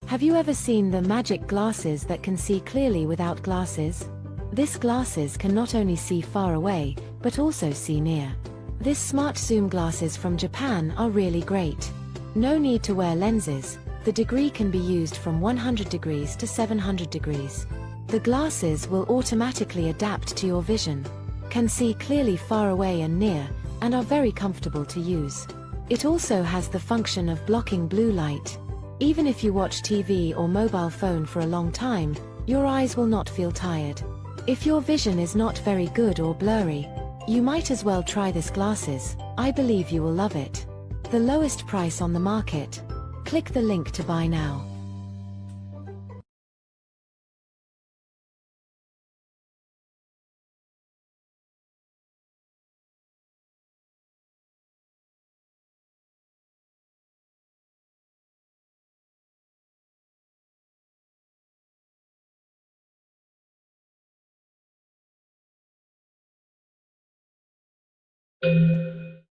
Have you ever seen the magic glasses that can see clearly without glasses? This glasses can not only see far away, but also see near. This smart zoom glasses from Japan are really great. No need to wear lenses, the degree can be used from 100 degrees to 700 degrees. The glasses will automatically adapt to your vision, can see clearly far away and near, and are very comfortable to use. It also has the function of blocking blue light. Even if you watch TV or mobile phone for a long time, your eyes will not feel tired. If your vision is not very good or blurry, you might as well try this glasses. I believe you will love it. The lowest price on the market. Click the link to buy now.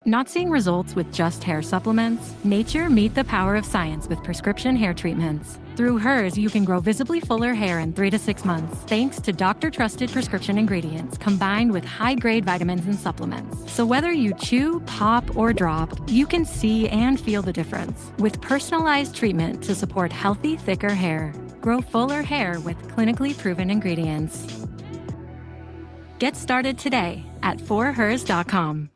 Not seeing results with just hair supplements? Nature meet the power of science with prescription hair treatments. Through hers, you can grow visibly fuller hair in 3 to 6 months, thanks to doctor-trusted prescription ingredients combined with high-grade vitamins and supplements. So whether you chew, pop, or drop, you can see and feel the difference. With personalized treatment to support healthy, thicker hair. Grow fuller hair with clinically proven ingredients. Get started today at forhers.com.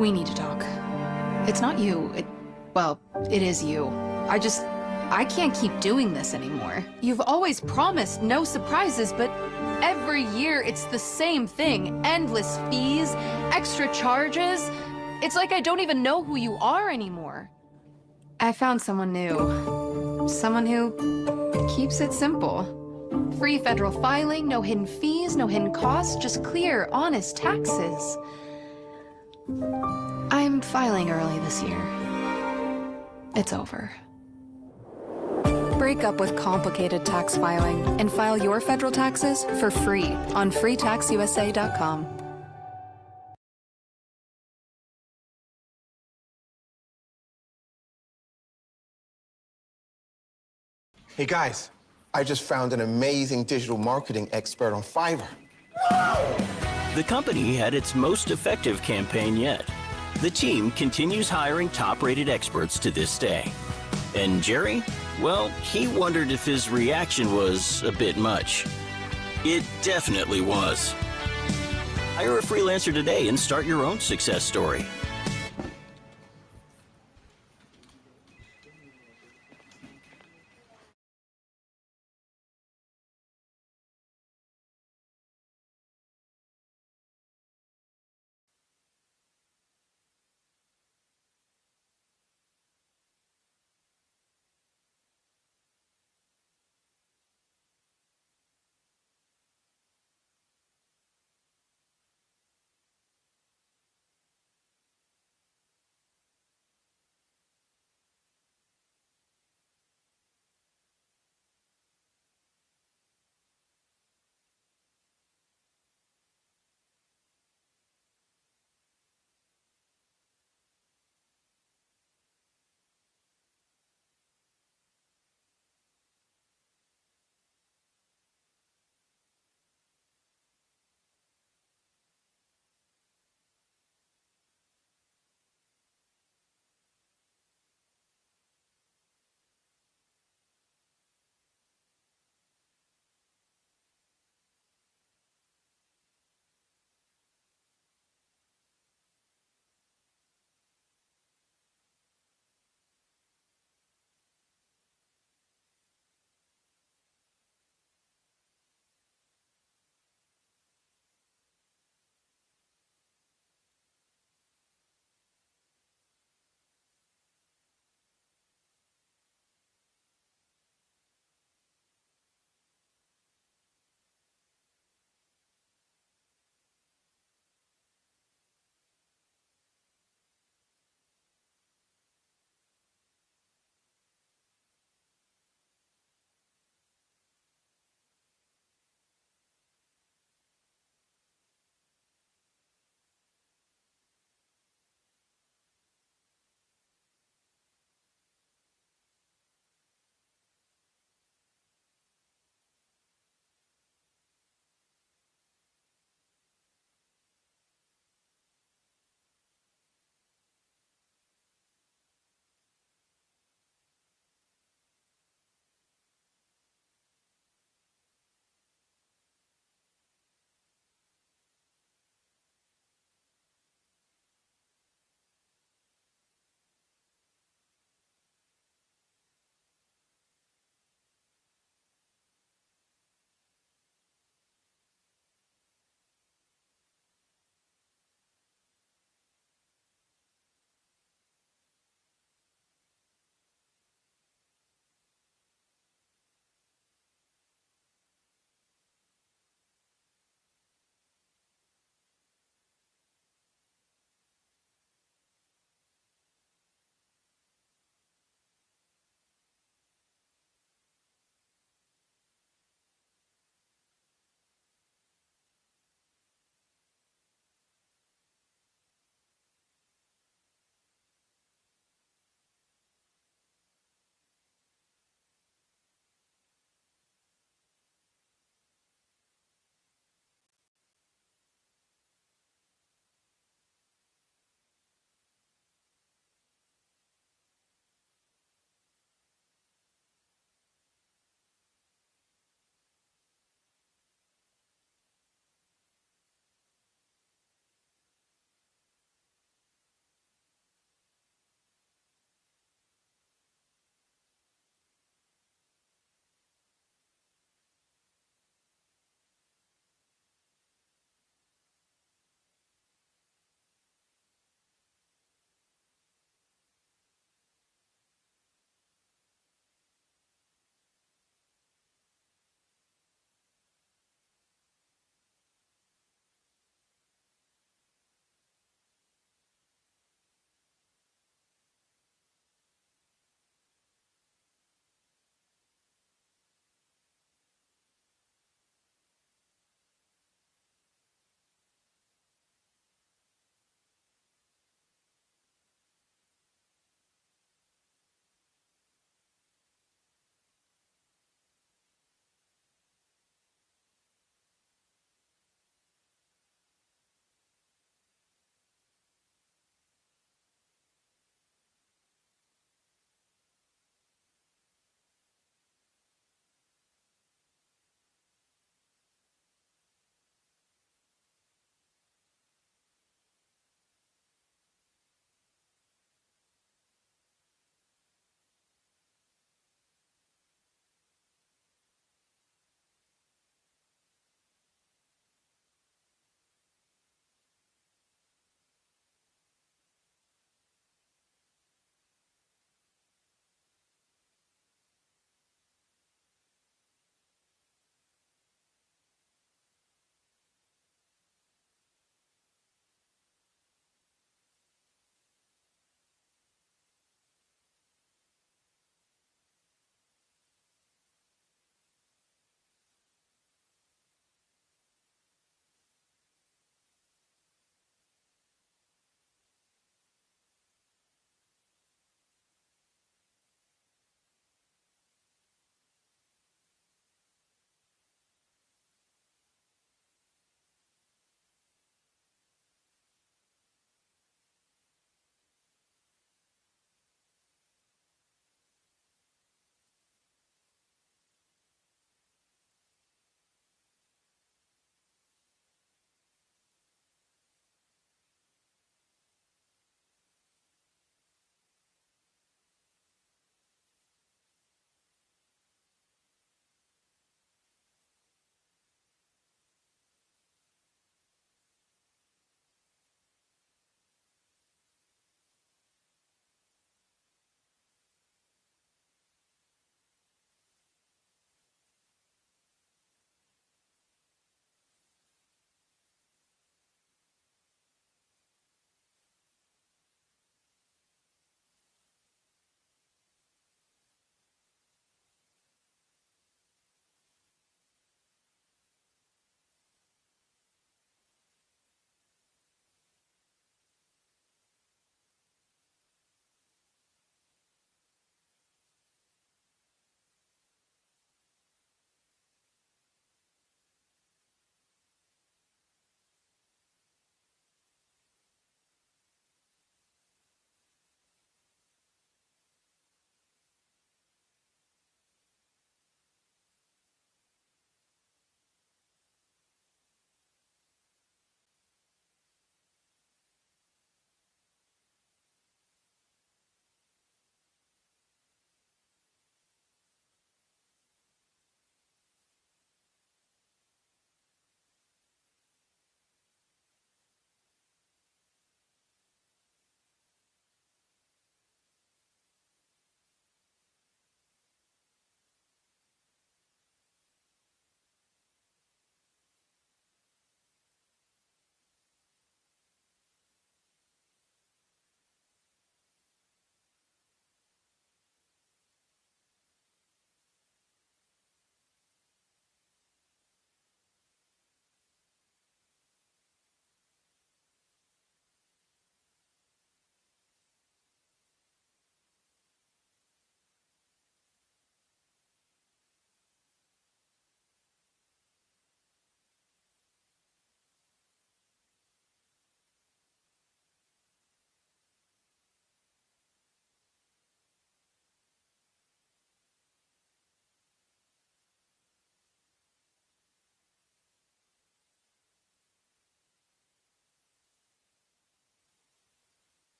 We need to talk. It's not you. Well, it is you. I can't keep doing this anymore. You've always promised no surprises, but every year it's the same thing. Endless fees, extra charges. It's like I don't even know who you are anymore. I found someone new. Someone who keeps it simple. Free federal filing, no hidden fees, no hidden costs, just clear, honest taxes. I'm filing early this year. It's over. Break up with complicated tax filing and file your federal taxes for free on freetaxusa.com. Hey guys, I just found an amazing digital marketing expert on Fiverr. The company had its most effective campaign yet. The team continues hiring top-rated experts to this day. And Jerry? Well, he wondered if his reaction was a bit much. It definitely was. Hire a freelancer today and start your own success story.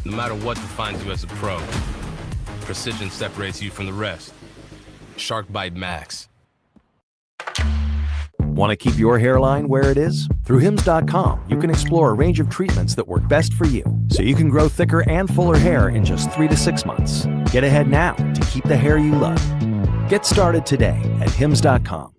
No matter what defines you as a pro, precision separates you from the rest. Shark Bite Max. Want to keep your hairline where it is? Through Hims.com, you can explore a range of treatments that work best for you, so you can grow thicker and fuller hair in just 3 to 6 months. Get ahead now to keep the hair you love. Get started today at Hims.com.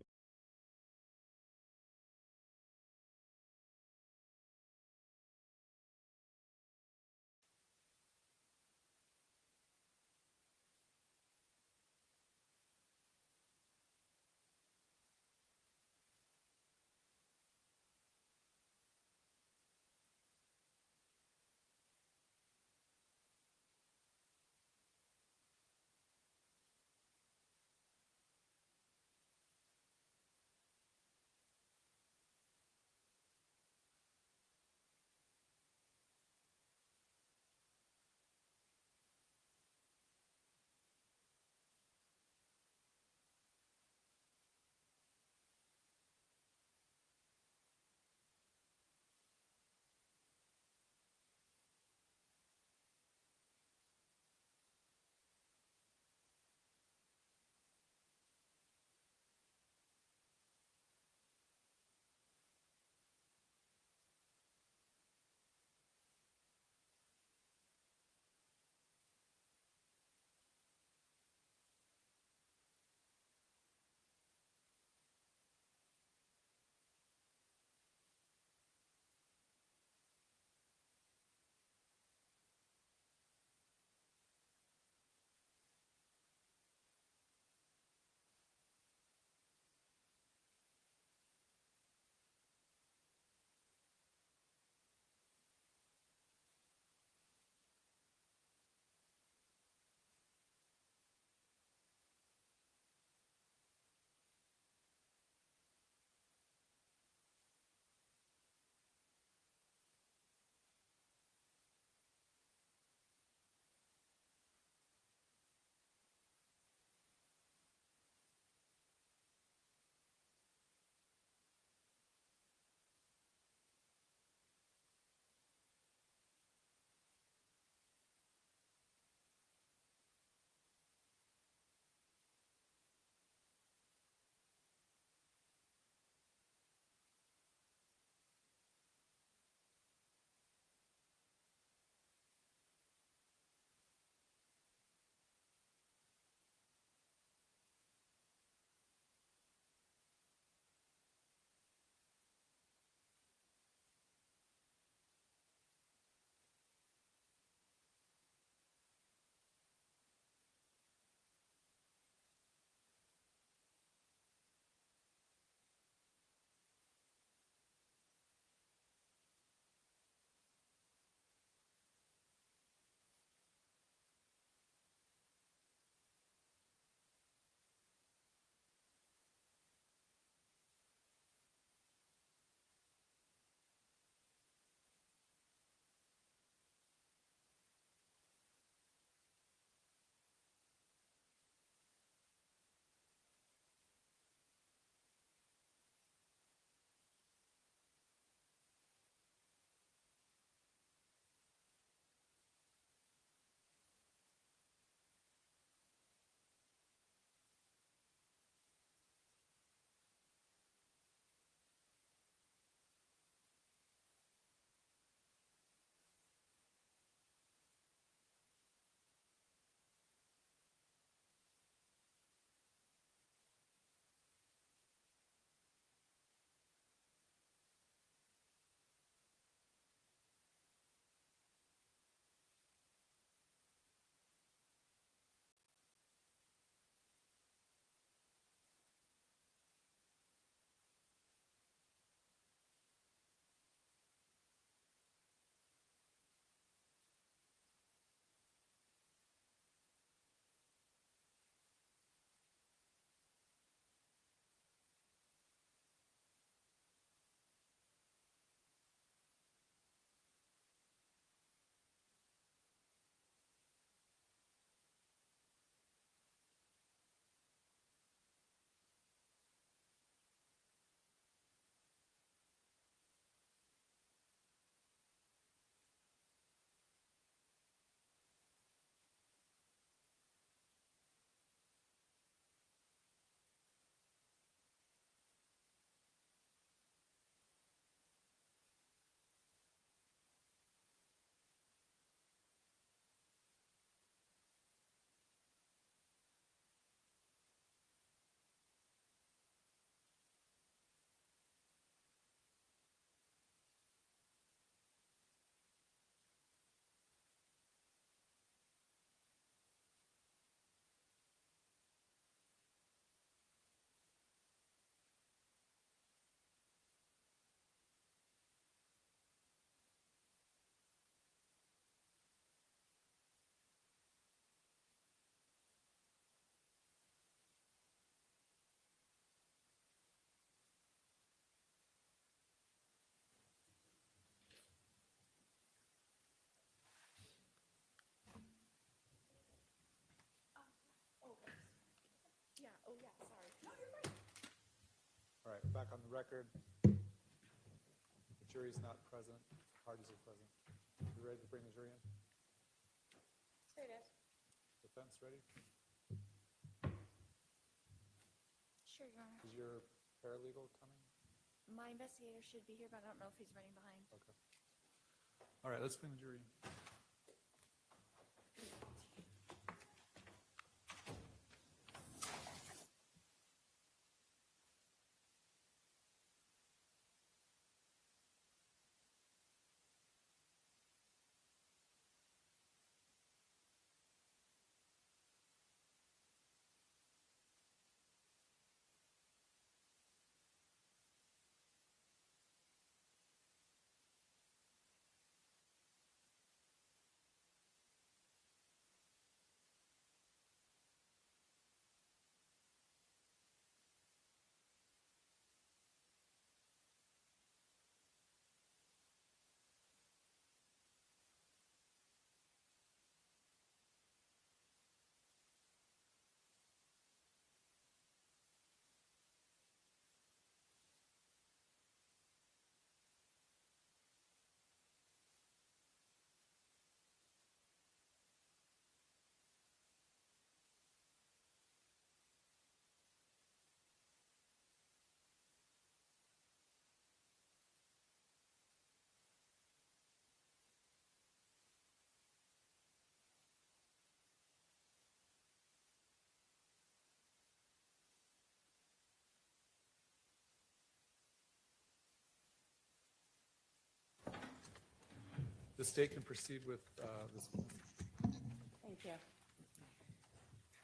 All right, we're back on the record. The jury's not present, parties are present. You ready to bring the jury in? Here it is. Defense ready? Sure, Your Honor. Is your paralegal coming? My investigator should be here, but I don't know if he's running behind. Okay. All right, let's bring the jury in. The state can proceed with this. Thank you.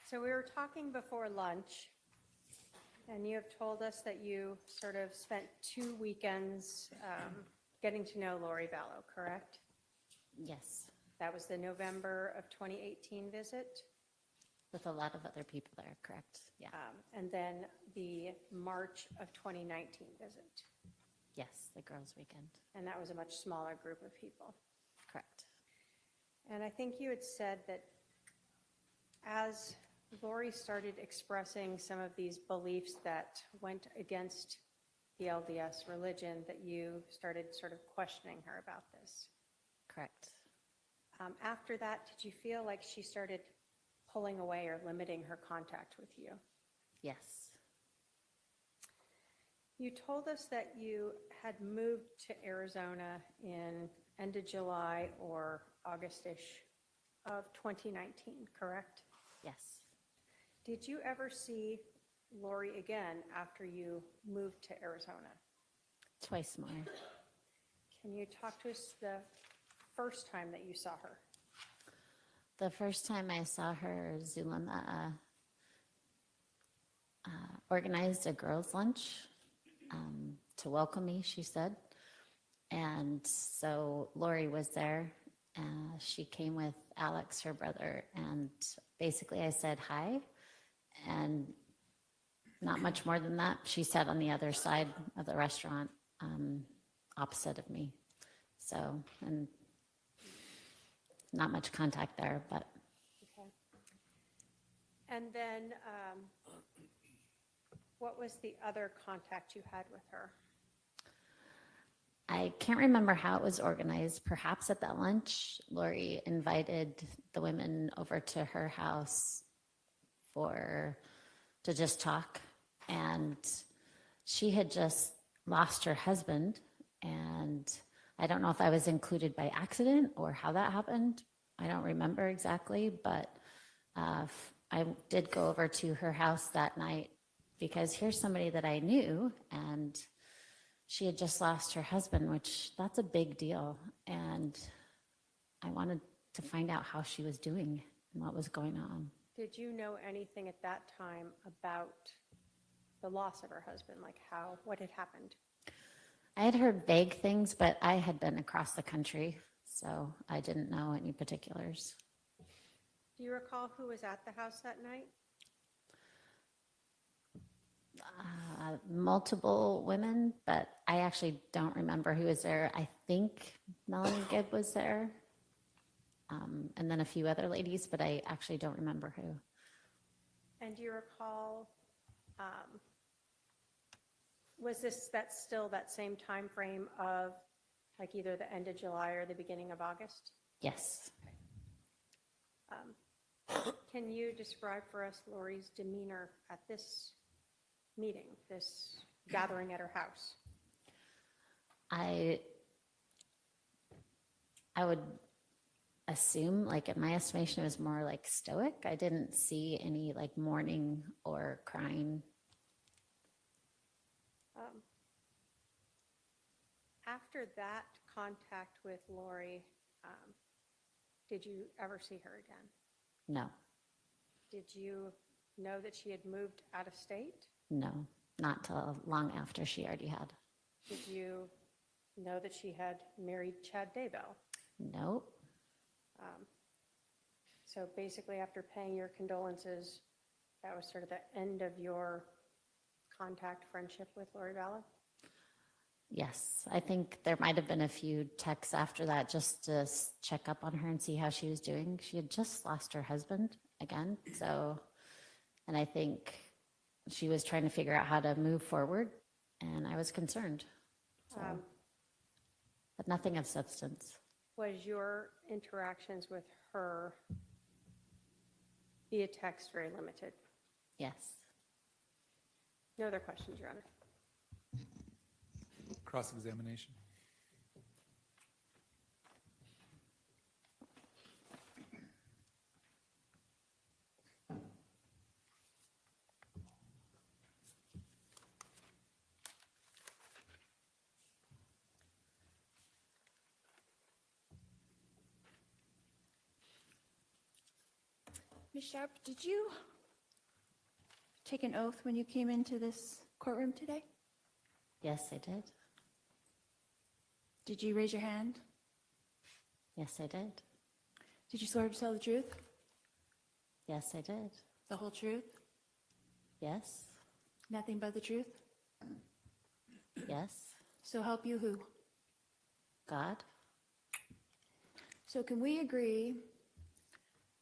So we were talking before lunch, and you have told us that you sort of spent 2 weekends getting to know Lori Vallow, correct? Yes, That was the November of 2018 visit, with a lot of other people there, correct? Yeah, and then the March of 2019 visit. yes, the girls' weekend, And that was a much smaller group of people. correct. And I think you had said that as Lori started expressing some of these beliefs that went against the LDS religion, that you started sort of questioning her about this. Correct. After that, did you feel like she started pulling away or limiting her contact with you? Yes, You told us that you had moved to Arizona in end of July or August-ish of 2019, correct? yes, Did you ever see Lori again after you moved to Arizona? twice more. Can you talk to us the first time that you saw her? The first time I saw her, Zulema organized a girls' lunch to welcome me, she said. And so Lori was there. She came with Alex, her brother, and basically I said hi, and not much more than that. She sat on the other side of the restaurant, opposite of me. So, and not much contact there, but Okay. And then what was the other contact you had with her? I can't remember how it was organized. Perhaps at that lunch, Lori invited the women over to her house to just talk. And she had just lost her husband. And I don't know if I was included by accident or how that happened. I don't remember exactly, but I did go over to her house that night because here's somebody that I knew, and she had just lost her husband, which that's a big deal. And I wanted to find out how she was doing and what was going on. Did you know anything at that time about the loss of her husband, like what had happened? I had heard vague things, but I had been across the country, so I didn't know any particulars. Do you recall who was at the house that night? Multiple women, but I actually don't remember who was there. I think Melanie Gibb was there, and then a few other ladies, but I actually don't remember who. And do you recall Was this still that same time frame of like either the end of July or the beginning of August? Yes. Can you describe for us Lori's demeanor at this meeting, this gathering at her house? I would assume, like in my estimation, it was more like stoic. I didn't see any like mourning or crying. After that contact with Lori, did you ever see her again? No, Did you know that she had moved out of state? no, not till long after she already had. Did you know that she had married Chad Daybell? Nope. So basically, after paying your condolences, that was sort of the end of your contact friendship with Lori Vallow? Yes, I think there might have been a few texts after that just to check up on her and see how she was doing. She had just lost her husband again, so, and I think she was trying to figure out how to move forward, and I was concerned. So, but nothing of substance. Was your interactions with her via text very limited? Yes. No other questions, Your Honor. Cross-examination. Ms. Sharp, did you take an oath when you came into this courtroom today? Yes, I did. Did you raise your hand? Yes, I did. Did you swear to tell the truth? Yes, I did. The whole truth? Yes. Nothing but the truth? Yes. So help you who? God. So can we agree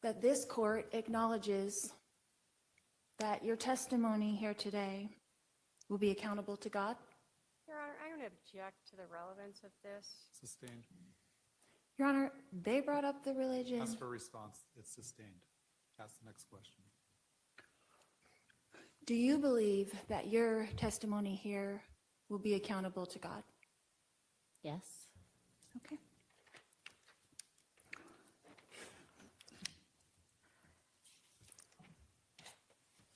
that this court acknowledges that your testimony here today will be accountable to God? Your Honor, I don't object to the relevance of this. Sustained. Your Honor, they brought up the religion. Ask for a response. It's sustained. Ask the next question. Do you believe that your testimony here will be accountable to God? Yes. Okay.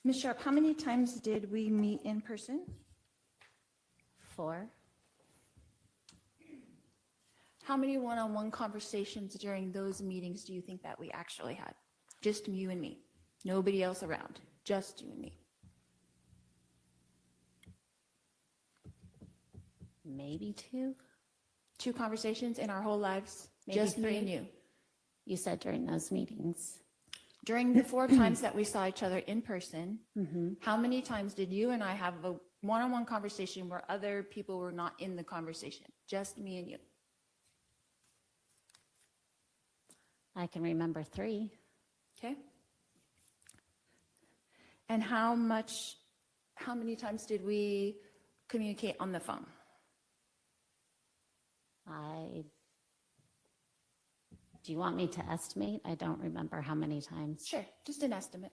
Ms. Sharp, how many times did we meet in person? 4. How many one-on-one conversations during those meetings do you think that we actually had? Just you and me, nobody else around, just you and me. Maybe 2. 2 conversations in our whole lives, Maybe just me 3. and you. You said during those meetings. During the 4 times that we saw each other in person, how many times did you and I have a one-on-one conversation where other people were not in the conversation? Just me and you. I can remember 3. Okay? And how many times did we communicate on the phone? Do you want me to estimate? I don't remember how many times. Sure, just an estimate.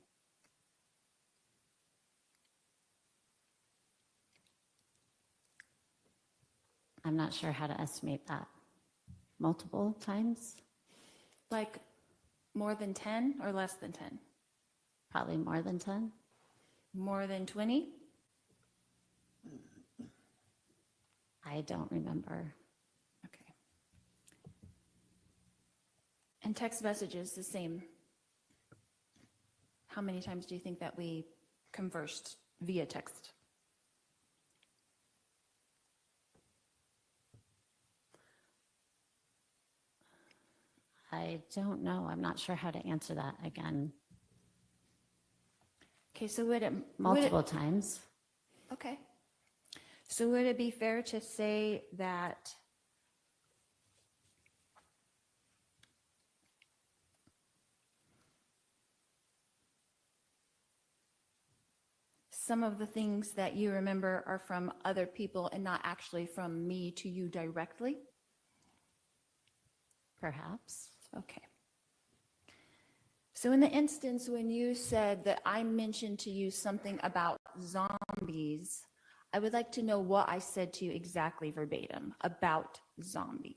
I'm not sure how to estimate that. Multiple times? Like more than 10 or less than 10? Probably more than 10. More than 20? I don't remember. Okay. And text messages, the same. How many times do you think that we conversed via text? I don't know. I'm not sure how to answer that again. Okay, so would it... Multiple times. Okay. So would it be fair to say that some of the things that you remember are from other people and not actually from me to you directly? Perhaps. Okay. So in the instance when you said that I mentioned to you something about zombies, I would like to know what I said to you exactly verbatim about zombies.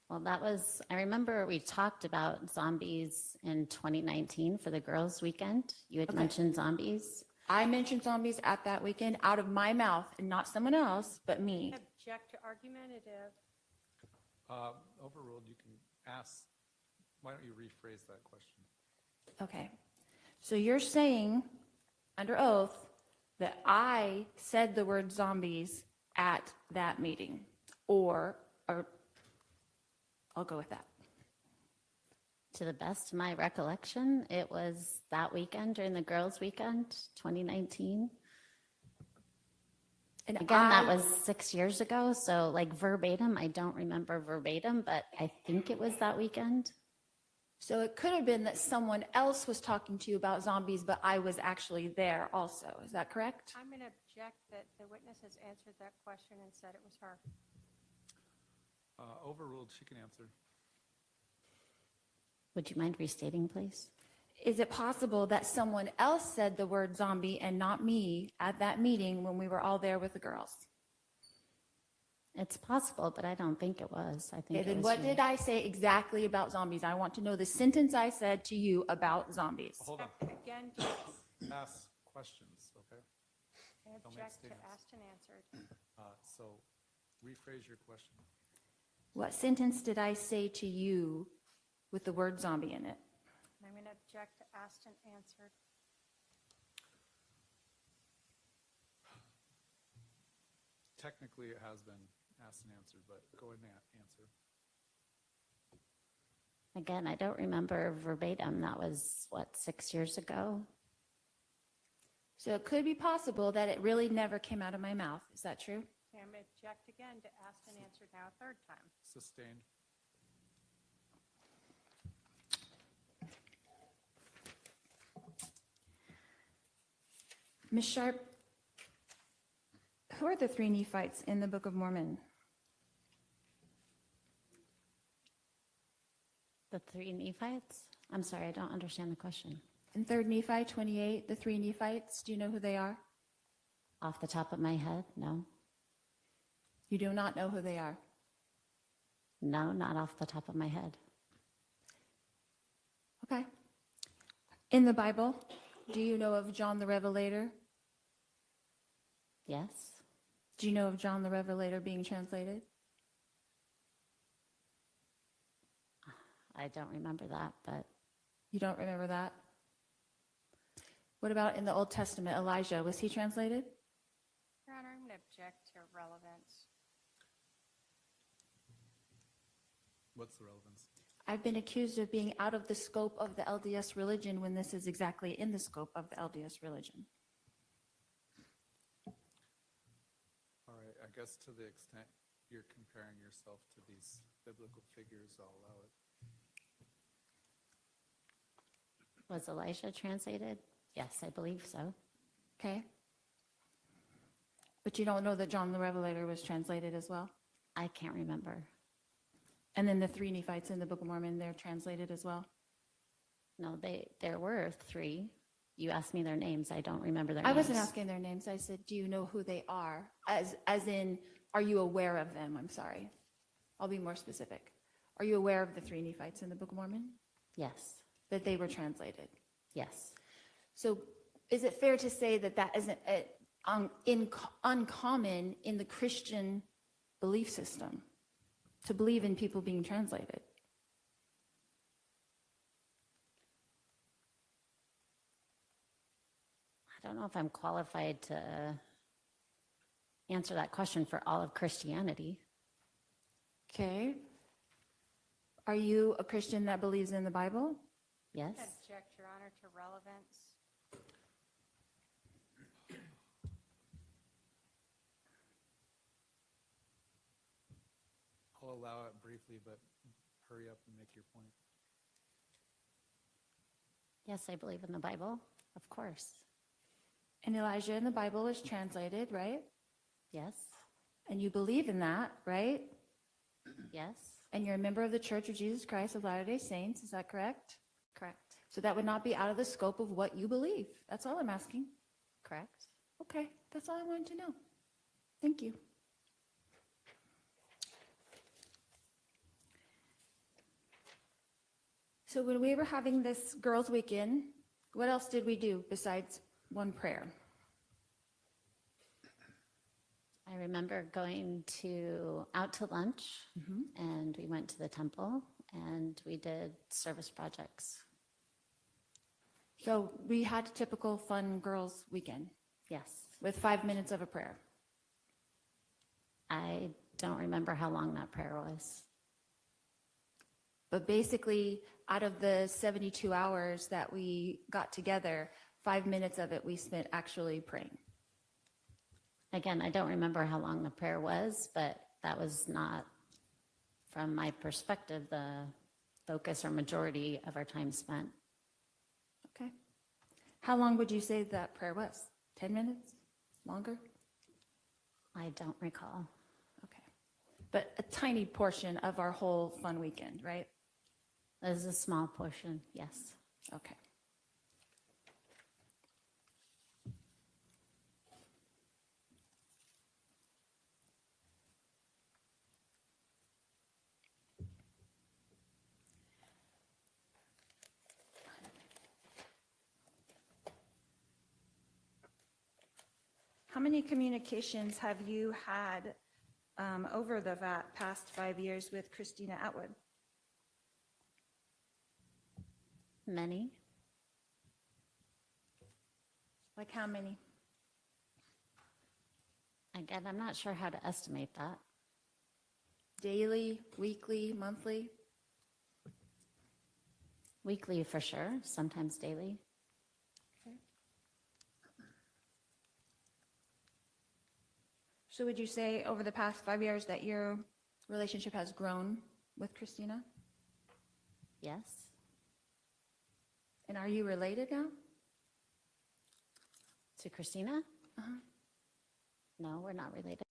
Well, I remember we talked about zombies in 2019 for the girls' weekend. You had mentioned zombies. I mentioned zombies at that weekend out of my mouth, and not someone else, but me. Object to argumentative. Overruled, you can ask, why don't you rephrase that question? Okay. So you're saying, under oath, that I said the word zombies at that meeting, or I'll go with that. To the best of my recollection, it was that weekend during the girls' weekend, 2019. And Again, that was 6 years ago, so like verbatim, I don't remember verbatim, but I think it was that weekend. So it could have been that someone else was talking to you about zombies, but I was actually there also. Is that correct? I'm going to object that the witness has answered that question and said it was her. Overruled, she can answer. Would you mind restating, please? Is it possible that someone else said the word zombie and not me at that meeting when we were all there with the girls? It's possible, but I don't think it was. I think Okay, it then was what you. did I say exactly about zombies? I want to know the sentence I said to you about zombies. Hold on. Again, Ask questions, okay? I Don't make object to statements. asked and answered. So rephrase your question. What sentence did I say to you with the word zombie in it? I'm going to object to asked and answered. Technically, it has been asked and answered, but go ahead and answer. Again, I don't remember verbatim. That was, 6 years ago? So it could be possible that it really never came out of my mouth. Is that true? Okay, I'm going to object again to asked and answered now a third time. Sustained. Ms. Sharp, who are the three Nephites in the Book of Mormon? The three Nephites? I'm sorry, I don't understand the question. In 3rd Nephi 28, the three Nephites, do you know who they are? Off the top of my head, no. You do not know who they are. No, not off the top of my head. Okay. In the Bible, do you know of John the Revelator? Yes. Do you know of John the Revelator being translated? I don't remember that, but You don't remember that? What about in the Old Testament, Elijah, was he translated? Your Honor, I'm going to object to relevance. What's the relevance? I've been accused of being out of the scope of the LDS religion when this is exactly in the scope of the LDS religion. All right, I guess to the extent you're comparing yourself to these biblical figures, I'll allow it. was Elijah translated? Yes, I believe so. Okay. But you don't know that John the Revelator was translated as well? I can't remember. And then the three Nephites in the Book of Mormon, they're translated as well? No, there were three. You asked me their names. I don't remember their I names. wasn't asking their names. I said, do you know who they are? As in, are you aware of them? I'm sorry. I'll be more specific. Are you aware of the three Nephites in the Book of Mormon? Yes. That they were translated? Yes. So is it fair to say that that isn't uncommon in the Christian belief system, to believe in people being translated? I don't know if I'm qualified to answer that question for all of Christianity. Okay. Are you a Christian that believes in the Bible? Yes. Object, Your Honor, to relevance. I'll allow it briefly, but hurry up and make your point. Yes, I believe in the Bible, of course. And Elijah in the Bible is translated, right? Yes, And you believe in that, right? yes, And you're a member of the Church of Jesus Christ of Latter-day Saints, is that correct? correct, So that would not be out of the scope of what you believe. That's all I'm asking. correct. Okay, that's all I wanted to know. Thank you. So when we were having this girls' weekend, what else did we do besides one prayer? I remember going out to lunch, and we went to the temple, and we did service projects. So we had a typical fun girls' weekend Yes, with 5 minutes of a prayer. I don't remember how long that prayer was. But basically, out of the 72 hours that we got together, 5 minutes of it we spent actually praying. Again, I don't remember how long the prayer was, but that was not, from my perspective, the focus or majority of our time spent. Okay. How long would you say that prayer was? 10 minutes? Longer? I don't recall. Okay. But a tiny portion of our whole fun weekend, right? It was a small portion, yes. Okay. How many communications have you had over the past 5 years with Christina Atwood? Many. Like how many? Again, I'm not sure how to estimate that. Daily, weekly, monthly? Weekly for sure, sometimes daily. Okay. So would you say over the past 5 years that your relationship has grown with Christina? Yes. And are you related now? To Christina? No, we're not related.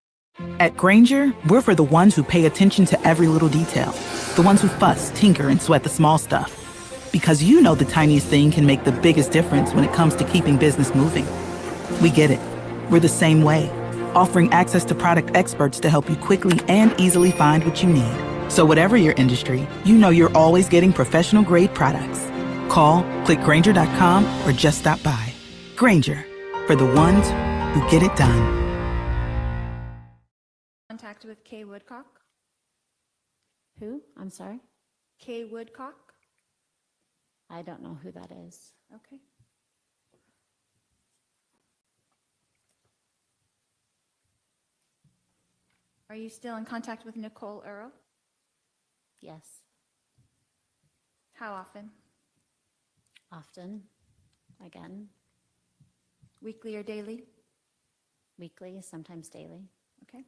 At Granger, we're for the ones who pay attention to every little detail. The ones who fuss, tinker, and sweat the small stuff. Because you know the tiniest thing can make the biggest difference when it comes to keeping business moving. We get it. We're the same way. Offering access to product experts to help you quickly and easily find what you need. So whatever your industry, you know you're always getting professional-grade products. Call, click Granger.com, or just stop by. Granger, for the ones who get it done. Contact with Kay Woodcock? Who? I'm sorry? Kay Woodcock? I don't know who that is. Okay. Are you still in contact with Nicole Earl? Yes. How often? Often. Again. Weekly or daily? Weekly, sometimes daily. Okay.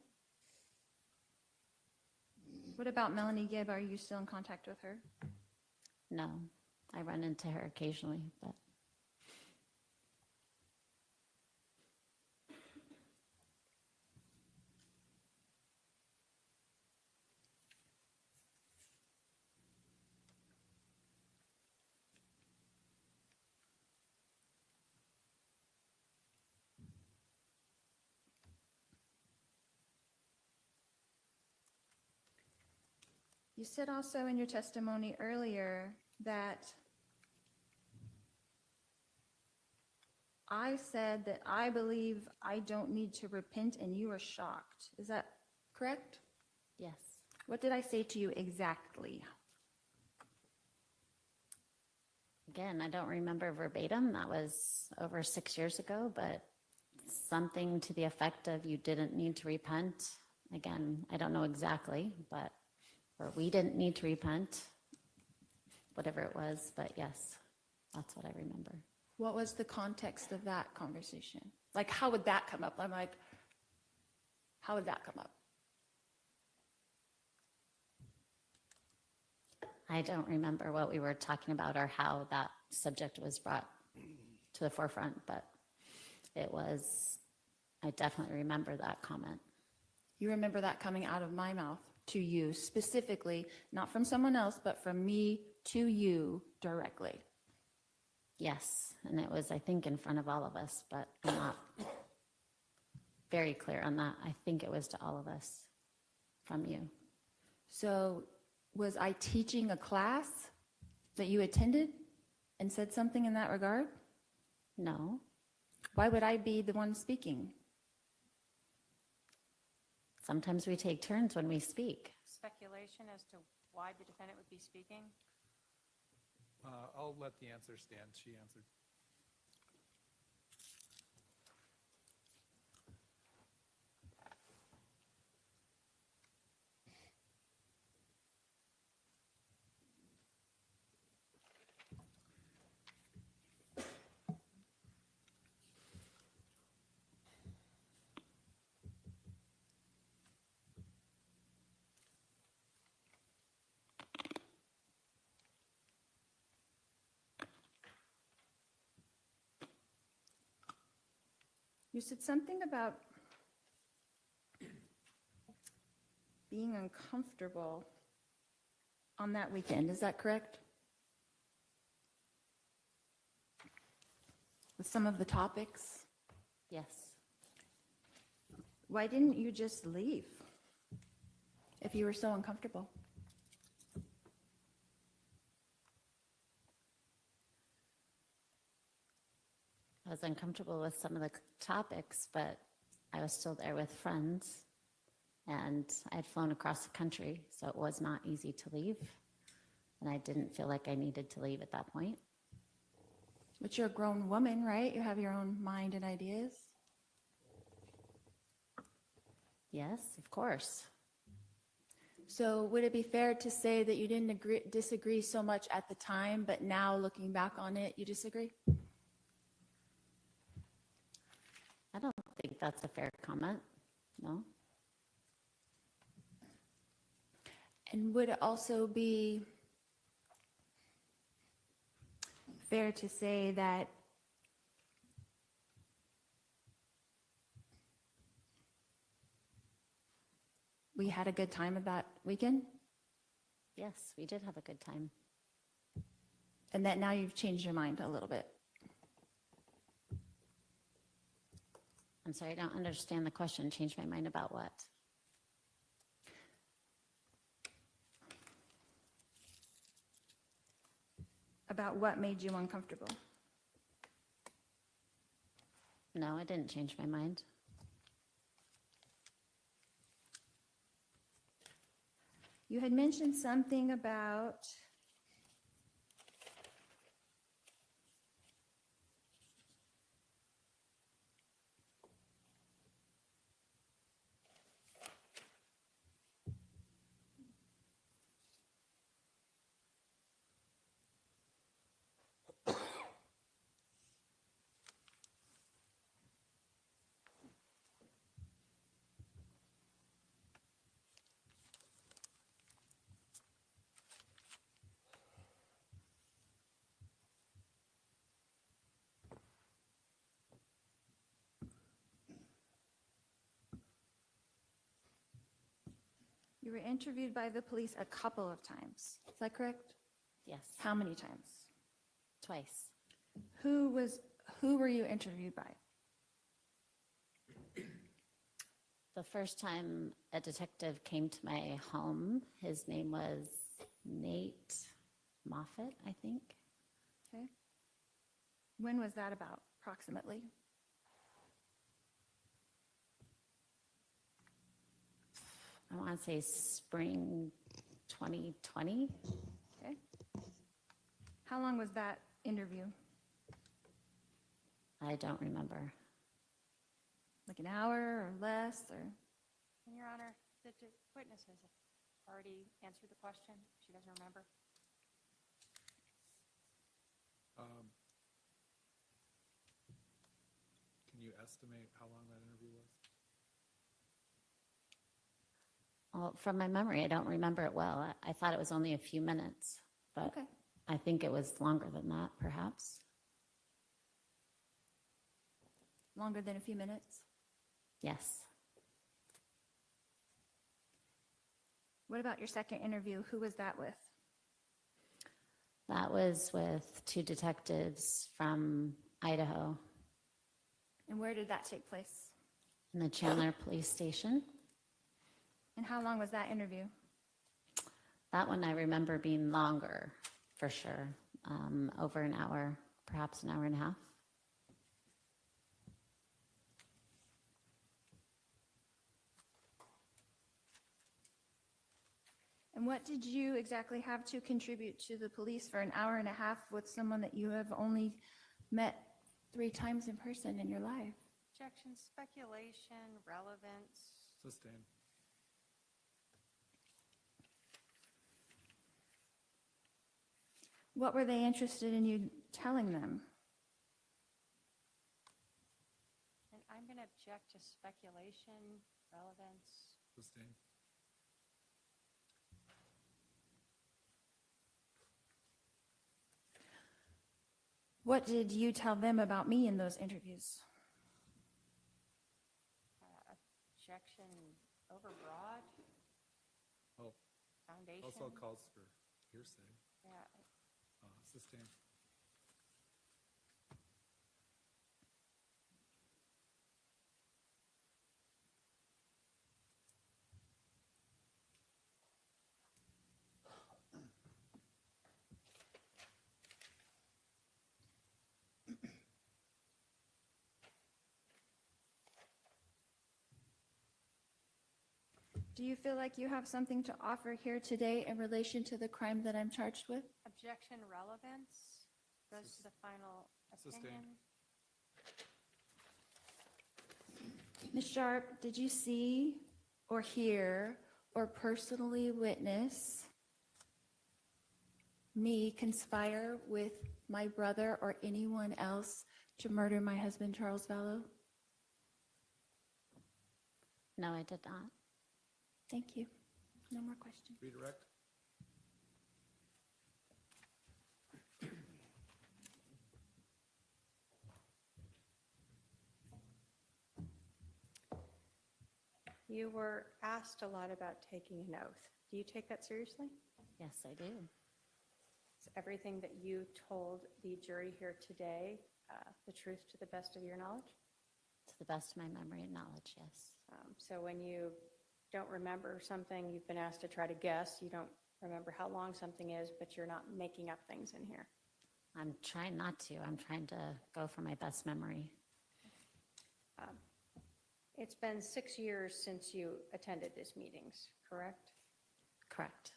What about Melanie Gibb? Are you still in contact with her? No. I run into her occasionally, but You said also in your testimony earlier that I said that I believe I don't need to repent and you are shocked. Is that correct? yes. What did I say to you exactly? Again, I don't remember verbatim. That was over 6 years ago, but something to the effect of you didn't need to repent. Again, I don't know exactly, but or we didn't need to repent, whatever it was, but yes, that's what I remember. What was the context of that conversation? Like, how would that come up? I'm like, how would that come up? I don't remember what we were talking about or how that subject was brought to the forefront, but I definitely remember that comment. You remember that coming out of my mouth to you specifically, not from someone else, but from me to you directly. Yes, and it was, I think, in front of all of us, but I'm not very clear on that. I think it was to all of us from you. So was I teaching a class that you attended and said something in that regard? No. Why would I be the one speaking? Sometimes we take turns when we speak. Speculation as to why the defendant would be speaking? I'll let the answer stand. She answered. You said something about being uncomfortable on that weekend. Is that correct? With some of the topics? Yes. Why didn't you just leave if you were so uncomfortable? I was uncomfortable with some of the topics, but I was still there with friends, and I had flown across the country, so it was not easy to leave, and I didn't feel like I needed to leave at that point. But you're a grown woman, right? You have your own mind and ideas. Yes, of course. So would it be fair to say that you didn't disagree so much at the time, but now looking back on it, you disagree? I don't think that's a fair comment, no. And would it also be fair to say that we had a good time of that weekend? Yes, we did have a good time. And that now you've changed your mind a little bit? I'm sorry, I don't understand the question. Change my mind about what? About what made you uncomfortable? No, I didn't change my mind. You had mentioned something about you were interviewed by the police a couple of times. Is that correct? Yes, How many times? twice. Who were you interviewed by? The first time a detective came to my home, his name was Nate Moffat, I think. Okay. When was that about, approximately? I want to say spring 2020. Okay. How long was that interview? I don't remember. Like an hour or less, or? And Your Honor, the witness has already answered the question. She doesn't remember. Can you estimate how long that interview was? Well, from my memory, I don't remember it well. I thought it was only a few minutes, but Okay. I think it was longer than that, perhaps. Longer than a few minutes? Yes. What about your second interview? Who was that with? That was with 2 detectives from Idaho And where did that take place? in the Chandler Police Station. And how long was that interview? That one I remember being longer, for sure. Over an hour, perhaps an hour and a half. And what did you exactly have to contribute to the police for an hour and a half with someone that you have only met 3 times in person in your life? Objection, speculation, relevance. Sustained. What were they interested in you telling them? And I'm going to object to speculation, relevance. Sustained. What did you tell them about me in those interviews? Objection, overbroad. Oh, Foundation. also calls for hearsay. Yeah. Sustained. Do you feel like you have something to offer here today in relation to the crime that I'm charged with? Objection, relevance. Goes to the final Sustained. opinion. Ms. Sharp, did you see or hear or personally witness me conspire with my brother or anyone else to murder my husband, Charles Vallow? No, I did not. Thank you. No more questions. Redirect. You were asked a lot about taking an oath. Do you take that seriously? Yes, I do. Is everything that you told the jury here today the truth to the best of your knowledge? To the best of my memory and knowledge, yes. So when you don't remember something, you've been asked to try to guess, you don't remember how long something is, but you're not making up things in here. I'm trying not to. I'm trying to go for my best memory. It's been 6 years since you attended these meetings, correct? Correct.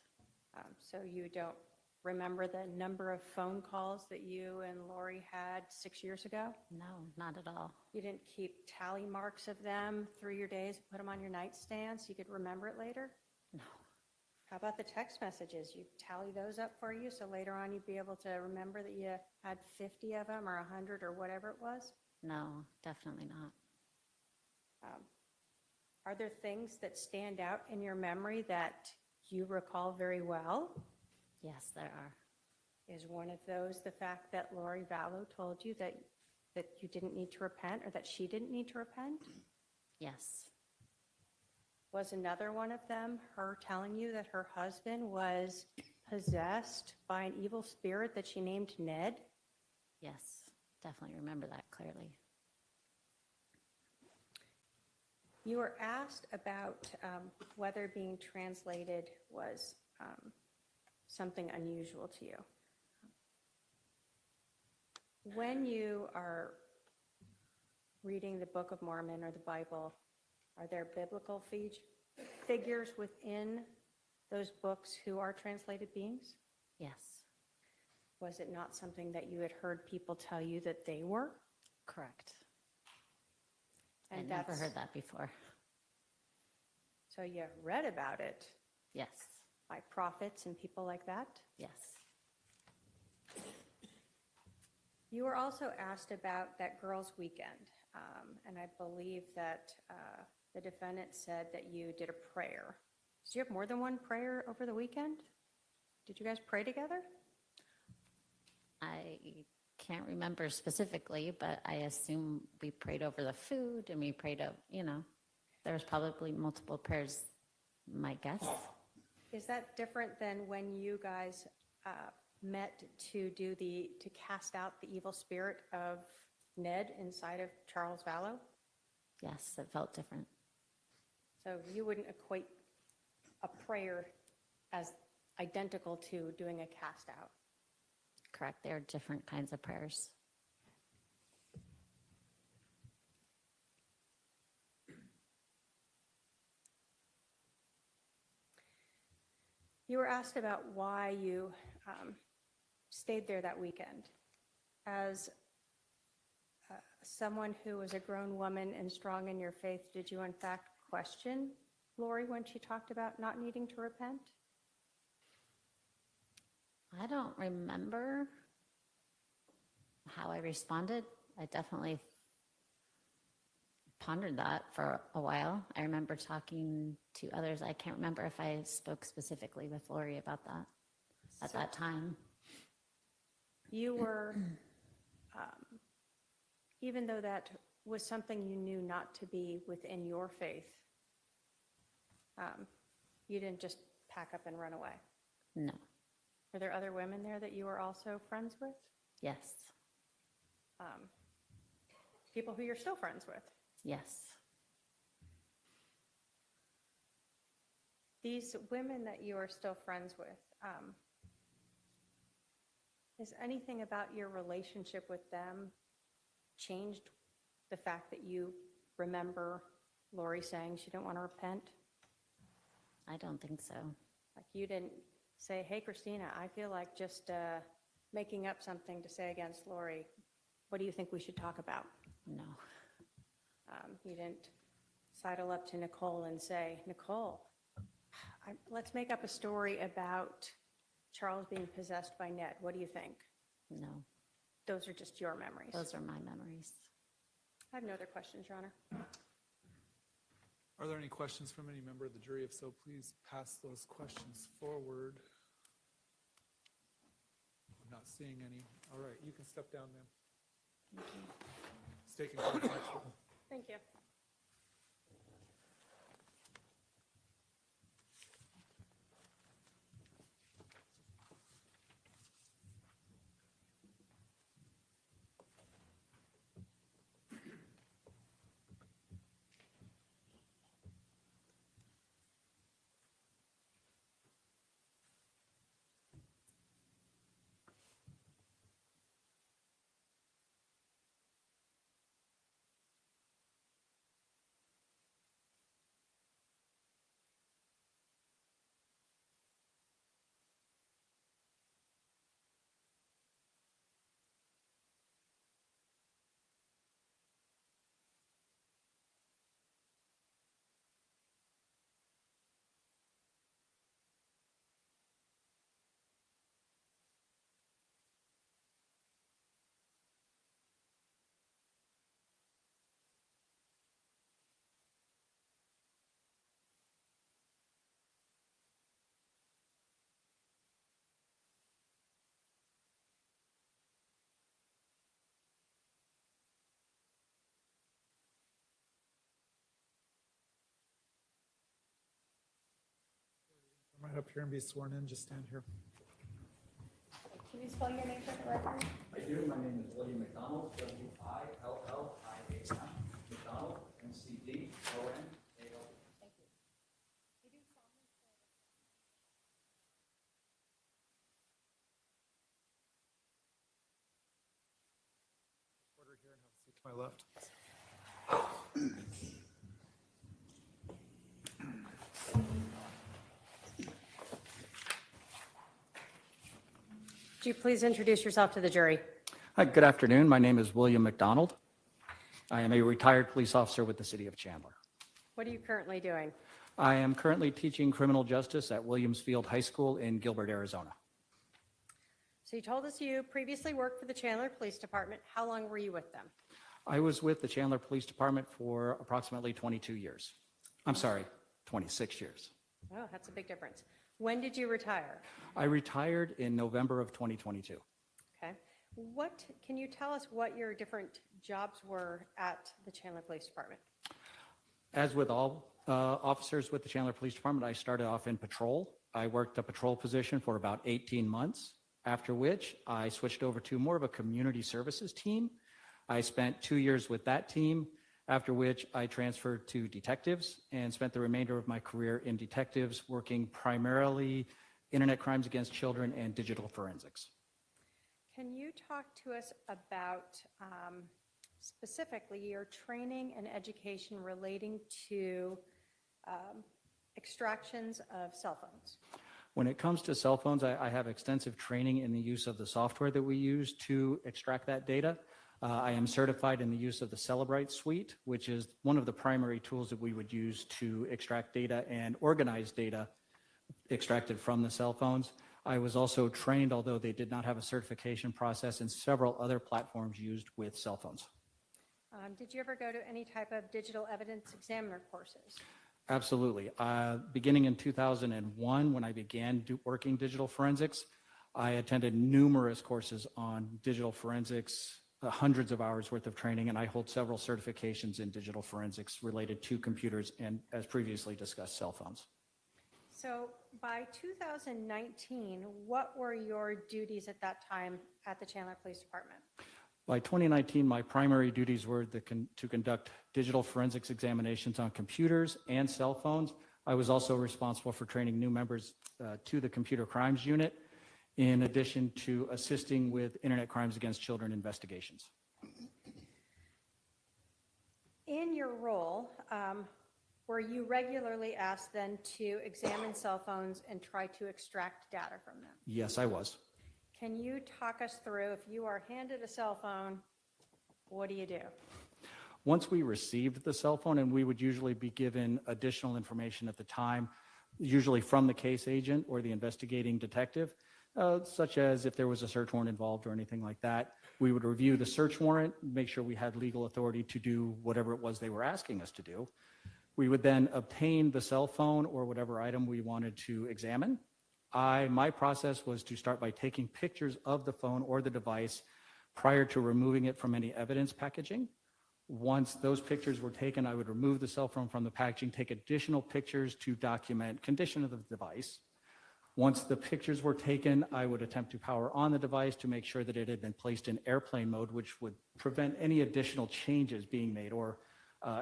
So you don't remember the number of phone calls that you and Lori had 6 years ago? No, not at all. You didn't keep tally marks of them through your days, put them on your nightstand so you could remember it later? No. How about the text messages? You tally those up for you so later on you'd be able to remember that you had 50 of them or 100 or whatever it was? No, definitely not. Are there things that stand out in your memory that you recall very well? Yes, there are. Is one of those the fact that Lori Vallow told you that you didn't need to repent or that she didn't need to repent? Yes. Was another one of them her telling you that her husband was possessed by an evil spirit that she named Ned? Yes, definitely remember that clearly. You were asked about whether being translated was something unusual to you. When you are reading the Book of Mormon or the Bible, are there biblical figures within those books who are translated beings? Yes. Was it not something that you had heard people tell you that they were? Correct. And I never heard that before. So you read about it Yes. by prophets and people like that? Yes. You were also asked about that girls' weekend, and I believe that the defendant said that you did a prayer Did you have more than one prayer over the weekend? Did you guys pray together? I can't remember specifically, but I assume we prayed over the food and we prayed over, there was probably multiple prayers, my guess. Is that different than when you guys met to cast out the evil spirit of Ned inside of Charles Vallow? Yes, it felt different. So you wouldn't equate a prayer as identical to doing a cast out? Correct. There are different kinds of prayers. You were asked about why you stayed there that weekend. As someone who was a grown woman and strong in your faith, did you in fact question Lori when she talked about not needing to repent? I don't remember how I responded. I definitely pondered that for a while. I remember talking to others. I can't remember if I spoke specifically with Lori about that at that time. You were, even though that was something you knew not to be within your faith, you didn't just pack up and run away. No. Were there other women there that you were also friends with? Yes. People who you're still friends with? Yes. These women that you are still friends with, is anything about your relationship with them changed the fact that you remember Lori saying she didn't want to repent? I don't think so. Like you didn't say, hey, Christina, I feel like just making up something to say against Lori. What do you think we should talk about? No. You didn't sidle up to Nicole and say, Nicole, let's make up a story about Charles being possessed by Ned. What do you think? No. Those are just your memories. Those are my memories. I have no other questions, Your Honor. Are there any questions from any member of the jury? If so, please pass those questions forward. I'm not seeing any. All right, you can step down, ma'am. Stake and contact. Thank you. I'm right up here and be sworn in. Just stand here. Can you spell your name for the record? I do. My name is William McDonald, W-I-L-L-I-A-M. McDonald, M-C-D-O-N-A-L-D. Thank you. Order here and have a seat to my left. Would you please introduce yourself to the jury? Hi, good afternoon. My name is William McDonald. I am a retired police officer with the city of Chandler. What are you currently doing? I am currently teaching criminal justice at Williams Field High School in Gilbert, Arizona. So you told us you previously worked for the Chandler Police Department. How long were you with them? I was with the Chandler Police Department for approximately 22 years. I'm sorry, 26 years. Oh, that's a big difference. When did you retire? I retired in November of 2022. Okay. Can you tell us what your different jobs were at the Chandler Police Department? As with all officers with the Chandler Police Department, I started off in patrol. I worked a patrol position for about 18 months, after which I switched over to more of a community services team. I spent 2 years with that team, after which I transferred to detectives and spent the remainder of my career in detectives, working primarily internet crimes against children and digital forensics. Can you talk to us about specifically your training and education relating to extractions of cell phones? When it comes to cell phones, I have extensive training in the use of the software that we use to extract that data. I am certified in the use of the Celebrite suite, which is one of the primary tools that we would use to extract data and organize data extracted from the cell phones. I was also trained, although they did not have a certification process, in several other platforms used with cell phones. Did you ever go to any type of digital evidence examiner courses? Absolutely. Beginning in 2001, when I began working digital forensics, I attended numerous courses on digital forensics, hundreds of hours worth of training, and I hold several certifications in digital forensics related to computers and, as previously discussed, cell phones. So by 2019, what were your duties at that time at the Chandler Police Department? By 2019, my primary duties were to conduct digital forensics examinations on computers and cell phones. I was also responsible for training new members to the computer crimes unit, in addition to assisting with internet crimes against children investigations. In your role, were you regularly asked then to examine cell phones and try to extract data from them? Yes, I was. Can you talk us through, if you are handed a cell phone, what do you do? Once we received the cell phone, and we would usually be given additional information at the time, usually from the case agent or the investigating detective, such as if there was a search warrant involved or anything like that, we would review the search warrant, make sure we had legal authority to do whatever it was they were asking us to do. We would then obtain the cell phone or whatever item we wanted to examine. My process was to start by taking pictures of the phone or the device prior to removing it from any evidence packaging. Once those pictures were taken, I would remove the cell phone from the packaging, take additional pictures to document condition of the device. Once the pictures were taken, I would attempt to power on the device to make sure that it had been placed in airplane mode, which would prevent any additional changes being made or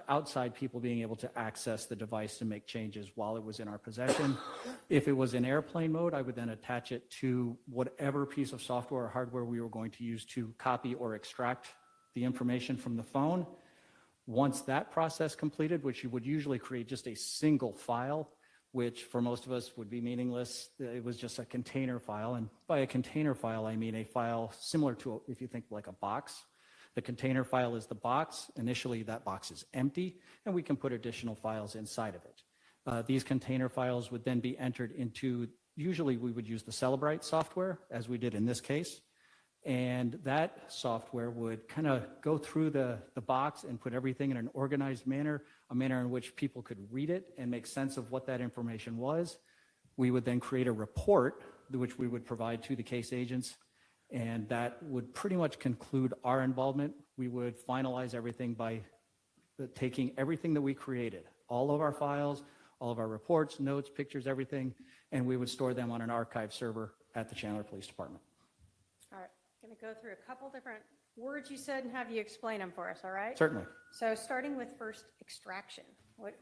outside people being able to access the device to make changes while it was in our possession. If it was in airplane mode, I would then attach it to whatever piece of software or hardware we were going to use to copy or extract the information from the phone. Once that process completed, which you would usually create just a single file, which for most of us would be meaningless, it was just a container file. And by a container file, I mean a file similar to, if you think like a box. The container file is the box. Initially, that box is empty, and we can put additional files inside of it. These container files would then be entered into, usually we would use the Celebrite software, as we did in this case. And that software would kind of go through the box and put everything in an organized manner, a manner in which people could read it and make sense of what that information was. We would then create a report, which we would provide to the case agents, and that would pretty much conclude our involvement. We would finalize everything by taking everything that we created, all of our files, all of our reports, notes, pictures, everything, and we would store them on an archive server at the Chandler Police Department. All right, I'm going to go through a couple different words you said and have you explain them for us, all right? Certainly. So starting with first, extraction. What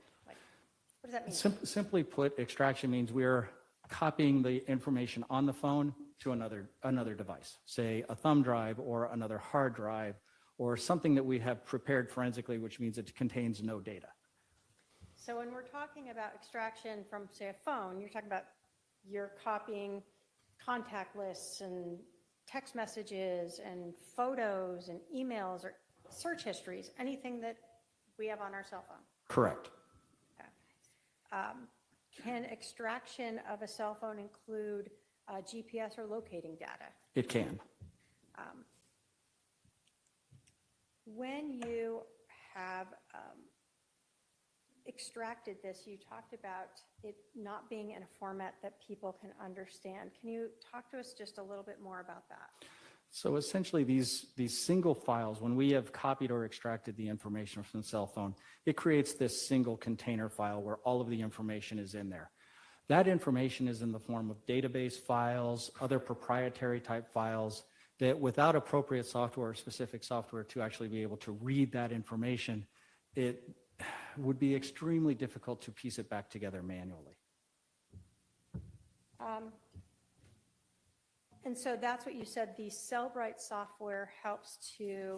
does that mean? Simply put, extraction means we're copying the information on the phone to another device, say a thumb drive or another hard drive or something that we have prepared forensically, which means it contains no data. So when we're talking about extraction from, say, a phone, you're talking about you're copying contact lists and text messages and photos and emails or search histories, anything that we have on our cell phone. Correct. Okay. Can extraction of a cell phone include GPS or locating data? It can. When you have extracted this, you talked about it not being in a format that people can understand. Can you talk to us just a little bit more about that? So essentially, these single files, when we have copied or extracted the information from the cell phone, it creates this single container file where all of the information is in there. That information is in the form of database files, other proprietary type files, that without appropriate software or specific software to actually be able to read that information, it would be extremely difficult to piece it back together manually. And so that's what you said, the Cellbrite software helps to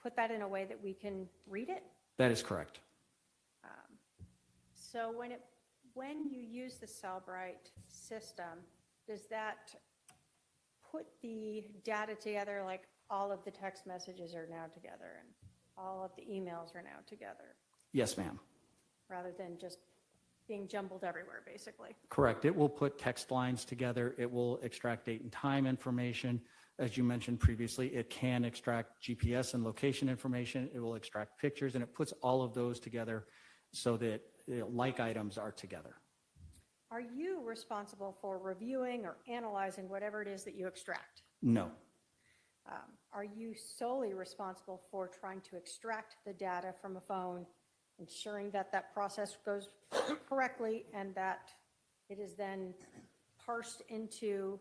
put that in a way that we can read it? That is correct. So when you use the Cellbrite system, does that put the data together, like all of the text messages are now together and all of the emails are now together, Yes, ma'am. rather than just being jumbled everywhere, basically? Correct. It will put text lines together. It will extract date and time information. As you mentioned previously, it can extract GPS and location information. It will extract pictures, and it puts all of those together so that like items are together. Are you responsible for reviewing or analyzing whatever it is that you extract? No. Are you solely responsible for trying to extract the data from a phone, ensuring that that process goes correctly and that it is then parsed into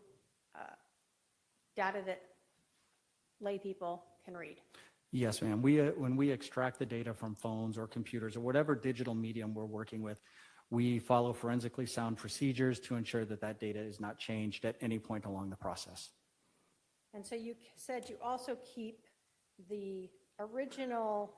data that lay people can read? Yes, ma'am. When we extract the data from phones or computers or whatever digital medium we're working with, we follow forensically sound procedures to ensure that that data is not changed at any point along the process. And so you said you also keep the original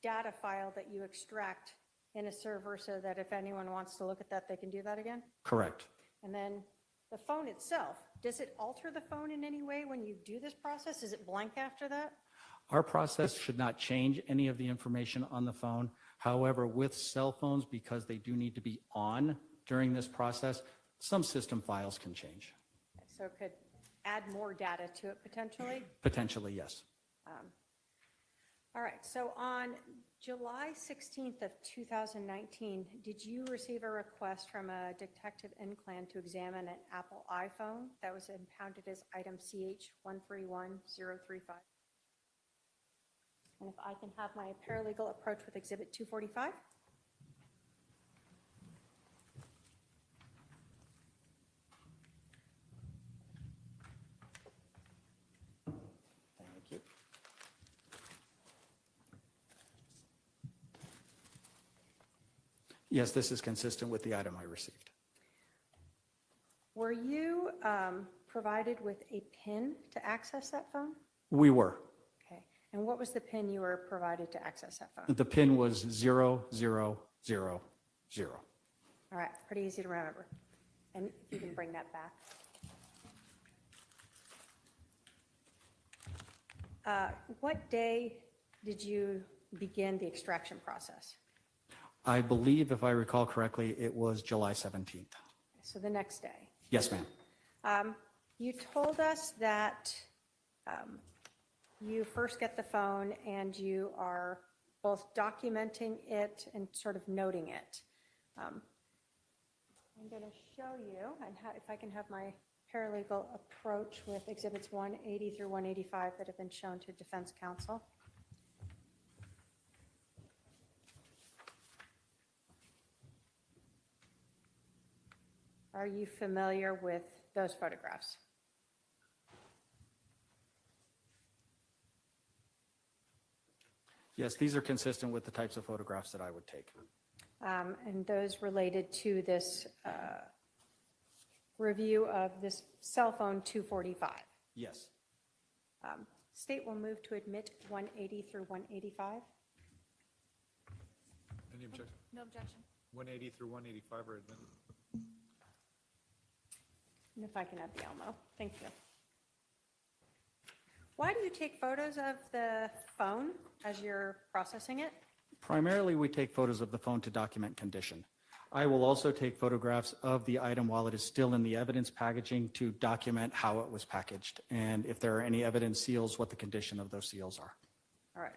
data file that you extract in a server so that if anyone wants to look at that, they can do that again? Correct. And then the phone itself, does it alter the phone in any way when you do this process? Is it blank after that? Our process should not change any of the information on the phone. However, with cell phones, because they do need to be on during this process, some system files can change. So it could add more data to it potentially? Potentially, yes. All right, so on July 16th of 2019, did you receive a request from a detective in Clan to examine an Apple iPhone that was impounded as item CH131035? And if I can have my paralegal approach with Exhibit 245. Thank you. Yes, this is consistent with the item I received. Were you provided with a PIN to access that phone? We were. Okay, and what was the PIN you were provided to access that phone? The PIN was 0000. All right, pretty easy to remember. And if you can bring that back. What day did you begin the extraction process? I believe, if I recall correctly, it was July 17th. So the next day. Yes, ma'am. You told us that you first get the phone and you are both documenting it and sort of noting it. I'm going to show you, and if I can have my paralegal approach with Exhibits 180 through 185 that have been shown to defense counsel. Are you familiar with those photographs? Yes, these are consistent with the types of photographs that I would take. And those related to this review of this cell phone 245. Yes. State will move to admit 180 through 185. Any objection? No objection. 180 through 185 are admitted. And if I can have the Elmo, thank you. Why do you take photos of the phone as you're processing it? Primarily, we take photos of the phone to document condition. I will also take photographs of the item while it is still in the evidence packaging to document how it was packaged, and if there are any evidence seals, what the condition of those seals are. All right.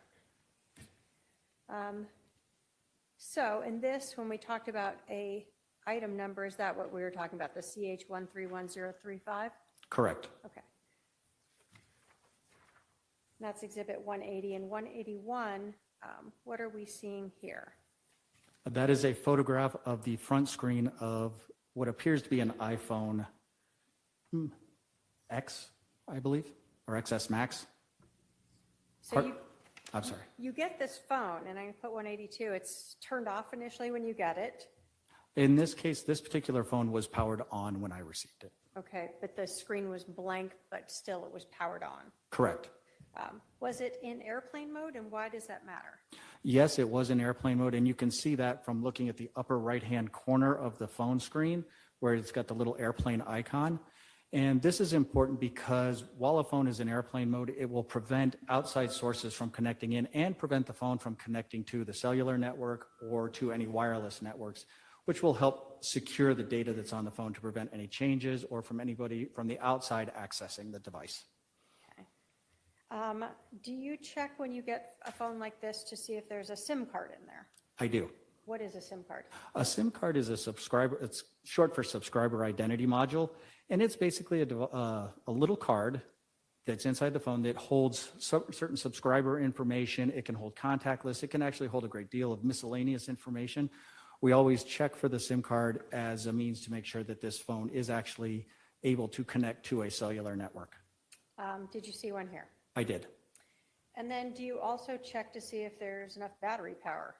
So in this, when we talked about a item number, is that what we were talking about, the CH131035? Correct. Okay. That's Exhibit 180 and 181. What are we seeing here? That is a photograph of the front screen of what appears to be an iPhone X, I believe, or XS Max. So I'm sorry. you get this phone, and I put 182. It's turned off initially when you get it. In this case, this particular phone was powered on when I received it. Okay, but the screen was blank, but still it was powered on. Correct. Was it in airplane mode, and why does that matter? Yes, it was in airplane mode, and you can see that from looking at the upper right-hand corner of the phone screen where it's got the little airplane icon. And this is important because while a phone is in airplane mode, it will prevent outside sources from connecting in and prevent the phone from connecting to the cellular network or to any wireless networks, which will help secure the data that's on the phone to prevent any changes or from anybody from the outside accessing the device. Do you check when you get a phone like this to see if there's a SIM card in there? I do. What is a SIM card? A SIM card is a subscriber, it's short for subscriber identity module, and it's basically a little card that's inside the phone that holds certain subscriber information. It can hold contact lists. It can actually hold a great deal of miscellaneous information. We always check for the SIM card as a means to make sure that this phone is actually able to connect to a cellular network. Did you see one here? I did. And then do you also check to see if there's enough battery power?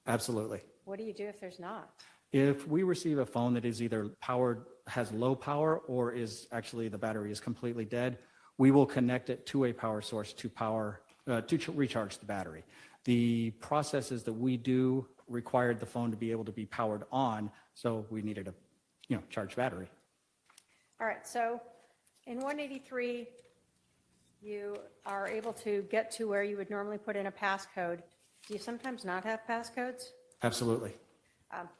Absolutely. What do you do if there's not? If we receive a phone that is either powered, has low power, or is actually the battery is completely dead, we will connect it to a power source to recharge the battery. The processes that we do required the phone to be able to be powered on, so we needed a charged battery. All right, so in 183, you are able to get to where you would normally put in a passcode. Do you sometimes not have passcodes? Absolutely.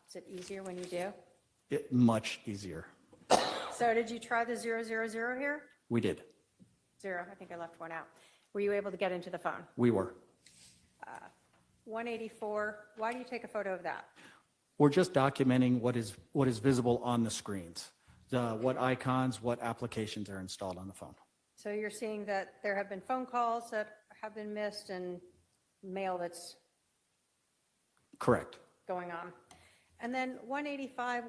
Is it easier when you do? Much easier. So did you try the 000 here? We did. 0, I think I left one out. Were you able to get into the phone? We were. 184, why do you take a photo of that? We're just documenting what is visible on the screens, what icons, what applications are installed on the phone. So you're seeing that there have been phone calls that have been missed and mail that's Correct. going on. And then 185,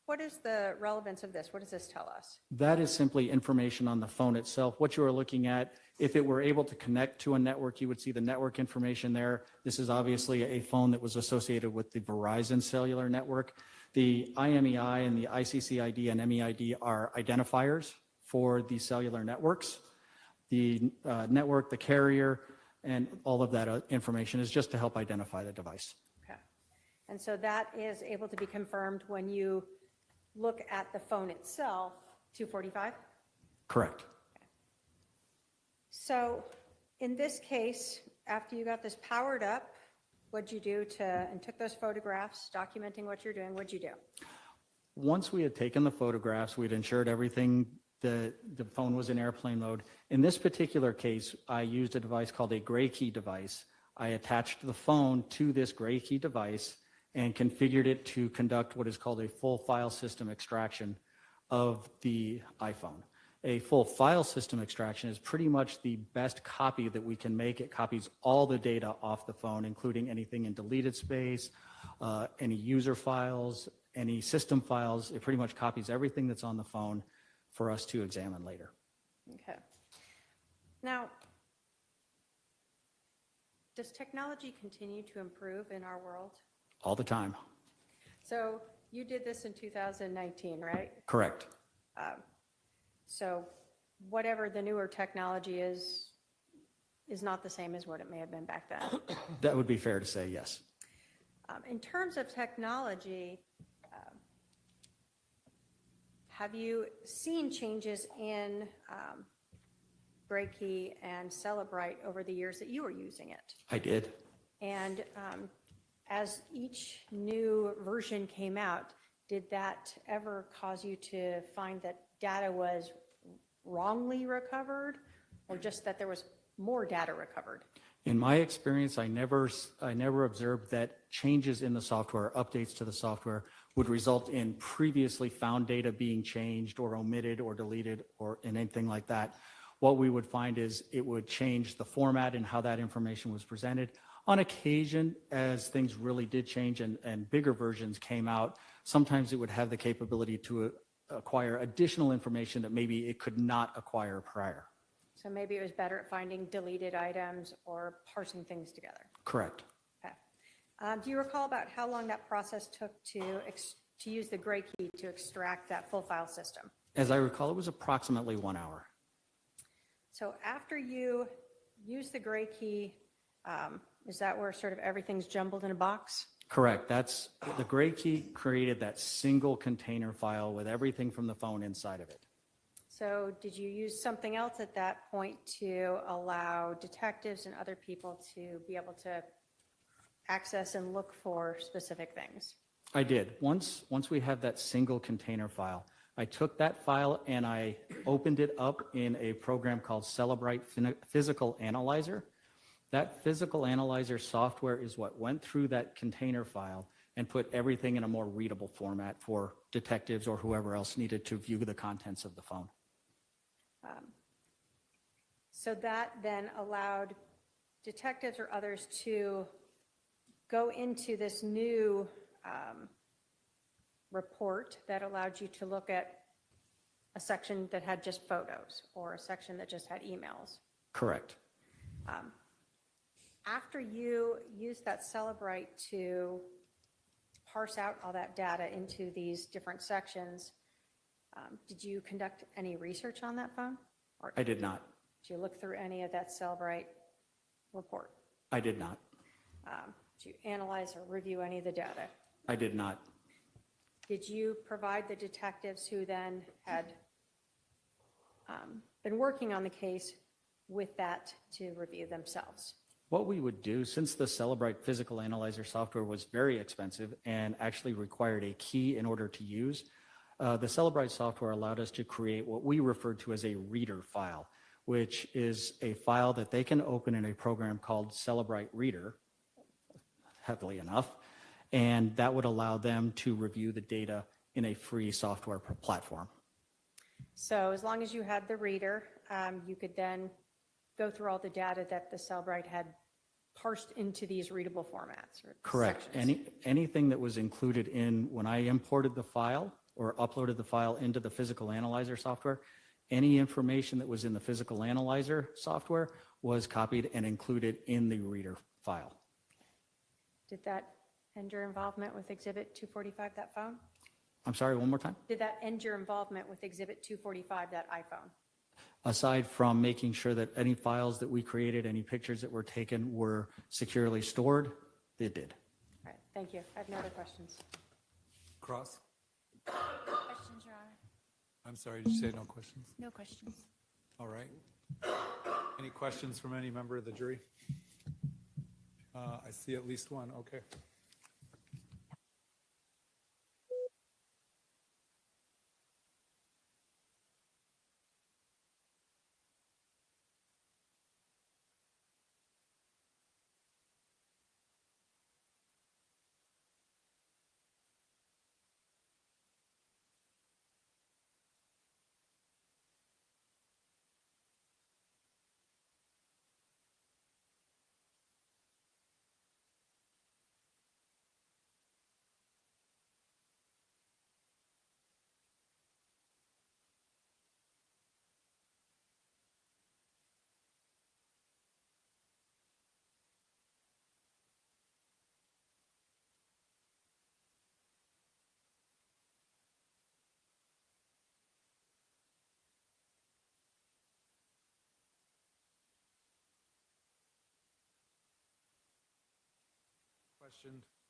what is the relevance of this? What does this tell us? That is simply information on the phone itself. What you are looking at, if it were able to connect to a network, you would see the network information there. This is obviously a phone that was associated with the Verizon cellular network. The IMEI and the ICCID and MEID are identifiers for the cellular networks. The network, the carrier, and all of that information is just to help identify the device. Okay. And so that is able to be confirmed when you look at the phone itself, 245? Correct. Okay. So in this case, after you got this powered up, what'd you do and took those photographs documenting what you're doing? What'd you do? Once we had taken the photographs, we'd ensured everything, the phone was in airplane mode. In this particular case, I used a device called a gray key device. I attached the phone to this gray key device and configured it to conduct what is called a full file system extraction of the iPhone. A full file system extraction is pretty much the best copy that we can make. It copies all the data off the phone, including anything in deleted space, any user files, any system files. It pretty much copies everything that's on the phone for us to examine later. Okay. Now, does technology continue to improve in our world? All the time. So you did this in 2019, right? Correct. So whatever the newer technology is not the same as what it may have been back then. That would be fair to say, yes. In terms of technology, have you seen changes in Gray Key and Celebrite over the years that you were using it? I did. And as each new version came out, did that ever cause you to find that data was wrongly recovered, or just that there was more data recovered? In my experience, I never observed that changes in the software, updates to the software, would result in previously found data being changed or omitted or deleted or in anything like that. What we would find is it would change the format and how that information was presented. On occasion, as things really did change and bigger versions came out, sometimes it would have the capability to acquire additional information that maybe it could not acquire prior. So maybe it was better at finding deleted items or parsing things together. Correct. Okay. Do you recall about how long that process took to use the gray key to extract that full file system? As I recall, it was approximately 1 hour. So after you use the gray key, is that where sort of everything's jumbled in a box? Correct. That's the gray key created that single container file with everything from the phone inside of it. So did you use something else at that point to allow detectives and other people to be able to access and look for specific things? I did. Once we have that single container file, I took that file and I opened it up in a program called Celebrite Physical Analyzer. That physical analyzer software is what went through that container file and put everything in a more readable format for detectives or whoever else needed to view the contents of the phone. So that then allowed detectives or others to go into this new report that allowed you to look at a section that had just photos or a section that just had emails. Correct. After you used that Celebrite to parse out all that data into these different sections, did you conduct any research on that phone? Or I did not. did you look through any of that Celebrite report? I did not. Did you analyze or review any of the data? I did not. Did you provide the detectives who then had been working on the case with that to review themselves? What we would do, since the Celebrite Physical Analyzer software was very expensive and actually required a key in order to use, the Celebrite software allowed us to create what we referred to as a reader file, which is a file that they can open in a program called Celebrite Reader, heavily enough, and that would allow them to review the data in a free software platform. So as long as you had the reader, you could then go through all the data that the Celebrite had parsed into these readable formats. Or Correct. sections. Anything that was included in when I imported the file or uploaded the file into the Physical Analyzer software, any information that was in the Physical Analyzer software was copied and included in the reader file. Did that end your involvement with Exhibit 245, that phone? I'm sorry, one more time? Did that end your involvement with Exhibit 245, that iPhone? Aside from making sure that any files that we created, any pictures that were taken were securely stored, it did. All right, thank you. I have no other questions. Cross? Questions, Your Honor? I'm sorry, did you say no questions? No questions. All right. Any questions from any member of the jury? I see at least one. Okay.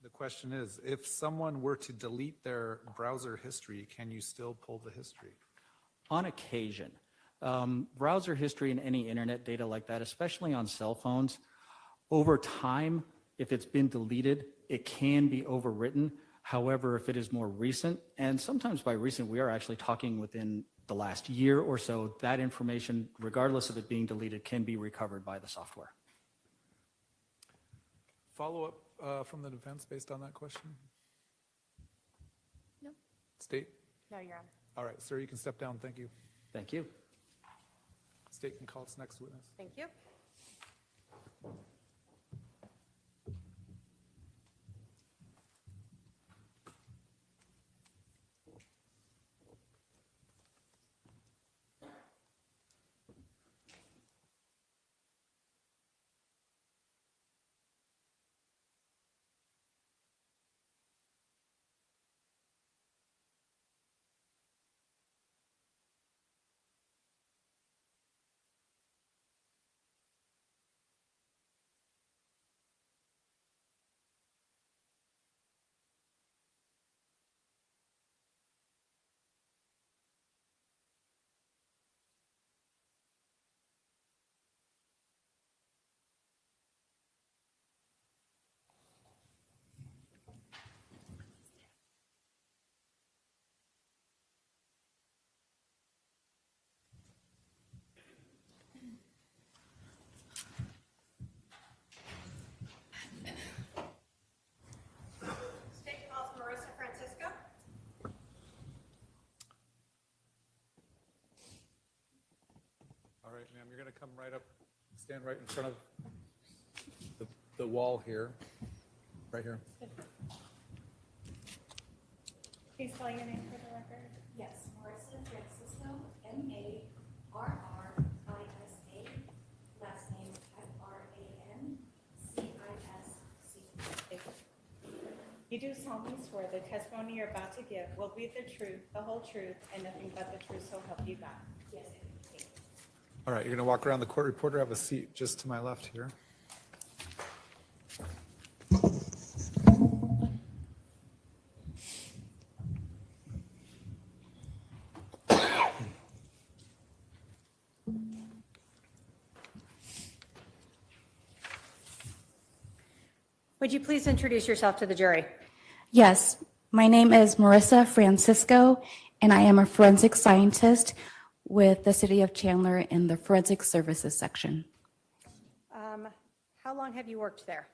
The question is, if someone were to delete their browser history, can you still pull the history? On occasion. Browser history and any internet data like that, especially on cell phones, over time, if it's been deleted, it can be overwritten. However, if it is more recent, and sometimes by recent, we are actually talking within the last year or so, that information, regardless of it being deleted, can be recovered by the software. follow-up from the defense based on that question? No. State? No, Your Honor. All right, sir, you can step down. Thank you. Thank you. State can call its next witness. Thank you. State calls Marissa Francisco. All right, ma'am, you're going to come right up, stand right in front of the wall here, right here. Please spell your name for the record. Yes, Marissa Francisco, M-A-R-R-I-S-A, last name F-R-A-N-C-I-S-C. You do solemnly swear the testimony you're about to give will be the truth, the whole truth, and nothing but the truth, so help you God. Yes, I do. All right, you're going to walk around the court reporter. Have a seat just to my left here. Would you please introduce yourself to the jury? Yes, my name is Marissa Francisco, and I am a forensic scientist with the City of Chandler in the Forensic Services section. How long have you worked there?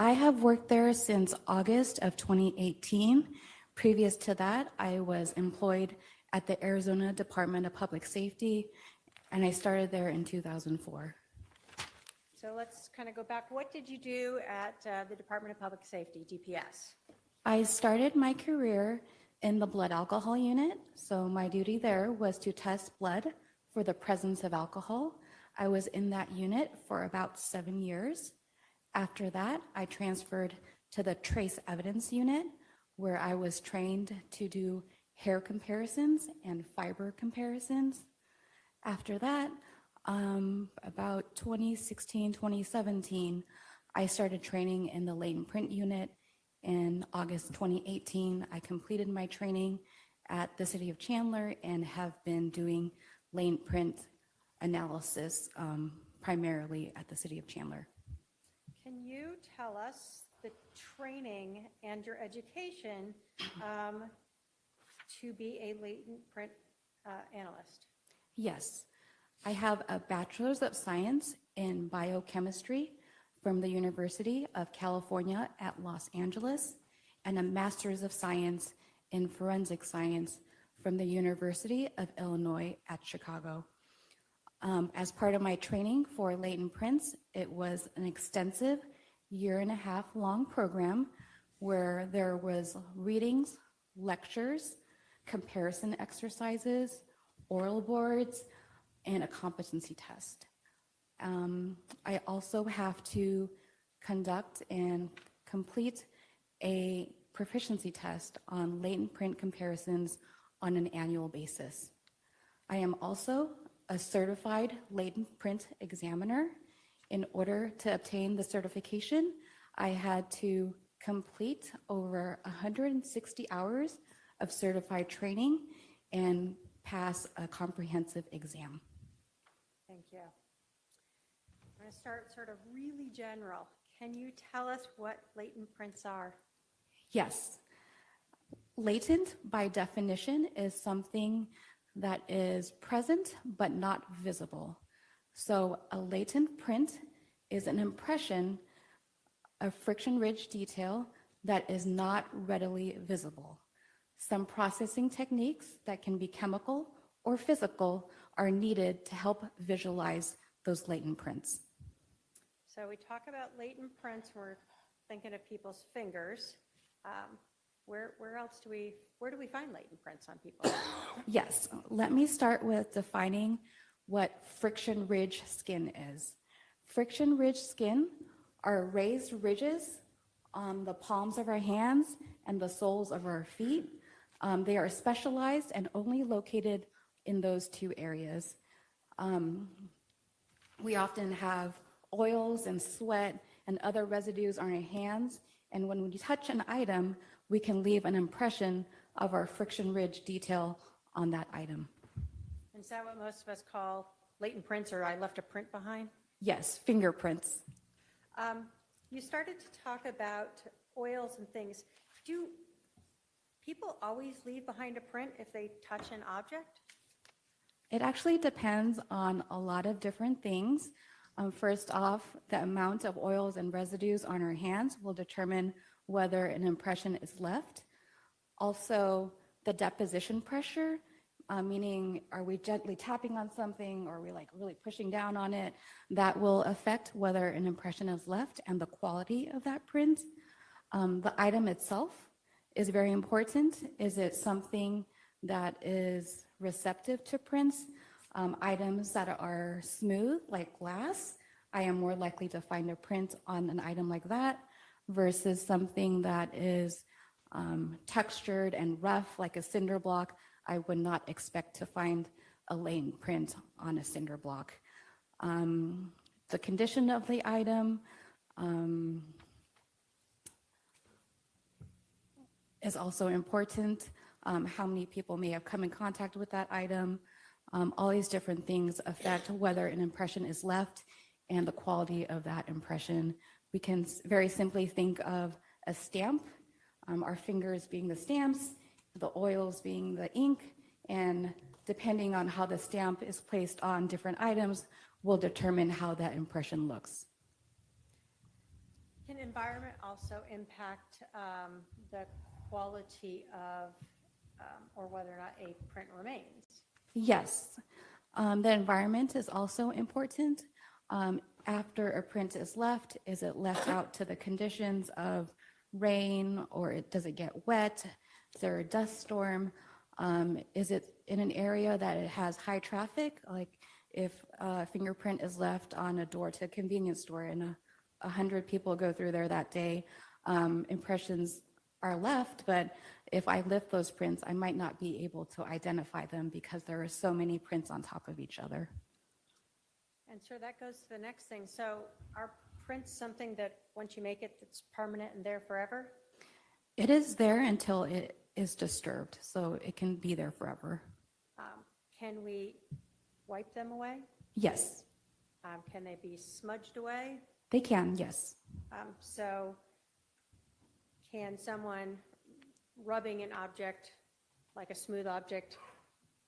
I have worked there since August of 2018. Previous to that, I was employed at the Arizona Department of Public Safety, and I started there in 2004. So let's kind of go back. What did you do at the Department of Public Safety, DPS? I started my career in the blood alcohol unit, so my duty there was to test blood for the presence of alcohol. I was in that unit for about 7 years. After that, I transferred to the trace evidence unit, where I was trained to do hair comparisons and fiber comparisons. After that, about 2016, 2017, I started training in the latent print unit. In August 2018, I completed my training at the City of Chandler and have been doing latent print analysis primarily at the City of Chandler. Can you tell us the training and your education to be a latent print analyst? Yes, I have a Bachelor's of Science in Biochemistry from the University of California at Los Angeles and a Master's of Science in Forensic Science from the University of Illinois at Chicago. As part of my training for latent prints, it was an extensive 1.5 year long program where there was readings, lectures, comparison exercises, oral boards, and a competency test. I also have to conduct and complete a proficiency test on latent print comparisons on an annual basis. I am also a certified latent print examiner. In order to obtain the certification, I had to complete over 160 hours of certified training and pass a comprehensive exam. Thank you. I'm going to start sort of really general. Can you tell us what latent prints are? Yes. Latent, by definition, is something that is present but not visible. So a latent print is an impression a friction-ridge detail that is not readily visible. Some processing techniques that can be chemical or physical are needed to help visualize those latent prints. So we talk about latent prints, we're thinking of people's fingers. Where do we find latent prints on people? Yes, let me start with defining what friction-ridge skin is. Friction-ridge skin are raised ridges on the palms of our hands and the soles of our feet. They are specialized and only located in those two areas. We often have oils and sweat and other residues on our hands, and when we touch an item, we can leave an impression of our friction ridge detail on that item. Is that what most of us call latent prints, or I left a print behind? Yes, fingerprints. You started to talk about oils and things. Do people always leave behind a print if they touch an object? It actually depends on a lot of different things. First off, the amount of oils and residues on our hands will determine whether an impression is left. Also, the deposition pressure, meaning are we gently tapping on something or are we like really pushing down on it, that will affect whether an impression is left and the quality of that print. The item itself is very important. Is it something that is receptive to prints? Items that are smooth, like glass, I am more likely to find a print on an item like that versus something that is textured and rough, like a cinder block. I would not expect to find a latent print on a cinder block. The condition of the item is also important. How many people may have come in contact with that item. All these different things affect whether an impression is left and the quality of that impression. We can very simply think of a stamp, our fingers being the stamps, the oils being the ink, and depending on how the stamp is placed on different items will determine how that impression looks. Can environment also impact the quality of or whether or not a print remains? Yes, the environment is also important. After a print is left, is it left out to the conditions of rain, or does it get wet? Is there a dust storm? Is it in an area that it has high traffic? Like if a fingerprint is left on a door to a convenience store and 100 people go through there that day, impressions are left, but if I lift those prints, I might not be able to identify them because there are so many prints on top of each other. And sure, that goes to the next thing. So are prints something that once you make it, it's permanent and there forever? It is there until it is disturbed, so it can be there forever. Can we wipe them away? Yes. Can they be smudged away? They can, yes. So can someone rubbing an object, like a smooth object,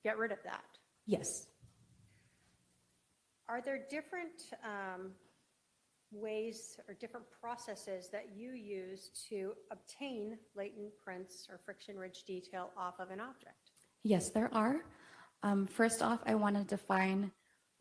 get rid of that? Yes. Are there different ways or different processes that you use to obtain latent prints or friction-ridge detail off of an object? Yes, there are. First off, I want to define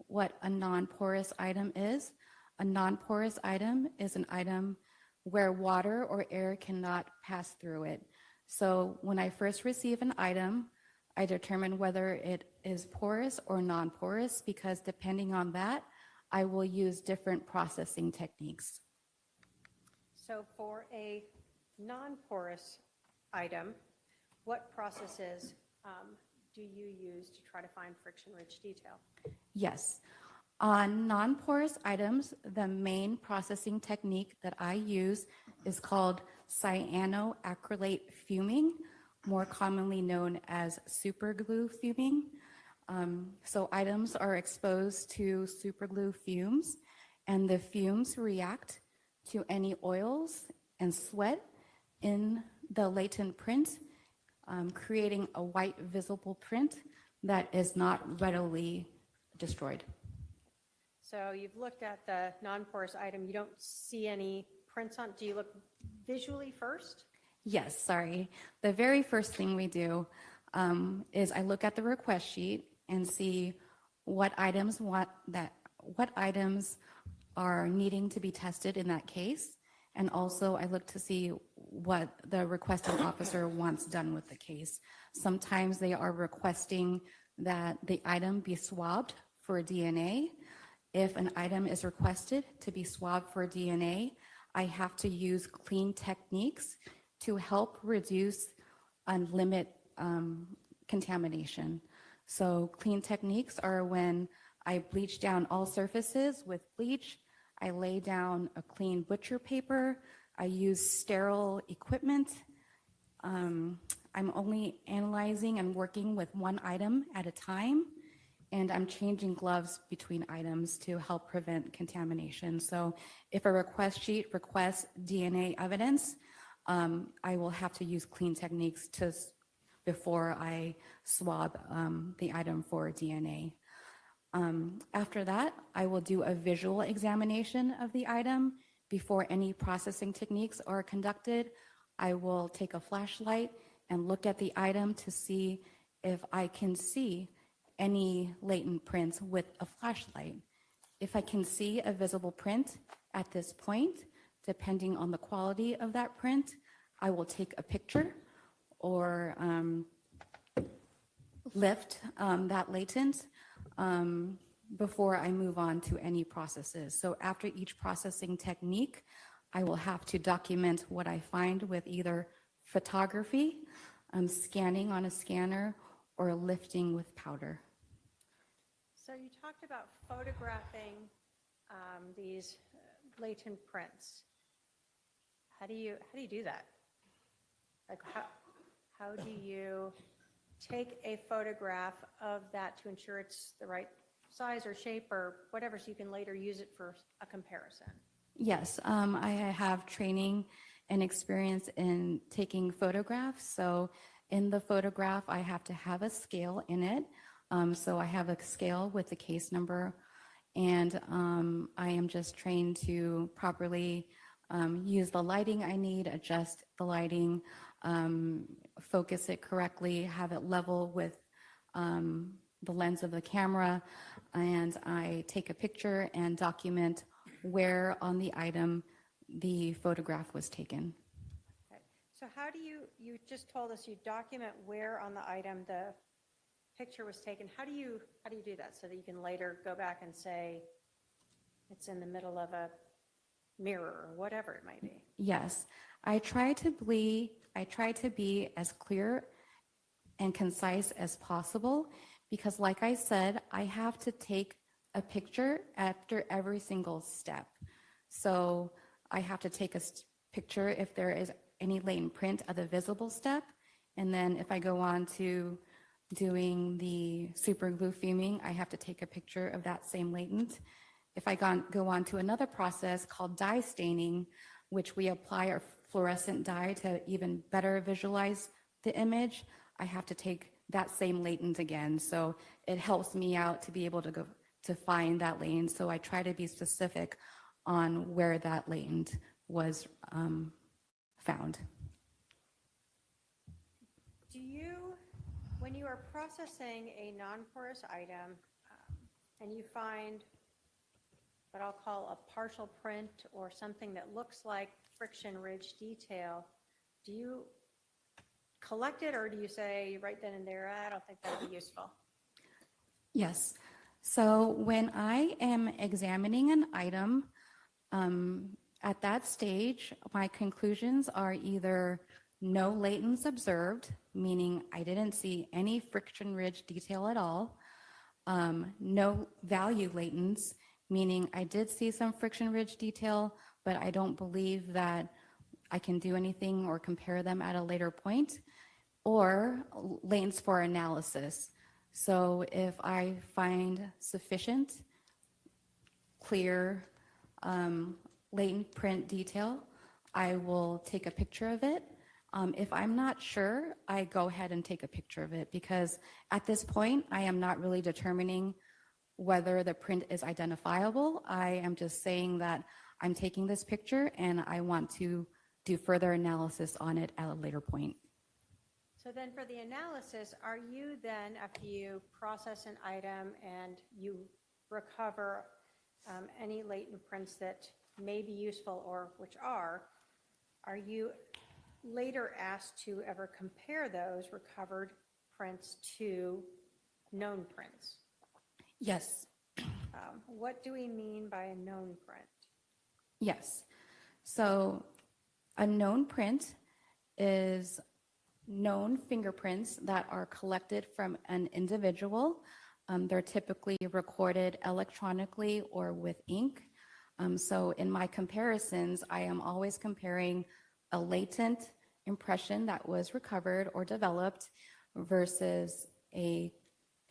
what a non-porous item is. A non-porous item is an item where water or air cannot pass through it. So when I first receive an item, I determine whether it is porous or non-porous, because depending on that, I will use different processing techniques. So for a non-porous item, what processes do you use to try to find friction-rich detail? Yes. On non-porous items, the main processing technique that I use is called cyanoacrylate fuming, more commonly known as superglue fuming. So items are exposed to superglue fumes, and the fumes react to any oils and sweat in the latent print, creating a white visible print that is not readily destroyed. So you've looked at the non-porous item, you don't see any prints on, do you look visually first? Yes, sorry. The very first thing we do is I look at the request sheet and see what items are needing to be tested in that case. And also I look to see what the requesting officer wants done with the case. Sometimes they are requesting that the item be swabbed for DNA. If an item is requested to be swabbed for DNA, I have to use clean techniques to help reduce and limit contamination. So clean techniques are when I bleach down all surfaces with bleach, I lay down a clean butcher paper, I use sterile equipment. I'm only analyzing and working with one item at a time, and I'm changing gloves between items to help prevent contamination. So if a request sheet requests DNA evidence, I will have to use clean techniques before I swab the item for DNA. After that, I will do a visual examination of the item. Before any processing techniques are conducted, I will take a flashlight and look at the item to see if I can see any latent prints with a flashlight. If I can see a visible print at this point, depending on the quality of that print, I will take a picture or lift that latent before I move on to any processes. So after each processing technique, I will have to document what I find with either photography, scanning on a scanner, or lifting with powder. So you talked about photographing these latent prints. How do you do that? Like how do you take a photograph of that to ensure it's the right size or shape or whatever, so you can later use it for a comparison? Yes, I have training and experience in taking photographs. So in the photograph, I have to have a scale in it. So I have a scale with the case number, and I am just trained to properly use the lighting I need, adjust the lighting, focus it correctly, have it level with the lens of the camera, and I take a picture and document where on the item the photograph was taken. Okay. So how do you just told us you document where on the item the picture was taken. How do you do that so that you can later go back and say it's in the middle of a mirror or whatever it might be? Yes, I try to be as clear and concise as possible, because like I said, I have to take a picture after every single step. So I have to take a picture if there is any latent print of the visible step, and then if I go on to doing the super glue fuming, I have to take a picture of that same latent. If I go on to another process called dye staining, which we apply our fluorescent dye to even better visualize the image, I have to take that same latent again. So it helps me out to be able to go to find that latent. So I try to be specific on where that latent was found. Do you, when you are processing a non-porous item and you find what I'll call a partial print or something that looks like friction ridge detail, do you collect it, or do you say right then and there, I don't think that would be useful? Yes. So when I am examining an item, at that stage, my conclusions are either no latents observed, meaning I didn't see any friction ridge detail at all, no value latents, meaning I did see some friction ridge detail, but I don't believe that I can do anything or compare them at a later point, or latents for analysis. So if I find sufficient, clear, latent print detail, I will take a picture of it. If I'm not sure, I go ahead and take a picture of it, because at this point, I am not really determining whether the print is identifiable. I am just saying that I'm taking this picture and I want to do further analysis on it at a later point. So then for the analysis, are you then, after you process an item and you recover any latent prints that may be useful or which are you later asked to ever compare those recovered prints to known prints? Yes. What do we mean by a known print? Yes. So a known print is known fingerprints that are collected from an individual. They're typically recorded electronically or with ink. So in my comparisons, I am always comparing a latent impression that was recovered or developed versus a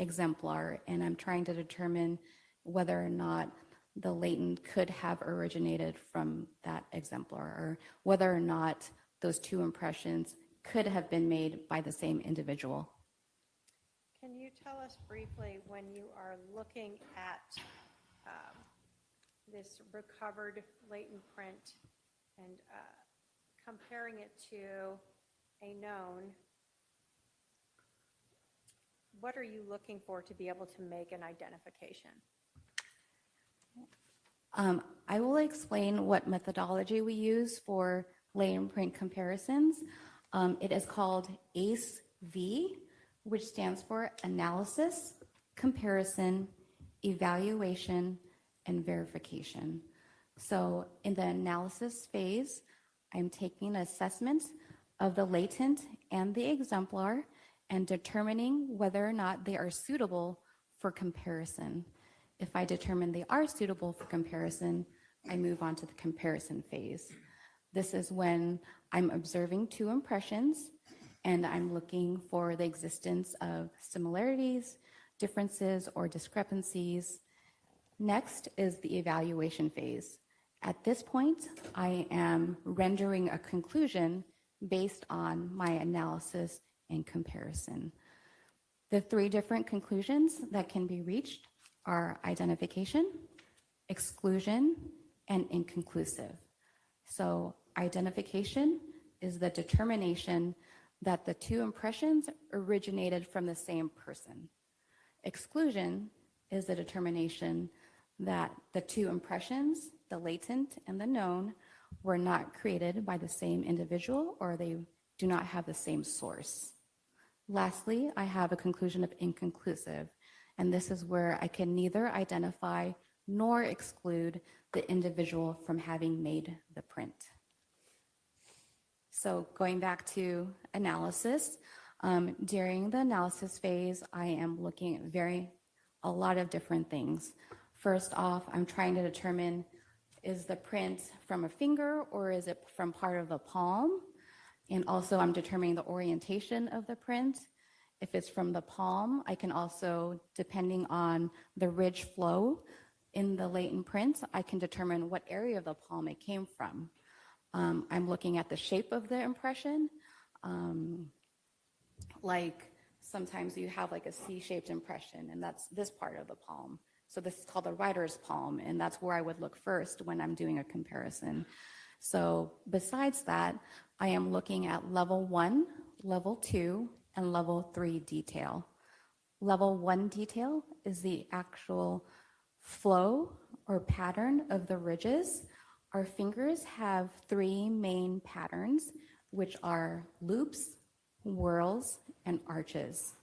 exemplar, and I'm trying to determine whether or not the latent could have originated from that exemplar, or whether or not those two impressions could have been made by the same individual. Can you tell us briefly, when you are looking at this recovered latent print and comparing it to a known, what are you looking for to be able to make an identification? I will explain what methodology we use for latent print comparisons. It is called ACE-V, which stands for Analysis, Comparison, Evaluation, and Verification. So in the analysis phase, I'm taking assessments of the latent and the exemplar and determining whether or not they are suitable for comparison. If I determine they are suitable for comparison, I move on to the comparison phase. This is when I'm observing two impressions and I'm looking for the existence of similarities, differences, or discrepancies. Next is the evaluation phase. At this point, I am rendering a conclusion based on my analysis and comparison. The three different conclusions that can be reached are identification, exclusion, and inconclusive. So identification is the determination that the two impressions originated from the same person. Exclusion is the determination that the two impressions, the latent and the known, were not created by the same individual or they do not have the same source. Lastly, I have a conclusion of inconclusive, and this is where I can neither identify nor exclude the individual from having made the print. So going back to analysis, during the analysis phase, I am looking at a lot of different things. First off, I'm trying to determine, is the print from a finger or is it from part of the palm? And also I'm determining the orientation of the print. If it's from the palm, I can also, depending on the ridge flow in the latent print, I can determine what area of the palm it came from. I'm looking at the shape of the impression. Like sometimes you have like a C-shaped impression, and that's this part of the palm. So this is called the writer's palm, and that's where I would look first when I'm doing a comparison. So besides that, I am looking at level 1, level 2, and level 3 detail. Level 1 detail is the actual flow or pattern of the ridges. Our fingers have 3 main patterns, which are loops, whorls, and arches.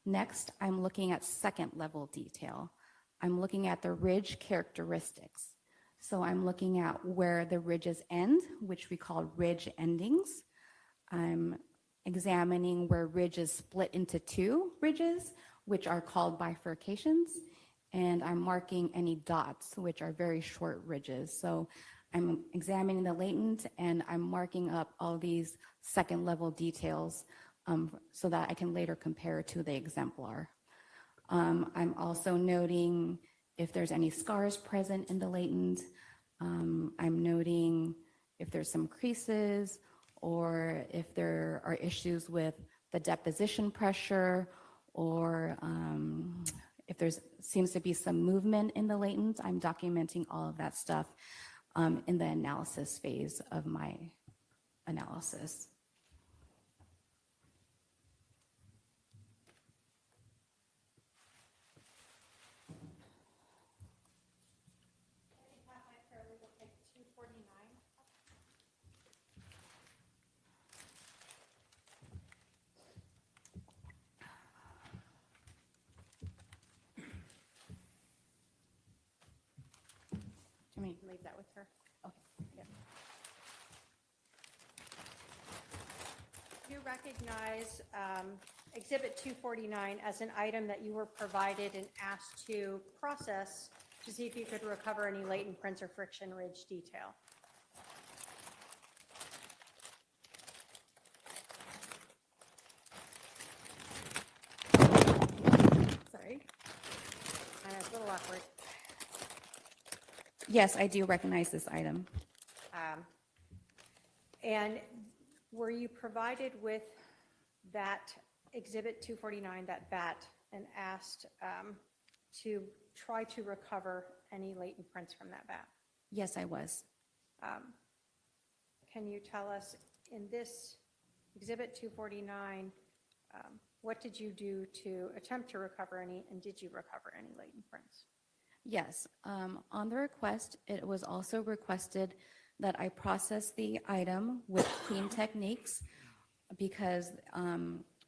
Next, I'm looking at second level detail. I'm looking at the ridge characteristics. So I'm looking at where the ridges end, which we call ridge endings. I'm examining where ridges split into 2 ridges, which are called bifurcations. And I'm marking any dots, which are very short ridges. So I'm examining the latent and I'm marking up all these second level details so that I can later compare to the exemplar. I'm also noting if there's any scars present in the latent. I'm noting if there's some creases or if there are issues with the deposition pressure, or if there seems to be some movement in the latent. I'm documenting all of that stuff. in the analysis phase of my analysis. Leave that with her. Okay. Yep. You recognize Exhibit 249 as an item that you were provided and asked to process to see if you could recover any latent prints or friction ridge detail. Sorry. I know it's a little awkward. Yes, I do recognize this item. And were you provided with that Exhibit 249, that bat, and asked to try to recover any latent prints from that bat? Yes, I was. Can you tell us, in this Exhibit 249, what did you do to attempt to recover any, and did you recover any latent prints? Yes, on the request, it was also requested that I process the item with clean techniques, because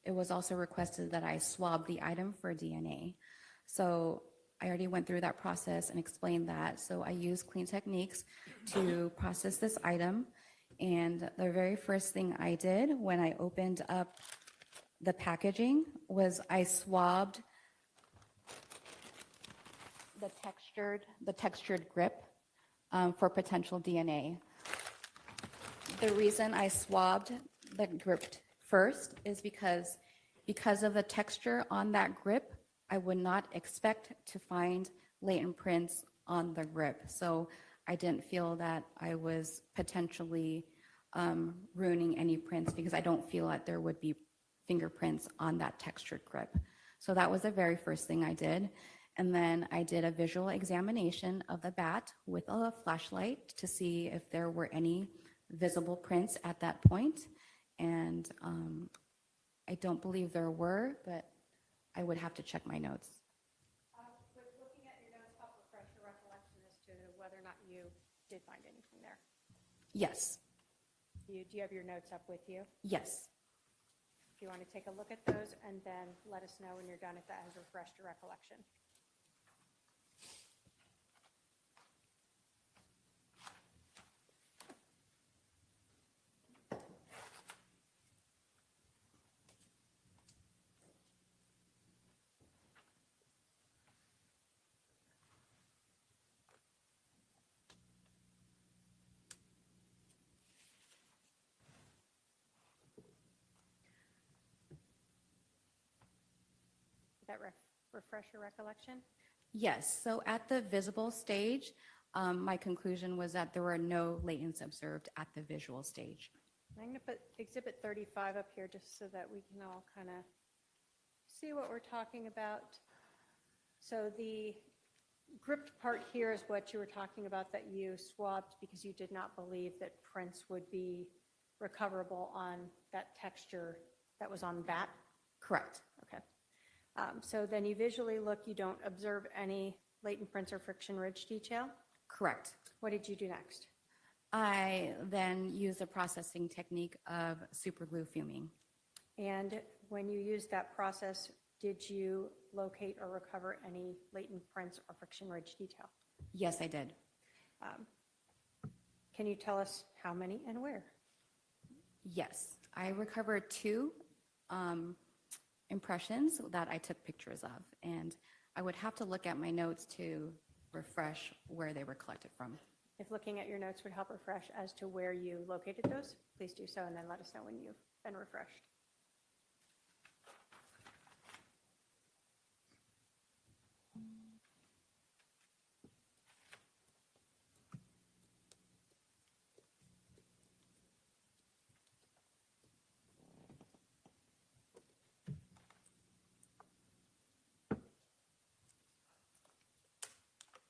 it was also requested that I swab the item for DNA. So I already went through that process and explained that. So I used clean techniques to process this item. And the very first thing I did when I opened up the packaging was I swabbed the textured grip for potential DNA. The reason I swabbed the grip first is because of the texture on that grip, I would not expect to find latent prints on the grip. So I didn't feel that I was potentially ruining any prints, because I don't feel that there would be fingerprints on that textured grip. So that was the very first thing I did. And then I did a visual examination of the bat with a flashlight to see if there were any visible prints at that point. And I don't believe there were, but I would have to check my notes. With looking at your notes, help refresh your recollection as to whether or not you did find anything there. Yes. Do you have your notes up with you? Yes. If you want to take a look at those, and then let us know when you're done if that has refreshed your recollection. That refresh your recollection? Yes. So at the visible stage, my conclusion was that there were no latents observed at the visual stage. I'm going to put Exhibit 35 up here just so that we can all kind of see what we're talking about. So the gripped part here is what you were talking about, that you swabbed because you did not believe that prints would be recoverable on that texture that was on the bat? Correct. Okay. So then you visually look, you don't observe any latent prints or friction ridge detail? Correct. What did you do next? I then used a processing technique of superglue fuming. And when you used that process, did you locate or recover any latent prints or friction ridge detail? Yes, I did. Can you tell us how many and where? Yes, I recovered 2 impressions that I took pictures of, and I would have to look at my notes to refresh where they were collected from. If looking at your notes would help refresh as to where you located those, please do so, and then let us know when you've been refreshed.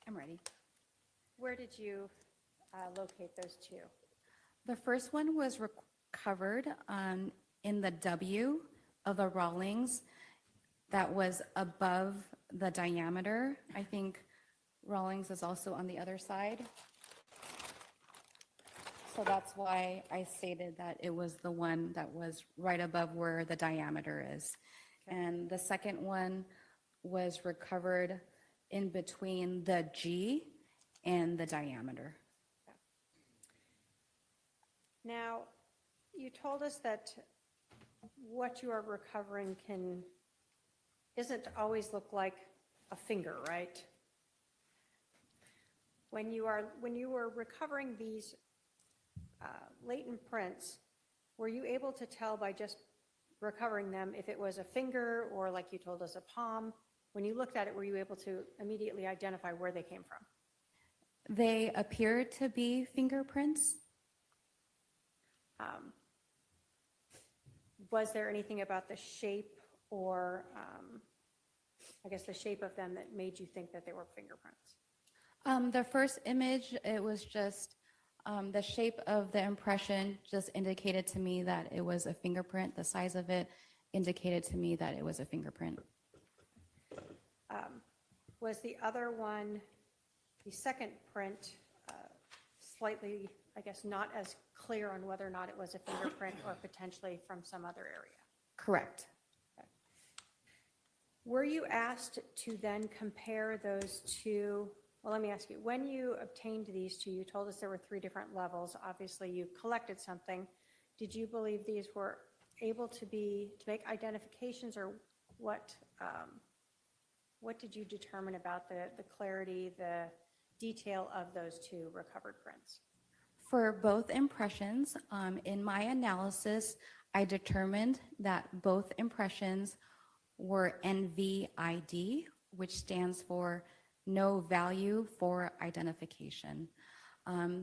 I'm ready. Where did you locate those two? The first one was recovered in the W of the Rawlings that was above the diameter. I think Rawlings is also on the other side. So that's why I stated that it was the one that was right above where the diameter is. And the second one was recovered in between the G and the diameter. Now, you told us that what you are recovering isn't always look like a finger, right? When you were recovering these latent prints, were you able to tell by just recovering them if it was a finger or, like you told us, a palm? When you looked at it, were you able to immediately identify where they came from? They appear to be fingerprints. Was there anything about the shape or, I guess, the shape of them that made you think that they were fingerprints? The first image, it was just the shape of the impression just indicated to me that it was a fingerprint. The size of it indicated to me that it was a fingerprint. Was the other one, the second print, slightly, I guess, not as clear on whether or not it was a fingerprint or potentially from some other area? Correct. Okay. Were you asked to then compare those two? Well, let me ask you, when you obtained these two, you told us there were 3 different levels. Obviously, you collected something. Did you believe these were able to make identifications, or what did you determine about the clarity, the detail of those 2 recovered prints? For both impressions, in my analysis, I determined that both impressions were NVID, which stands for no value for identification.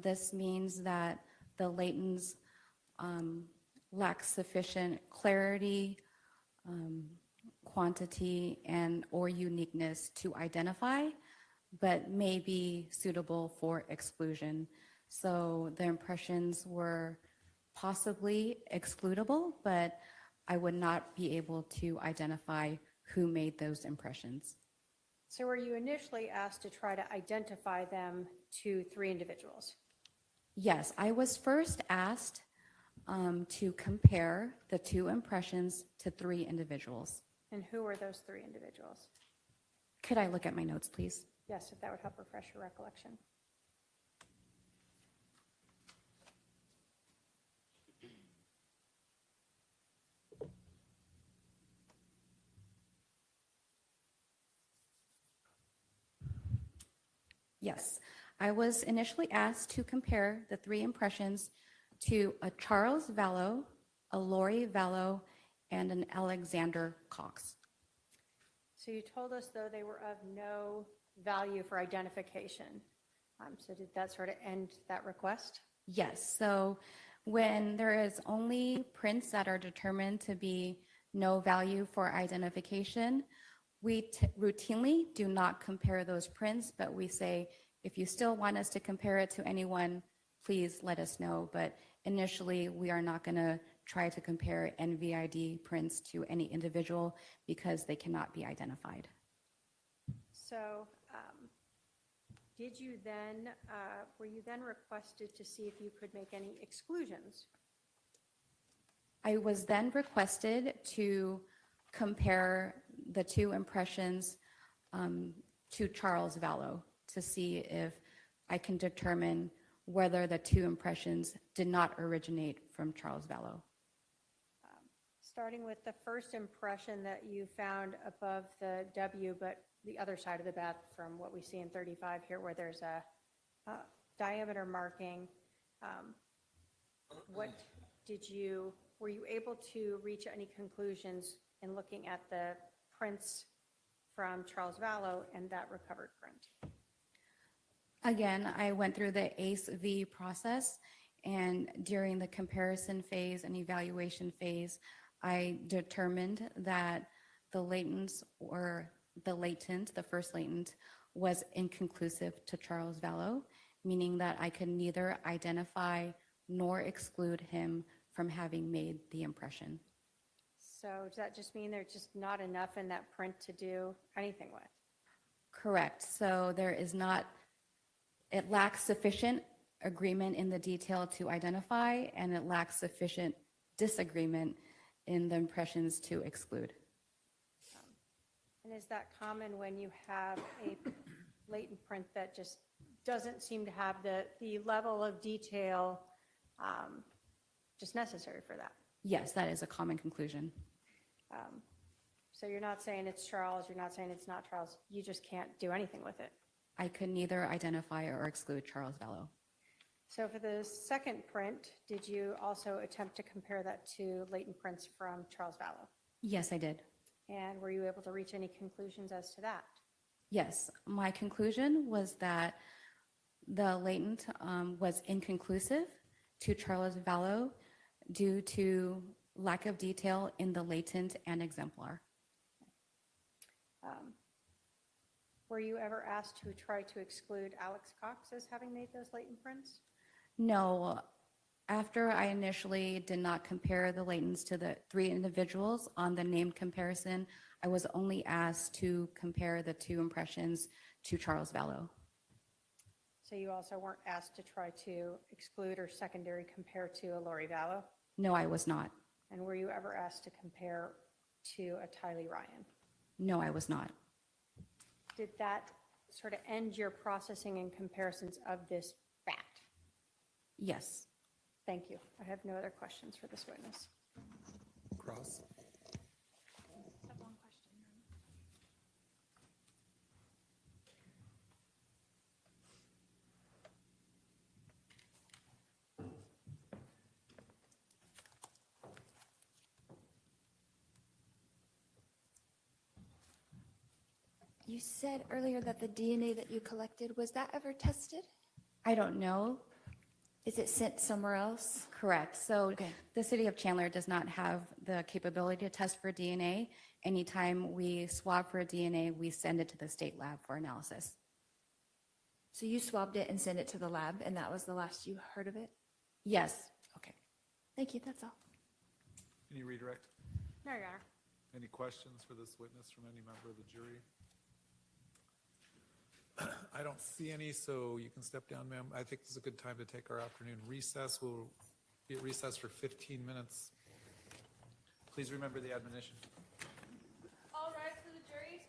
This means that the latents lack sufficient clarity, quantity, and or uniqueness to identify, but may be suitable for exclusion. So the impressions were possibly excludable, but I would not be able to identify who made those impressions. So were you initially asked to try to identify them to 3 individuals? Yes, I was first asked to compare the 2 impressions to 3 individuals. And who were those 3 individuals? Could I look at my notes, please? Yes, if that would help refresh your recollection. Yes, I was initially asked to compare the 3 impressions to a Charles Vallow, a Lori Vallow, and an Alexander Cox. So you told us, though, they were of no value for identification. So did that sort of end that request? Yes, so when there is only prints that are determined to be no value for identification, we routinely do not compare those prints, but we say, if you still want us to compare it to anyone, please let us know. But initially, we are not going to try to compare NVID prints to any individual because they cannot be identified. So did you then, were you then requested to see if you could make any exclusions? I was then requested to compare the 2 impressions to Charles Vallow to see if I can determine whether the 2 impressions did not originate from Charles Vallow. Starting with the first impression that you found above the W, but the other side of the bat from what we see in 35 here, where there's a diameter marking. Were you able to reach any conclusions in looking at the prints from Charles Vallow and that recovered print? Again, I went through the ACE-V process, and during the comparison phase and evaluation phase, I determined that the latents or the first latent was inconclusive to Charles Vallow, meaning that I could neither identify nor exclude him from having made the impression. So does that just mean there's just not enough in that print to do anything with? Correct. So there is not, it lacks sufficient agreement in the detail to identify, and it lacks sufficient disagreement in the impressions to exclude. And is that common when you have a latent print that just doesn't seem to have the level of detail just necessary for that? Yes, that is a common conclusion. So you're not saying it's Charles, you're not saying it's not Charles, you just can't do anything with it. I could neither identify or exclude Charles Vallow. So for the second print, did you also attempt to compare that to latent prints from Charles Vallow? Yes, I did. And were you able to reach any conclusions as to that? Yes, my conclusion was that the latent was inconclusive to Charles Vallow due to lack of detail in the latent and exemplar. Were you ever asked to try to exclude Alex Cox as having made those latent prints? No, after I initially did not compare the latents to the 3 individuals on the named comparison, I was only asked to compare the 2 impressions to Charles Vallow. So you also weren't asked to try to exclude or secondary compare to a Lori Vallow? No, I was not. And were you ever asked to compare to a Tylee Ryan? No, I was not. Did that sort of end your processing and comparisons of this fact? Yes. Thank you. I have no other questions for this witness. Cross. You said earlier that the DNA that you collected, was that ever tested? I don't know. Is it sent somewhere else? Correct. So Okay. the city of Chandler does not have the capability to test for DNA. Anytime we swab for DNA, we send it to the state lab for analysis. So you swabbed it and sent it to the lab, and that was the last you heard of it? Yes. Okay. Thank you, that's all. Any redirect? No, Your Honor. Any questions for this witness from any member of the jury? I don't see any, so you can step down, ma'am. I think this is a good time to take our afternoon recess. We'll be at recess for 15 minutes. Please remember the admonition. All rise for the jury.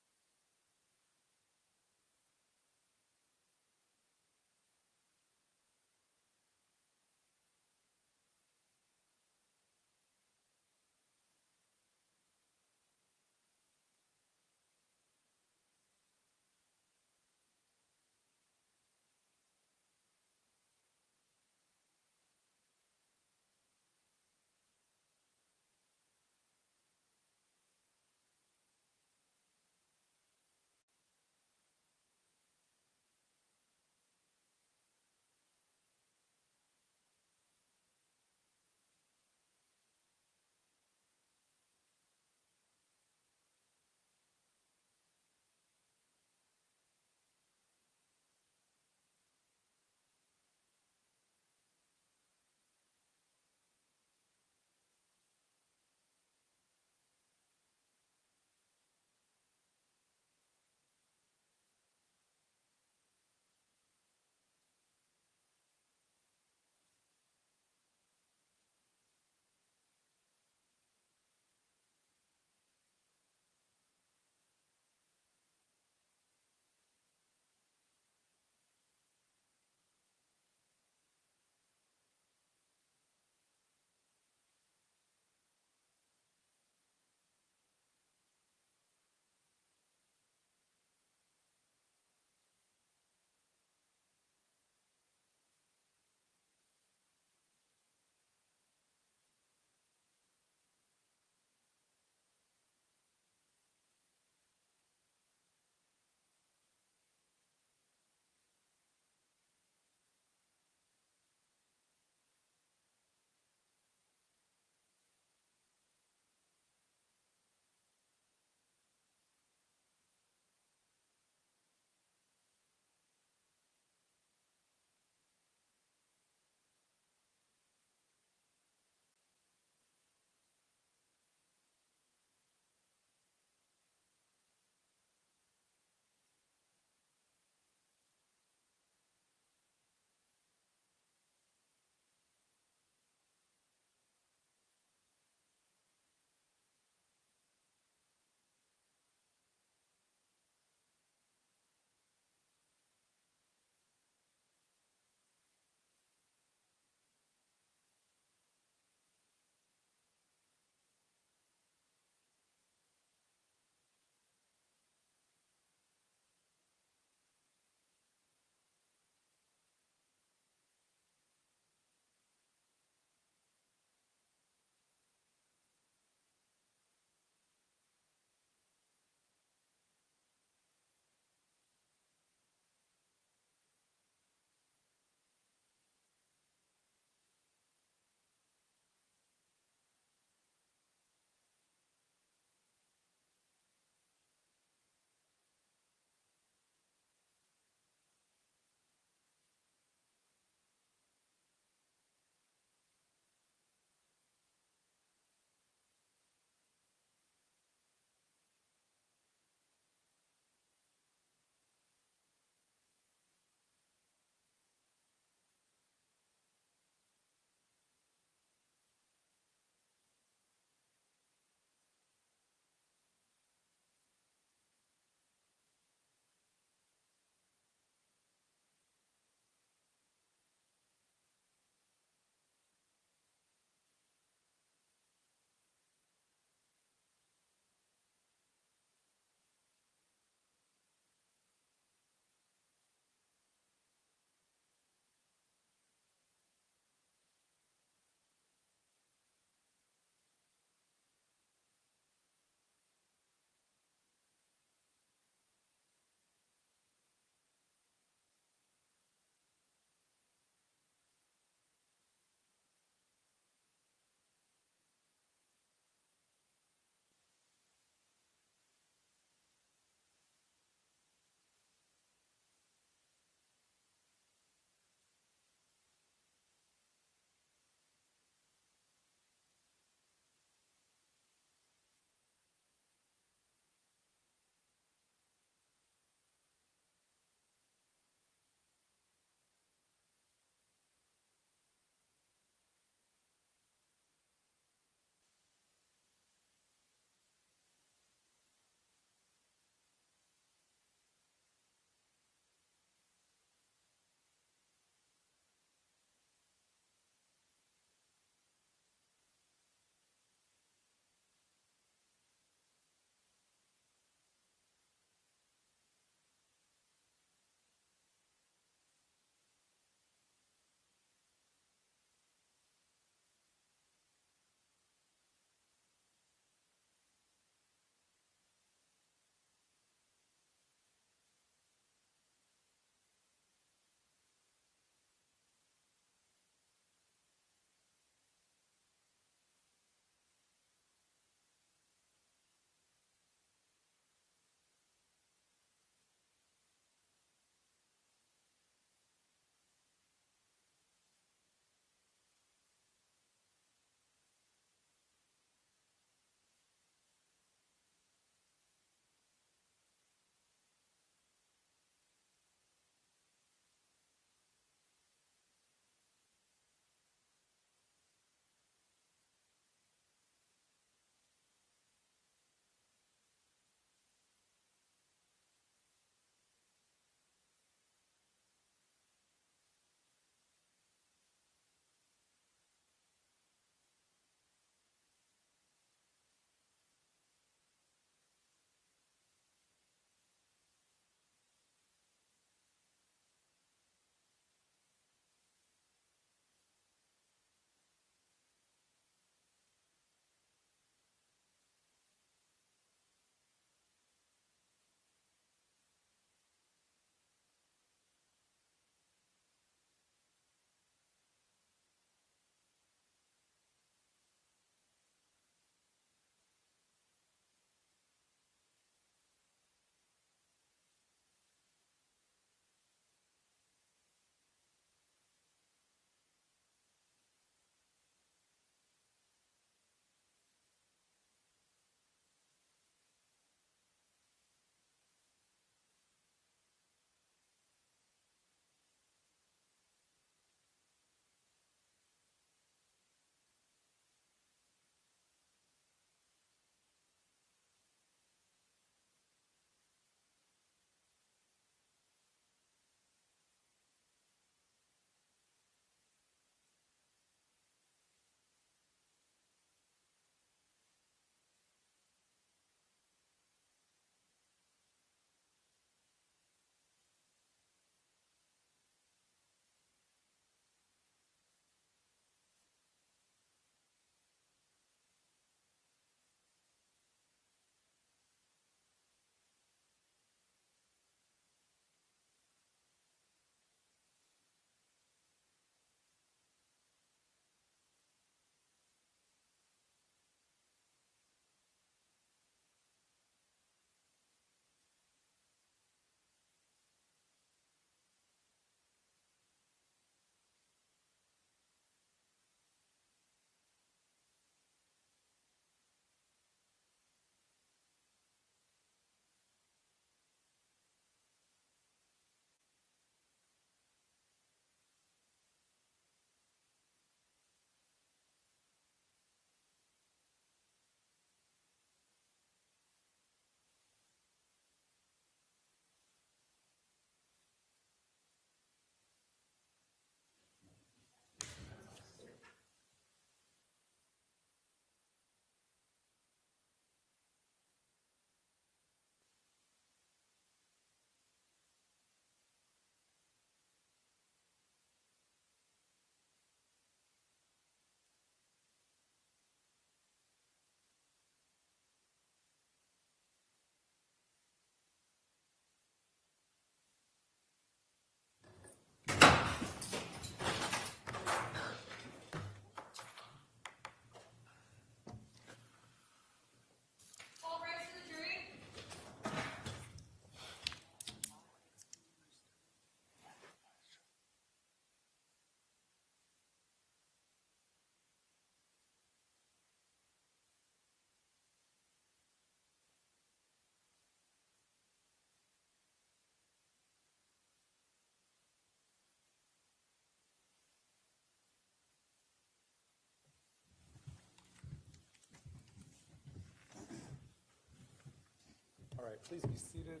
right, please be seated.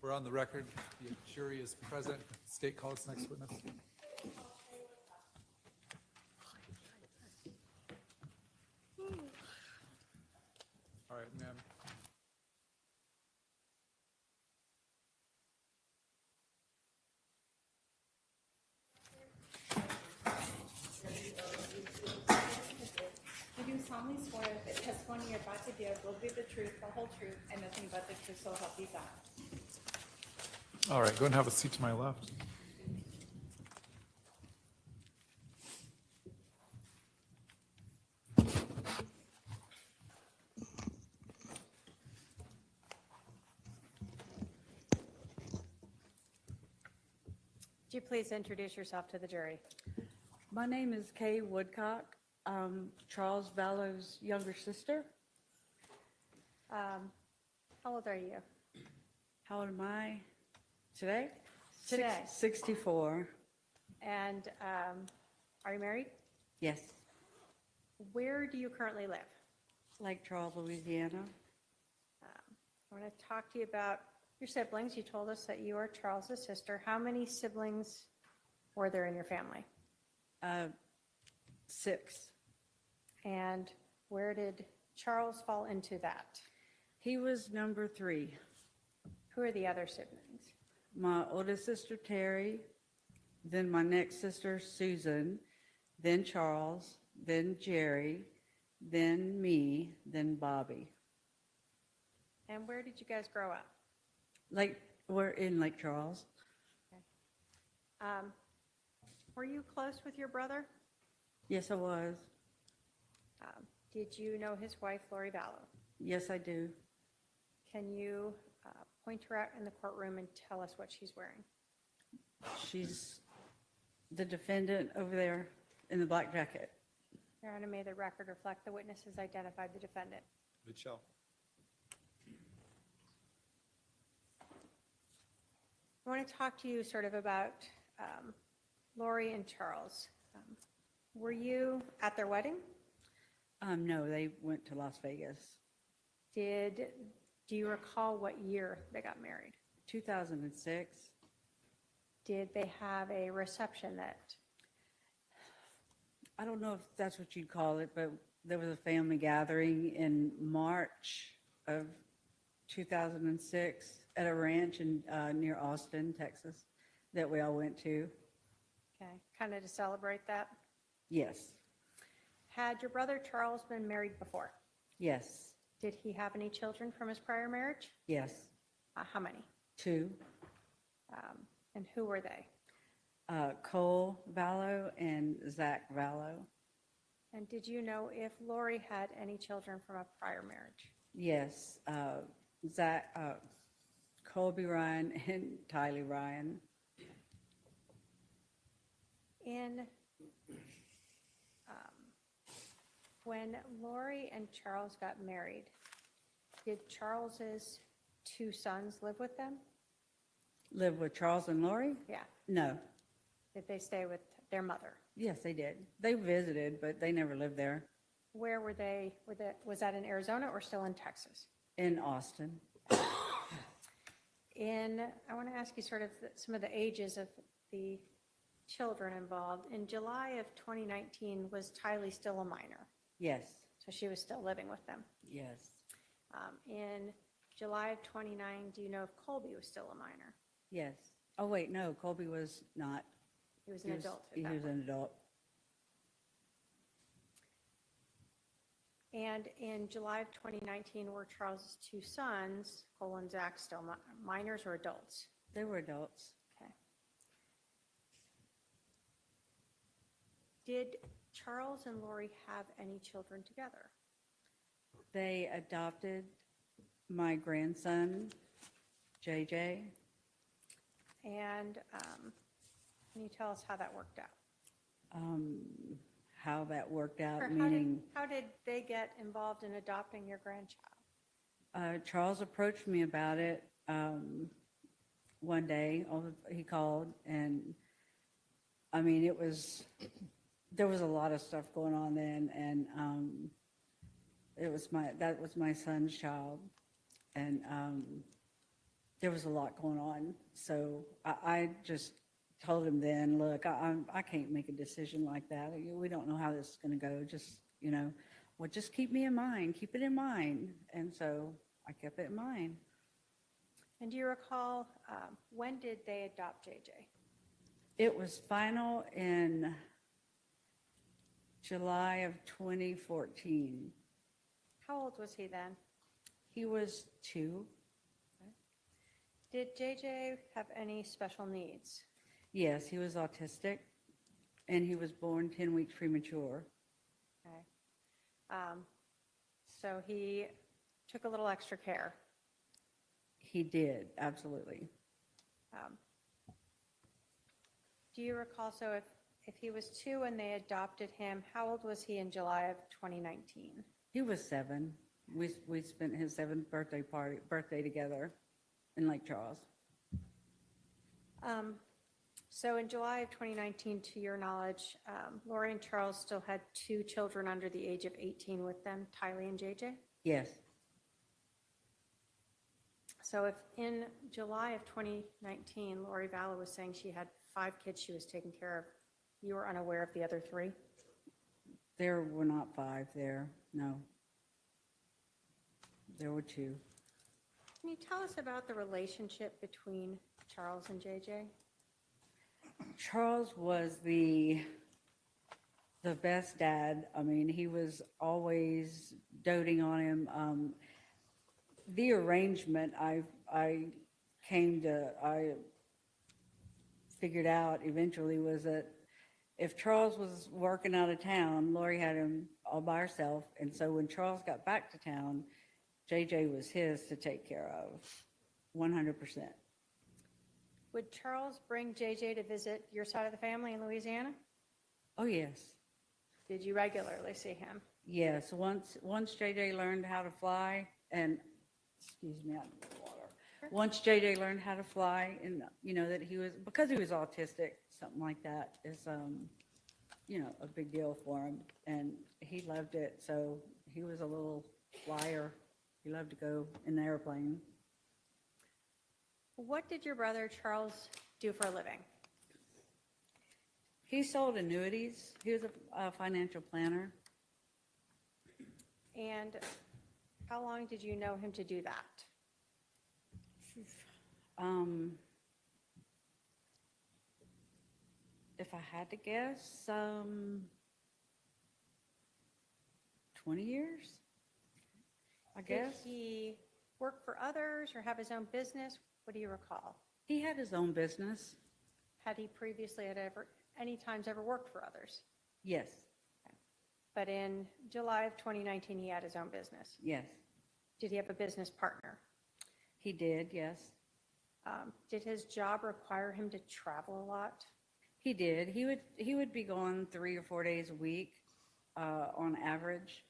We're on the record. The jury is present. State call its next witness. All right, ma'am. I do solemnly swear that the testimony you're about to give will be the truth, the whole truth, and nothing but the truth, so help you God. All right, go and have a seat to my left. Would you please introduce yourself to the jury? My name is Kay Woodcock. I'm Charles Vallow's younger sister. How old are you? How old am I today? Today. 64. And are you married? Yes. Where do you currently live? Lake Charles, Louisiana. I want to talk to you about your siblings. You told us that you are Charles's sister. How many siblings were there in your family? 6. And where did Charles fall into that? He was number 3. Who are the other siblings? My oldest sister, Terry, then my next sister, Susan, then Charles, then Jerry, then me, then Bobby. And where did you guys grow up? We're in Lake Charles. Were you close with your brother? Yes, I was. Did you know his wife, Lori Vallow? Yes, I do. Can you point her out in the courtroom and tell us what she's wearing? She's the defendant over there in the black jacket. Your Honor, may the record reflect the witness has identified the defendant. It shall. I want to talk to you sort of about Lori and Charles. Were you at their wedding? No, they went to Las Vegas. Do you recall what year they got married? 2006. Did they have a reception that? I don't know if that's what you'd call it, but there was a family gathering in March of 2006 at a ranch in near Austin, Texas, that we all went to. Okay, kind of to celebrate that? Yes. Had your brother Charles been married before? Yes. Did he have any children from his prior marriage? Yes. How many? 2. And who were they? Cole Vallow and Zach Vallow. And did you know if Lori had any children from a prior marriage? Yes. Colby Ryan and Tylee Ryan. When Lori and Charles got married, did Charles's 2 sons live with them? Live with Charles and Lori? Yeah. No. Did they stay with their mother? Yes, they did. They visited, but they never lived there. Where were they? Was that in Arizona or still in Texas? In Austin. I want to ask you sort of some of the ages of the children involved. In July of 2019, was Tylee still a minor? Yes. So she was still living with them? Yes. In July of 29, do you know if Colby was still a minor? Yes. Oh, wait, no, Colby was not. He was an adult at He that was point. an adult. And in July of 2019, were Charles's 2 sons, Cole and Zach, still minors or adults? They were adults. Okay. Did Charles and Lori have any children together? They adopted my grandson, JJ. And can you tell us how that worked out? How that worked out, Or meaning how did they get involved in adopting your grandchild? Charles approached me about it one day. He called, and I mean, there was a lot of stuff going on then, and that was my son's child. And there was a lot going on. So I just told him then, look, I can't make a decision like that. We don't know how this is going to go. Just, well, just keep me in mind, keep it in mind. And so I kept it in mind. And do you recall, when did they adopt JJ? It was final in July of 2014. How old was he then? He was 2. Did JJ have any special needs? Yes, he was autistic, and he was born 10 weeks premature. Okay. So he took a little extra care. He did, absolutely. Do you recall, so if he was 2 and they adopted him, how old was he in July of 2019? He was 7. We spent his 7th birthday together in Lake Charles. So in July of 2019, to your knowledge, Lori and Charles still had 2 children under the age of 18 with them, Tylee and JJ? Yes. So if in July of 2019, Lori Vallow was saying she had 5 kids she was taking care of, you were unaware of the other 3? There were not 5 there, no. There were 2. Can you tell us about the relationship between Charles and JJ? Charles was the best dad. I mean, he was always doting on him. The arrangement I figured out eventually was that if Charles was working out of town, Lori had him all by herself. And so when Charles got back to town, JJ was his to take care of, 100%. Would Charles bring JJ to visit your side of the family in Louisiana? Oh, yes. Did you regularly see him? Yes, once JJ learned how to fly, and, excuse me, I need water. Once JJ learned how to fly, and, that he was, because he was autistic, something like that is, a big deal for him, and he loved it, so he was a little flyer. He loved to go in the airplane. What did your brother Charles do for a living? He sold annuities. He was a financial planner. And how long did you know him to do that? If I had to guess, 20 years, I guess. Did he work for others or have his own business? What do you recall? He had his own business. Had he previously any times ever worked for others? Yes. Okay. But in July of 2019, he had his own business. Yes. Did he have a business partner? He did, yes. Did his job require him to travel a lot? He did. He would be gone 3 or 4 days a week on average.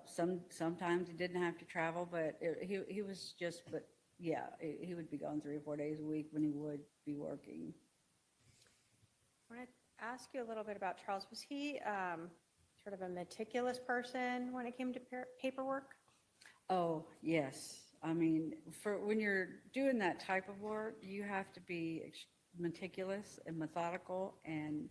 Sometimes he didn't have to travel, but he was just, but yeah, he would be gone 3 or 4 days a week when he would be working. I want to ask you a little bit about Charles. Was he sort of a meticulous person when it came to paperwork? Oh, yes. I mean, for when you're doing that type of work, you have to be meticulous and methodical, and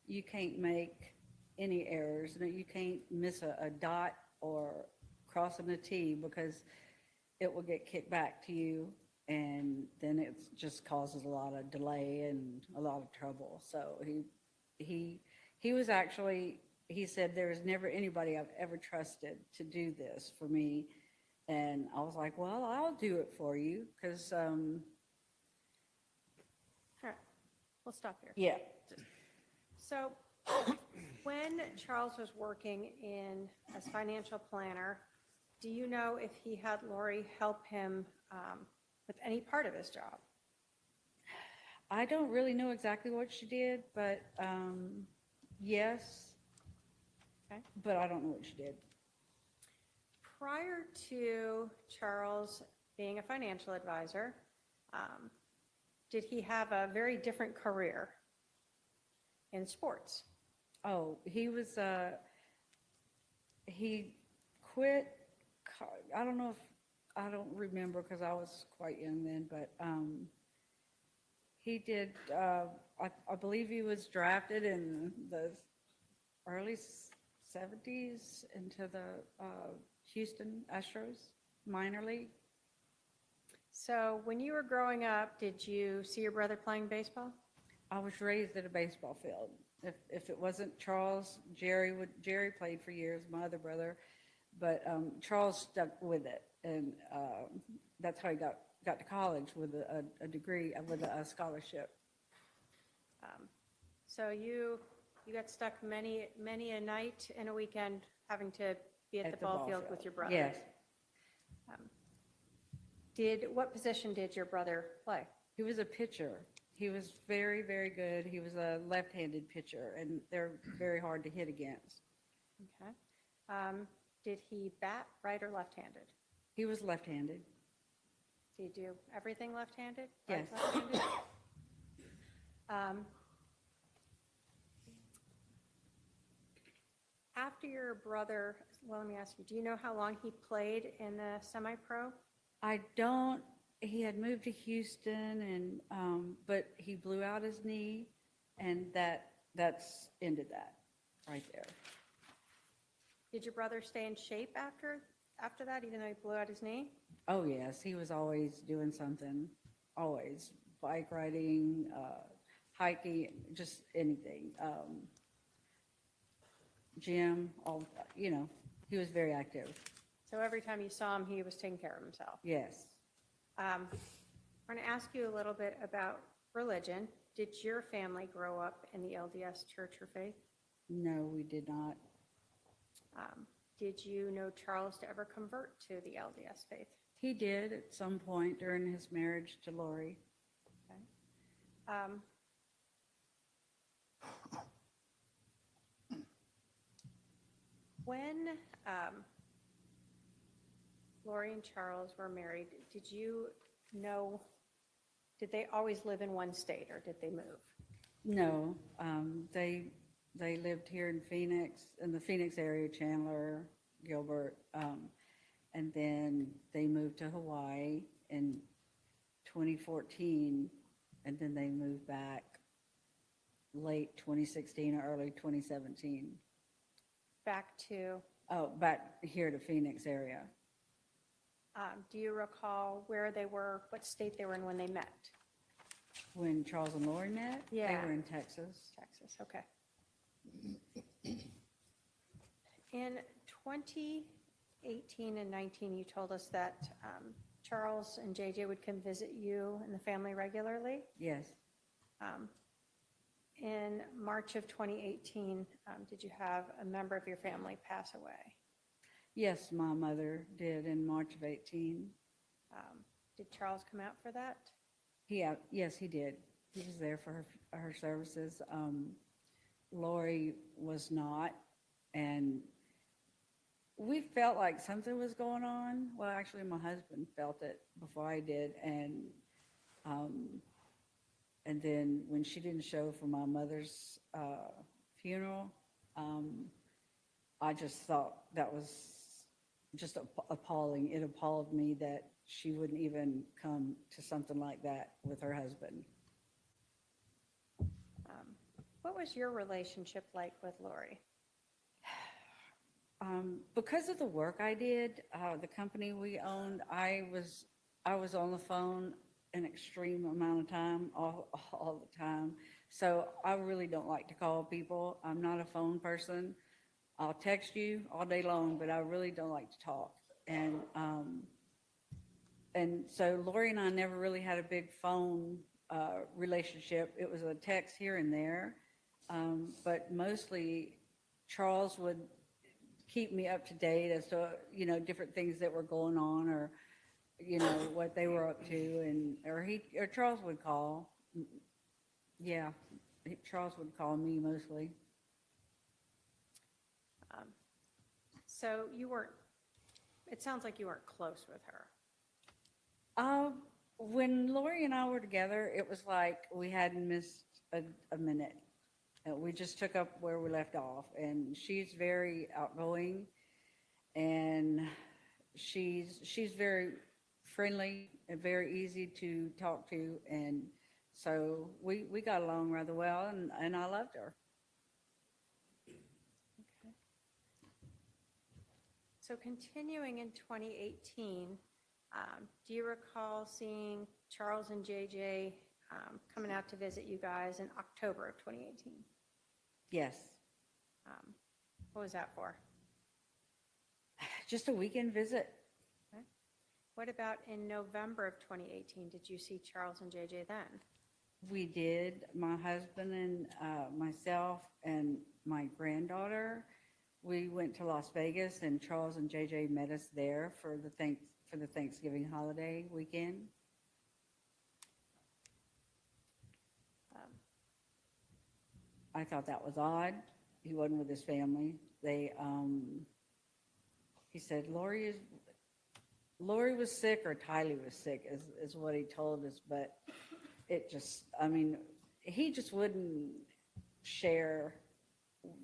you can't make any errors. You can't miss a dot or crossing a T because it will get kicked back to you, and then it just causes a lot of delay and a lot of trouble. So he was actually, he said, there was never anybody I've ever trusted to do this for me. And I was like, well, I'll do it for you, because All right, we'll stop here. yeah. So when Charles was working as financial planner, do you know if he had Lori help him with any part of his job? I don't really know exactly what she did, but yes. Okay. But I don't know what she did. Prior to Charles being a financial advisor, did he have a very different career in sports? Oh, he was, he quit, I don't know if, I don't remember because I was quite young then, but he did, I believe he was drafted in the early 70s into the Houston Astros minor league. So when you were growing up, did you see your brother playing baseball? I was raised at a baseball field. If it wasn't Charles, Jerry played for years, my other brother, but Charles stuck with it, and that's how he got to college with a degree, with a scholarship. So you got stuck many a night and a weekend having to be at the ball field with your brother. Yes. What position did your brother play? He was a pitcher. He was very, very good. He was a left-handed pitcher, and they're very hard to hit against. Okay. Did he bat right or left-handed? He was left-handed. Did he do everything left-handed? Yes. Right, left-handed? After your brother, well, let me ask you, do you know how long he played in the semi-pro? I don't. He had moved to Houston, and but he blew out his knee, and that's ended that right there. Did your brother stay in shape after that, even though he blew out his knee? Oh yes, he was always doing something. Always bike riding, hiking, just anything. Gym, he was very active. So every time you saw him, he was taking care of himself. Yes. I'm going to ask you a little bit about religion. Did your family grow up in the LDS church or faith? No, we did not. Did you know Charles to ever convert to the LDS faith? He did at some point during his marriage to Lori. Okay. When Lori and Charles were married, did they always live in one state, or did they move? No, they lived here in Phoenix, in the Phoenix area, Chandler, Gilbert, and then they moved to Hawaii in 2014, and then they moved back late 2016 or early 2017. Back to? Oh, back here to Phoenix area. Do you recall where they were, what state they were in when they met? When Charles and Lori met? Yeah. They were in Texas. Texas, okay. In 2018 and 19, you told us that Charles and JJ would come visit you and the family regularly. Yes. In March of 2018, did you have a member of your family pass away? Yes, my mother did in March of 18. Did Charles come out for that? Yes, he did. He was there for her services. Lori was not, and we felt like something was going on. Well, actually, my husband felt it before I did, and then when she didn't show for my mother's funeral, I just thought that was just appalling. It appalled me that she wouldn't even come to something like that with her husband. What was your relationship like with Lori? Because of the work I did, the company we owned, I was on the phone an extreme amount of time, all the time. So I really don't like to call people. I'm not a phone person. I'll text you all day long, but I really don't like to talk. And so Lori and I never really had a big phone relationship. It was a text here and there, but mostly Charles would keep me up to date as to different things that were going on, or what they were up to, or Charles would call. Yeah, Charles would call me mostly. So it sounds like you weren't close with her. When Lori and I were together, it was like we hadn't missed a minute. We just took up where we left off, and she's very outgoing, and she's very friendly and very easy to talk to, and so we got along rather well, and I loved her. So continuing in 2018, do you recall seeing Charles and JJ coming out to visit you guys in October of 2018? Yes, What was that for? just a weekend visit. Okay. What about in November of 2018? Did you see Charles and JJ then? We did. My husband and myself and my granddaughter, we went to Las Vegas, and Charles and JJ met us there for the Thanksgiving holiday weekend. I thought that was odd. He wasn't with his family. He said Lori was sick, or Tylee was sick, is what he told us, but it just, I mean, he just wouldn't share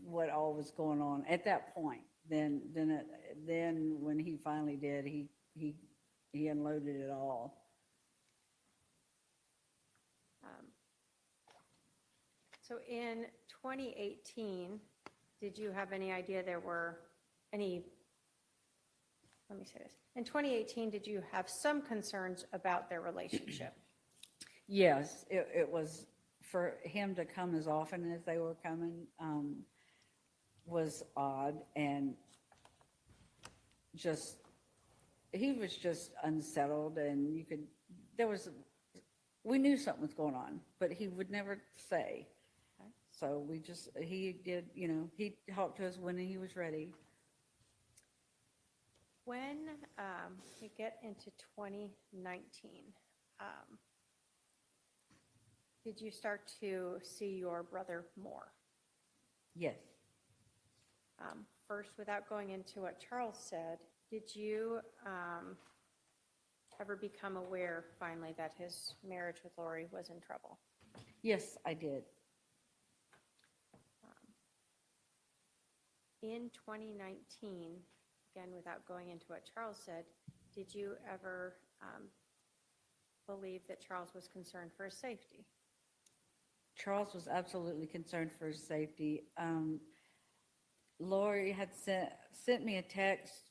what all was going on at that point. Then when he finally did, he unloaded it all. So in 2018, did you have any idea there were any, let me say this, in 2018, did you have some concerns about their relationship? Yes, it was, for him to come as often as they were coming was odd, and just, he was just unsettled, and we knew something was going on, but he would never say. So he did, he talked to us when he was ready. When we get into 2019, did you start to see your brother more? Yes. First, without going into what Charles said, did you ever become aware finally that his marriage with Lori was in trouble? Yes, I did. In 2019, again, without going into what Charles said, did you ever believe that Charles was concerned for his safety? Charles was absolutely concerned for his safety. Lori had sent me a text,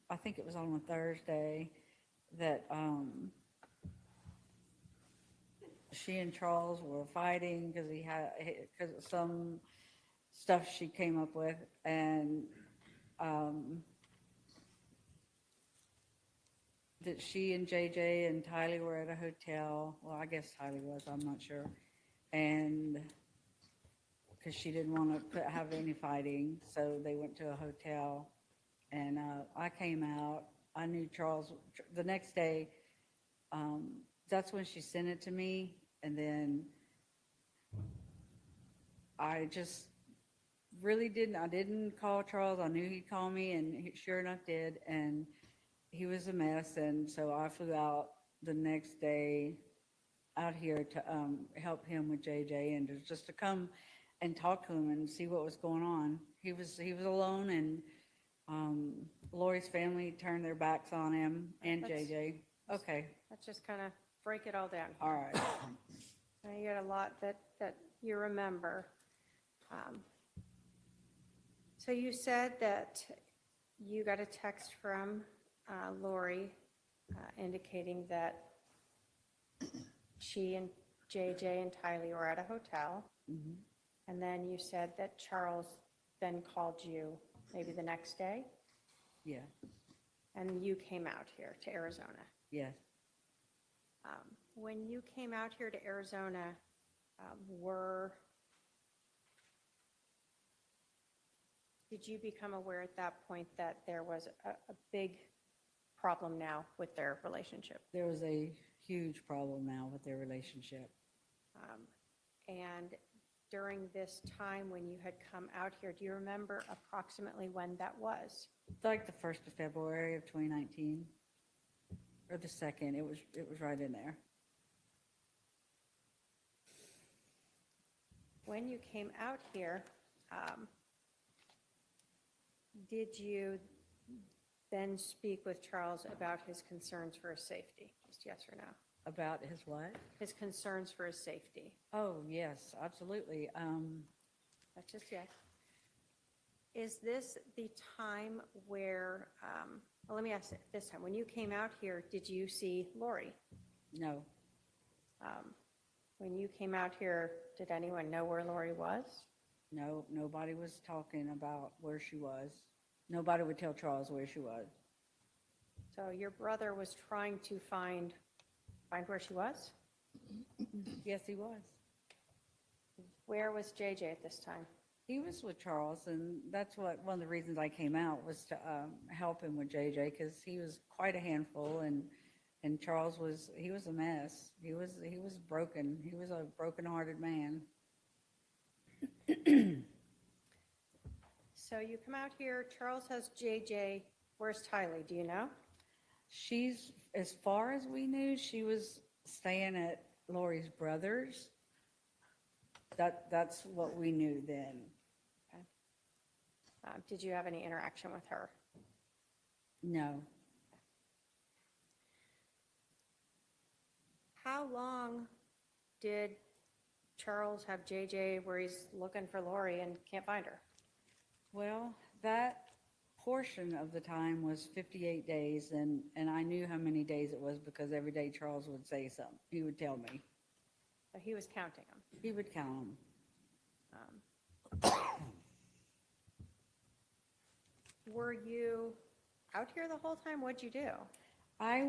I think it was on a Thursday, that she and Charles were fighting because of some stuff she came up with, and that she and JJ and Tylee were at a hotel. Well, I guess Tylee was, I'm not sure. And because she didn't want to have any fighting, so they went to a hotel, and I came out. I knew Charles the next day. That's when she sent it to me, and then I just really I didn't call Charles. I knew he'd call me, and he sure enough did, and he was a mess, and so I flew out the next day out here to help him with JJ, and just to come and talk to him and see what was going on. He was alone, and Lori's family turned their backs on him and JJ. Okay. Let's just kind of break it all down. All right. You got a lot that you remember. So you said that you got a text from Lori indicating that she and JJ and Tylee were at a hotel. Mm-hmm. And then you said that Charles then called you maybe the next day? Yeah. And you came out here to Arizona? Yes. When you came out here to Arizona, did you become aware at that point that there was a big problem now with their relationship? There was a huge problem now with their relationship. And during this time when you had come out here, do you remember approximately when that was? Like the 1st of February of 2019, or the 2nd. It was right in there. When you came out here, did you then speak with Charles about his concerns for his safety? Just yes or no? About his what? His concerns for his safety. Oh, yes, absolutely. That's just yes. Is this the time where, well, let me ask it this time. When you came out here, did you see Lori? No. When you came out here, did anyone know where Lori was? No, nobody was talking about where she was. Nobody would tell Charles where she was. So your brother was trying to find where she was? Yes, he was. Where was JJ at this time? He was with Charles, and that's one of the reasons I came out was to help him with JJ, because he was quite a handful, and Charles was a mess. He was broken. He was a broken-hearted man. So you come out here, Charles has JJ. Where's Tylee? Do you know? She's, as far as we knew, she was staying at Lori's brother's. That's what we knew then. Okay. Did you have any interaction with her? No. How long did Charles have JJ where he's looking for Lori and can't find her? Well, that portion of the time was 58 days, and I knew how many days it was because every day Charles would say something. He would tell me. So he was counting them. He would count them. Were you out here the whole time? What'd you do? I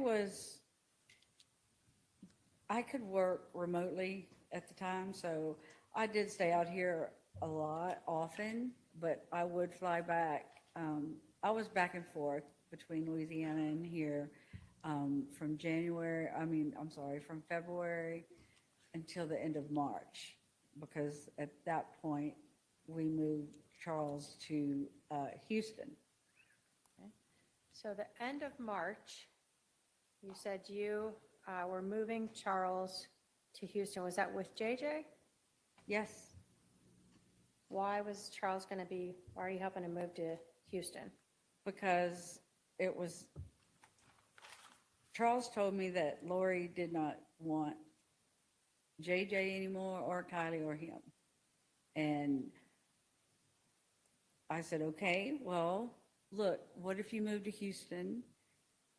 could work remotely at the time, so I did stay out here a lot, often, but I would fly back. I was back and forth between Louisiana and here from February until the end of March, because at that point, we moved Charles to Houston. Okay. So the end of March, you said you were moving Charles to Houston. Was that with JJ? Yes. Why are you helping him move to Houston? Because Charles told me that Lori did not want JJ anymore, or Kylie, or him. And I said, okay, well, look, what if you move to Houston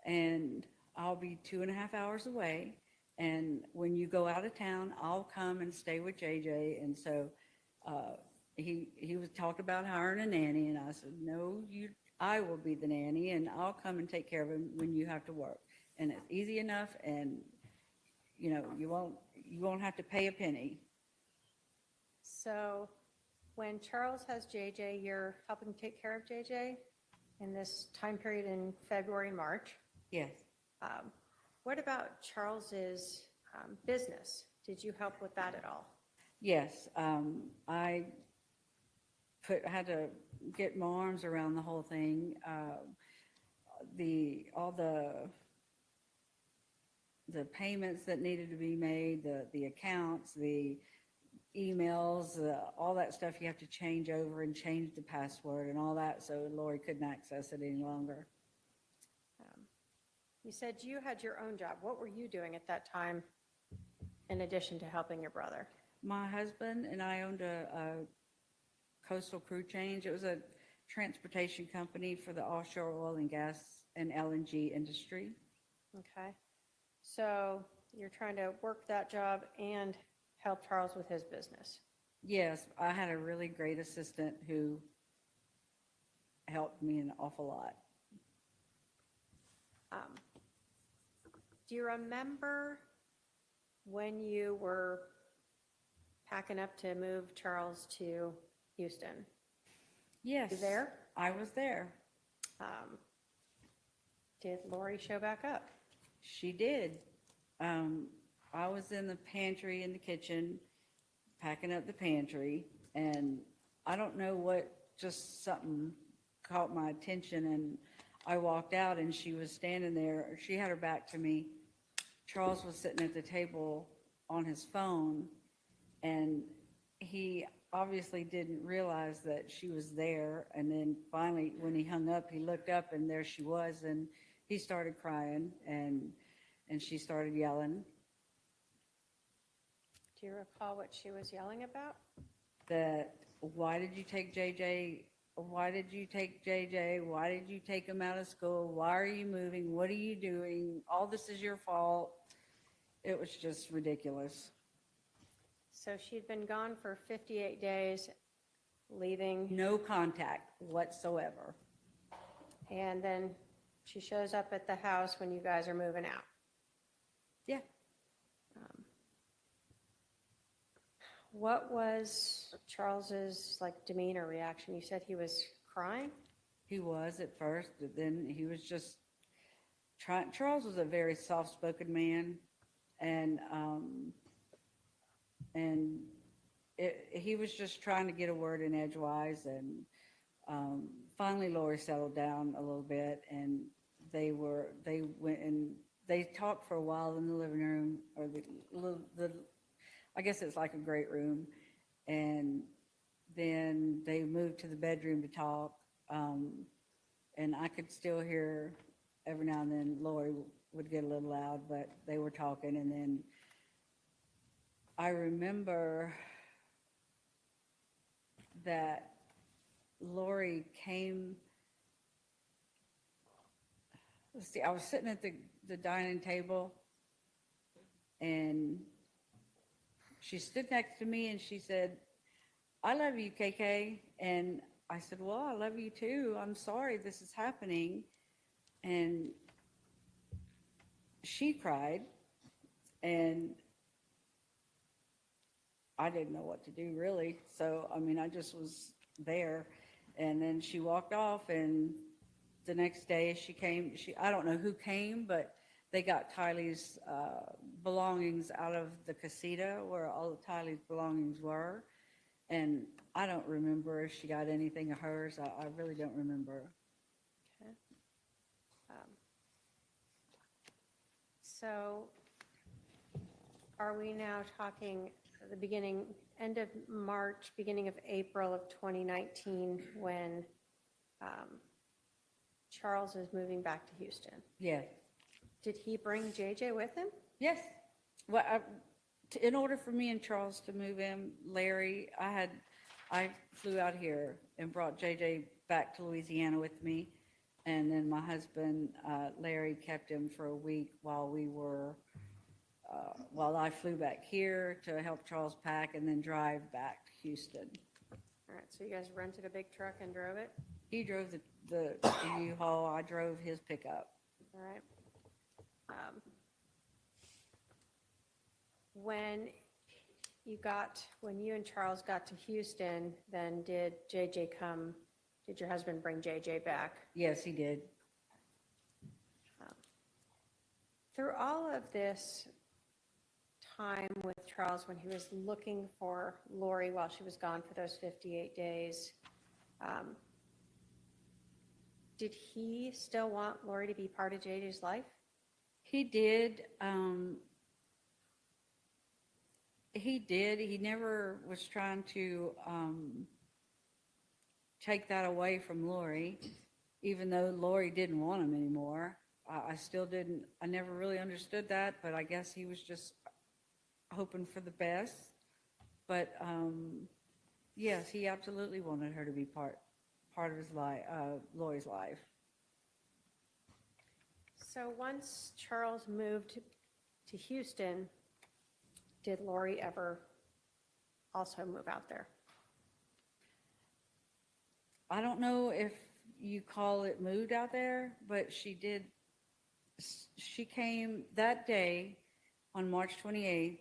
and I'll be 2.5 hours away, and when you go out of town, I'll come and stay with JJ. And so he was talking about hiring a nanny, and I said, no, I will be the nanny, and I'll come and take care of him when you have to work. And it's easy enough, and you won't have to pay a penny. So when Charles has JJ, you're helping take care of JJ in this time period in February and March. Yes. What about Charles's business? Did you help with that at all? Yes. I had to get my arms around the whole thing. All the payments that needed to be made, the accounts, the emails, all that stuff you have to change over and change the password and all that, so Lori couldn't access it any longer. You said you had your own job. What were you doing at that time in addition to helping your brother? My husband and I owned a coastal crew change. It was a transportation company for the offshore oil and gas and LNG industry. Okay. So you're trying to work that job and help Charles with his business. Yes, I had a really great assistant who helped me an awful lot. Do you remember when you were packing up to move Charles to Houston? Yes. You there? I was there. Did Lori show back up? She did. I was in the pantry in the kitchen, packing up the pantry, and I don't know what, just something caught my attention, and I walked out and she was standing there. She had her back to me. Charles was sitting at the table on his phone, and obviously didn't realize that she was there. And then finally, when he hung up, he looked up and there she was, and he started crying and she started yelling Do you recall what she was yelling about? that, why did you take JJ? Why did you take JJ? Why did you take him out of school? Why are you moving? What are you doing? All this is your fault. It was just ridiculous. So she'd been gone for 58 days, leaving, No contact whatsoever. and then she shows up at the house when you guys are moving out. Yeah. What was Charles's like demeanor reaction? You said he was crying? He was at first, but then he was just trying. Charles was a very soft-spoken man, and he was just trying to get a word in edgewise. And finally, Lori settled down a little bit, and they went and they talked for a while in the living room, or the I guess it's like a great room, and then they moved to the bedroom to talk. And I could still hear every now and then Lori would get a little loud, but they were talking. And then I remember that Lori came, let's see, I was sitting at the dining table, and she stood next to me and she said, "I love you, KK." And I said, "Well, I love you too. I'm sorry this is happening." And she cried, and I didn't know what to do really. So, I mean, I just was there. And then she walked off, and the next day she came, I don't know who came, but they got Tylee's belongings out of the casita where all of Tylee's belongings were. And I don't remember if she got anything of hers. I really don't remember. Okay. So are we now talking the beginning, end of March, beginning of April of 2019, when Charles is moving back to Houston? Yeah. Did he bring JJ with him? Yes. Well, in order for me and Charles to move in, Larry, I flew out here and brought JJ back to Louisiana with me. And then my husband, Larry, kept him for a week while I flew back here to help Charles pack and then drive back to Houston. All right, so you guys rented a big truck and drove it? He drove the U-Haul, I drove his pickup. All right. When you and Charles got to Houston, then did your husband bring JJ back? Yes, he did. Through all of this time with Charles, when he was looking for Lori while she was gone for those 58 days, did he still want Lori to be part of JJ's life? He did. He did. He never was trying to take that away from Lori, even though Lori didn't want him anymore. I still didn't. I never really understood that, but I guess he was just hoping for the best. But yes, he absolutely wanted her to be part of his life, Lori's life. So once Charles moved to Houston, did Lori ever also move out there? I don't know if you call it moved out there, but she did. She came that day on March 28th.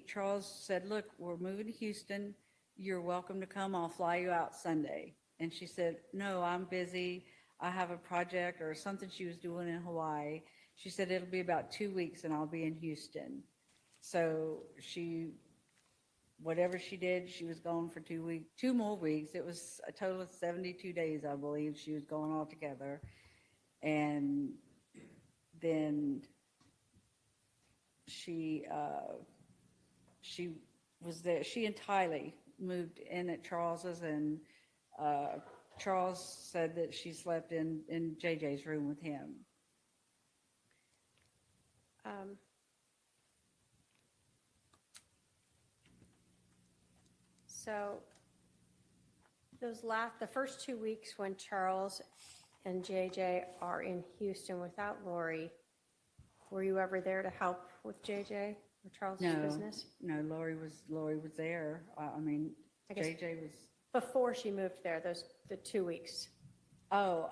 Charles said, "Look, we're moving to Houston. You're welcome to come. I'll fly you out Sunday." And she said, "No, I'm busy. I have a project," or something she was doing in Hawaii. She said, "It'll be about 2 weeks and I'll be in Houston." So whatever she did, she was gone for 2 weeks, 2 more weeks. It was a total of 72 days, I believe, she was gone altogether. And then she was there. She and Tylee moved in at Charles's, and Charles said that she slept in JJ's room with him. So the first 2 weeks when Charles and JJ are in Houston without Lori, were you ever there to help with JJ or Charles's business? No, Lori was there. I mean, I guess JJ was. before she moved there, the 2 weeks. Oh,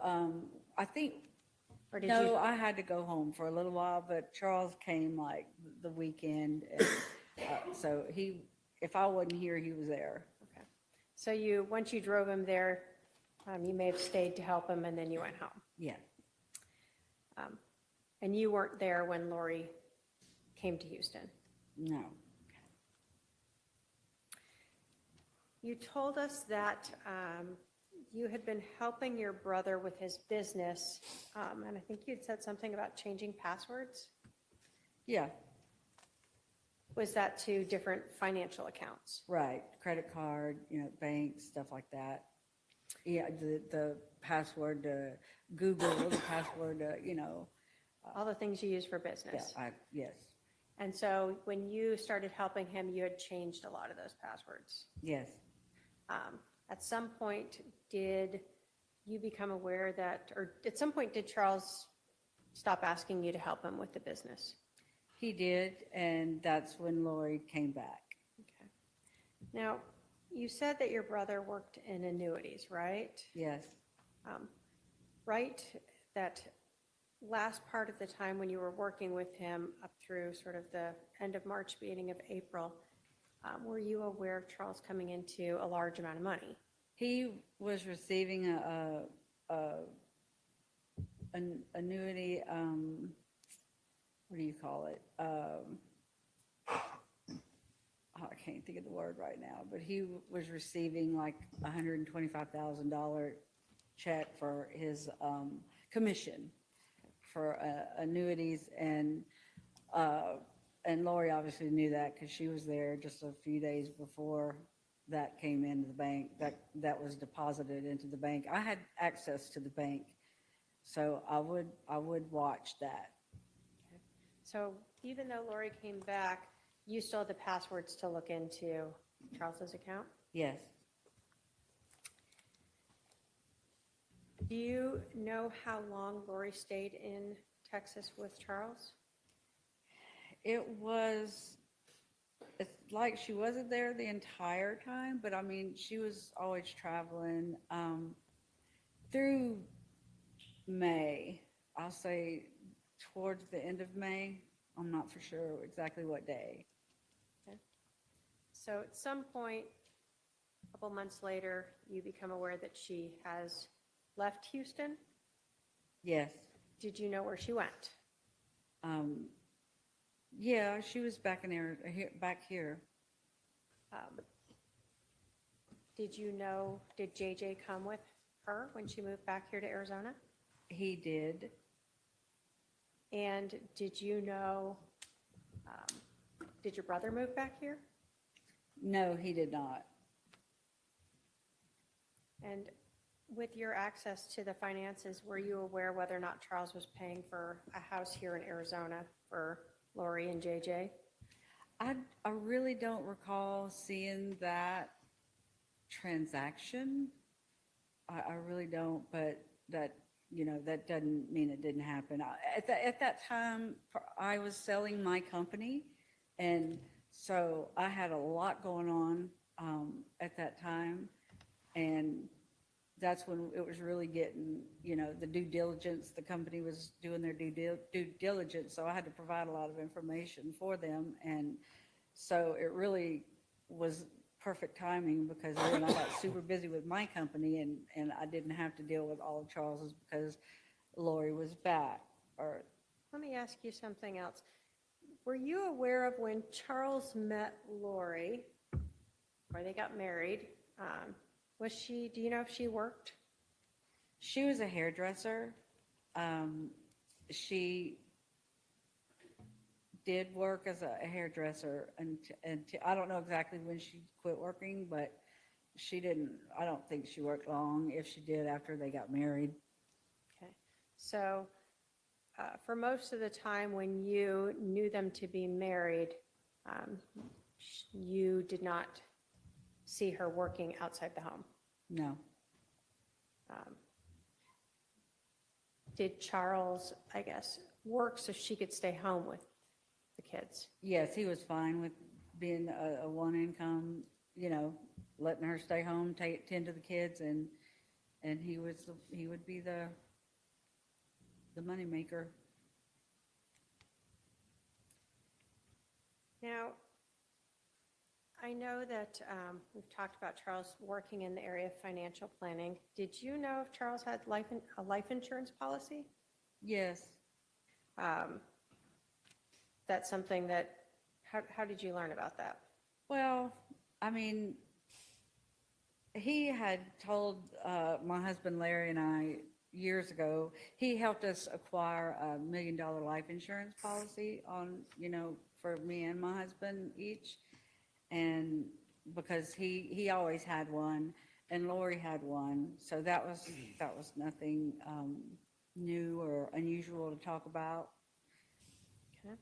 I think, Or did no, you? I had to go home for a little while, but Charles came like the weekend. And, so if I wasn't here, he was there. Okay. So once you drove him there, you may have stayed to help him and then you went home. Yeah. And you weren't there when Lori came to Houston? No. You told us that you had been helping your brother with his business, and I think you'd said something about changing passwords. Yeah. Was that to different financial accounts? Right. Credit card, banks, stuff like that. Yeah, the password to Google, the password to, all the things you use for business. Yeah, yes. And so when you started helping him, you had changed a lot of those passwords. Yes. At some point, did you become aware that, or at some point, did Charles stop asking you to help him with the business? He did, and that's when Lori came back. Okay. Now, you said that your brother worked in annuities, right? Yes. Right, that last part of the time when you were working with him up through sort of the end of March, beginning of April, were you aware of Charles coming into a large amount of money? He was receiving an annuity, what do you call it? I can't think of the word right now, but he was receiving like $125,000 check for his commission for annuities, and Lori obviously knew that because she was there just a few days before that came into the bank, that was deposited into the bank. I had access to the bank, so I would watch that. Okay. So even though Lori came back, you still had the passwords to look into Charles's account? Yes. Do you know how long Lori stayed in Texas with Charles? It's like she wasn't there the entire time, but I mean, she was always traveling through May. I'll say towards the end of May. I'm not for sure exactly what day. Okay. So at some point, a couple months later, you become aware that she has left Houston? Yes. Did you know where she went? Yeah, she was back here. Did you know, did JJ come with her when she moved back here to Arizona? He did. And did you know, did your brother move back here? No, he did not. And with your access to the finances, were you aware whether or not Charles was paying for a house here in Arizona for Lori and JJ? I really don't recall seeing that transaction. I really don't, but that doesn't mean it didn't happen. At that time, I was selling my company, and so I had a lot going on at that time, and that's when it was really getting, the due diligence. The company was doing their due diligence, so I had to provide a lot of information for them, and so it really was perfect timing because then I got super busy with my company, and I didn't have to deal with all of Charles's because Lori was back. Or let me ask you something else. Were you aware of when Charles met Lori, or they got married? Do you know if she worked? She was a hairdresser. did work as a hairdresser, and I don't know exactly when she quit working, but she didn't, I don't think she worked long, if she did, after they got married. Okay. So for most of the time when you knew them to be married, you did not see her working outside the home? No. Did Charles, I guess, work so she could stay home with the kids? Yes, he was fine with being a one income, you know, letting her stay home, tend to the kids, and he would be the moneymaker. Now, I know that we've talked about Charles working in the area of financial planning. Did you know if Charles had a life insurance policy? Yes. That's something that, how did you learn about that? Well, I mean, he had told my husband Larry and I years ago, he helped us acquire a $1 million life insurance policy on, you know, for me and my husband each. And because he always had one, and Lori had one, so that was nothing new or unusual to talk about. Okay.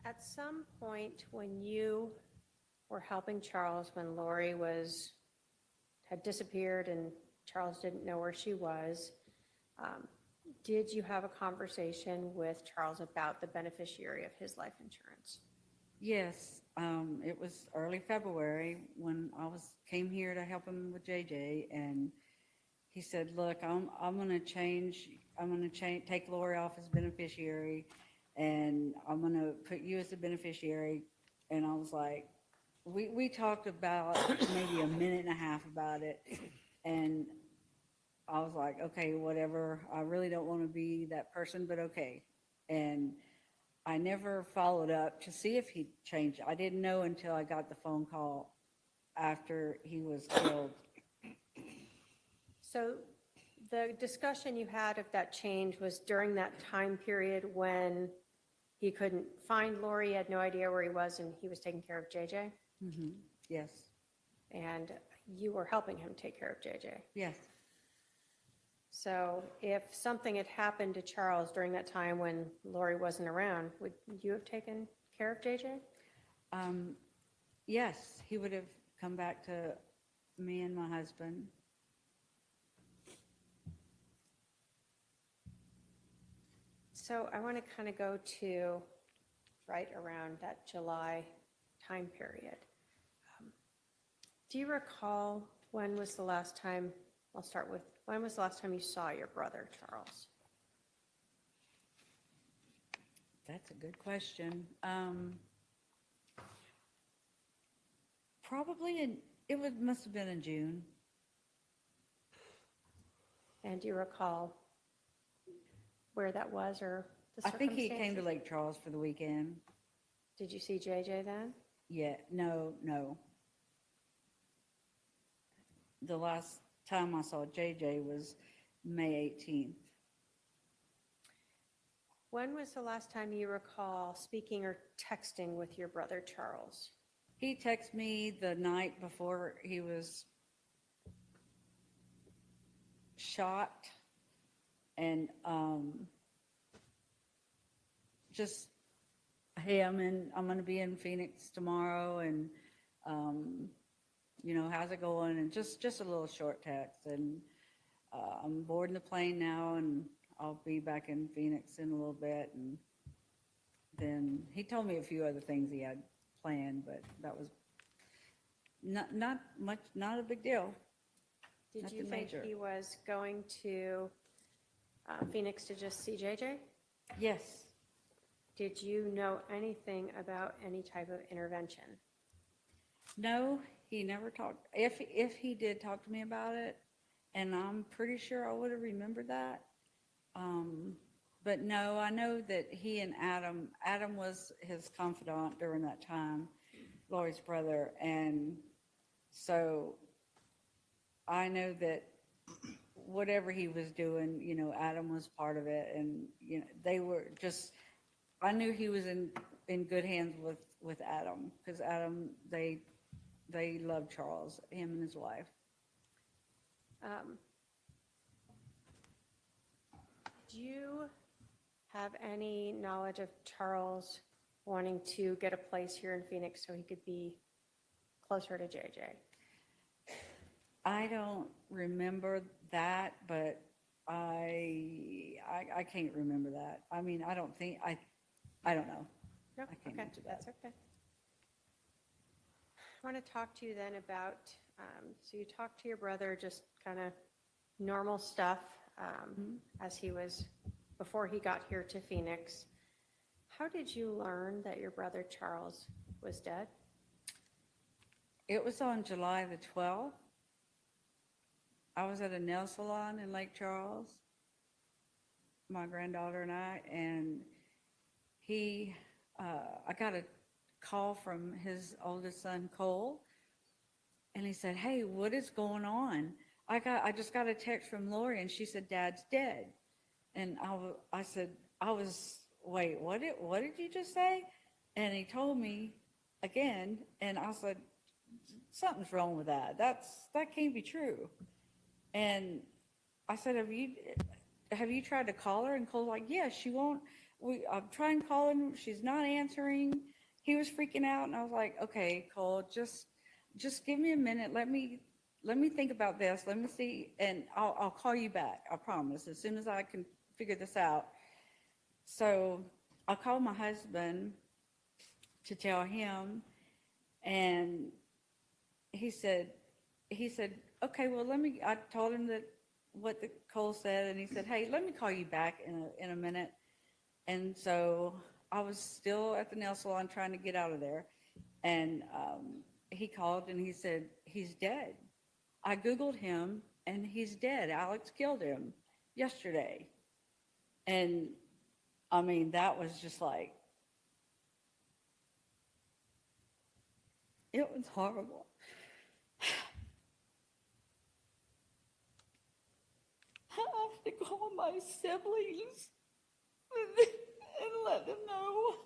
At some point when you were helping Charles, when Lori had disappeared and Charles didn't know where she was, did you have a conversation with Charles about the beneficiary of his life insurance? Yes, it was early February when came here to help him with JJ, and he said, "Look, I'm going to take Lori off as beneficiary, and I'm going to put you as a beneficiary." And I was like, we talked about maybe a minute and a half about it, and I was like, okay, whatever. I really don't want to be that person, but okay. And I never followed up to see if he changed. I didn't know until I got the phone call after he was killed. So the discussion you had of that change was during that time period when he couldn't find Lori, had no idea where he was, and he was taking care of JJ? Mm-hmm. Yes. And you were helping him take care of JJ? Yes. So if something had happened to Charles during that time when Lori wasn't around, would you have taken care of JJ? Yes, he would have come back to me and my husband. So I want to kind of go to right around that July time period. Do you recall when was the last time, I'll start with, when was the last time you saw your brother, Charles? That's a good question. Probably must have been in June. And do you recall where that was or the I think he came to circumstances? Lake Charles for the weekend. Did you see JJ then? Yeah, no. The last time I saw JJ was May 18th. When was the last time you recall speaking or texting with your brother, Charles? He texted me the night before he was shot, and just, hey, I'm going to be in Phoenix tomorrow, and how's it going? And just a little short text, and I'm boarding the plane now, and I'll be back in Phoenix in a little bit. And then he told me a few other things he had planned, but that was not much, not a big deal. Did you think he was going to Phoenix to just see JJ? Yes. Did you know anything about any type of intervention? No, he never talked. If he did talk to me about it, and I'm pretty sure I would have remembered that. But no, I know that he and Adam was his confidant during that time, Lori's brother. And so I know that whatever he was doing, Adam was part of it. And, they were just, I knew he was in good hands with Adam, because Adam, they loved Charles, him and his wife. Do you have any knowledge of Charles wanting to get a place here in Phoenix so he could be closer to JJ? I don't remember that, but I can't remember that. I mean, I don't think, I don't know. No, I can't okay, answer that. that's okay. I want to talk to you then about, so you talked to your brother, just kind of normal stuff as he was, before he got here to Phoenix. How did you learn that your brother Charles was dead? It was on July the 12th. I was at a nail salon in Lake Charles, my granddaughter and I, and I got a call from his oldest son, Cole, and he said, "Hey, what is going on? I just got a text from Lori, and she said Dad's dead." And I said, wait, what did you just say? And he told me again, and I said, something's wrong with that. That can't be true. And I said, have you tried to call her? And Cole's like, yeah, she won't. I'm trying calling, she's not answering. He was freaking out, and I was like, okay, Cole, just give me a minute. Let me think about this. Let me see, and I'll call you back. I promise, as soon as I can figure this out. So I called my husband to tell him, and he said, okay, well, I told him that what the Cole said, and he said, hey, let me call you back in a minute. And so I was still at the nail salon trying to get out of there, and he called and he said, he's dead. I Googled him, and he's dead. Alex killed him yesterday. And I mean, that was just like, it was horrible. I have to call my siblings and let them know.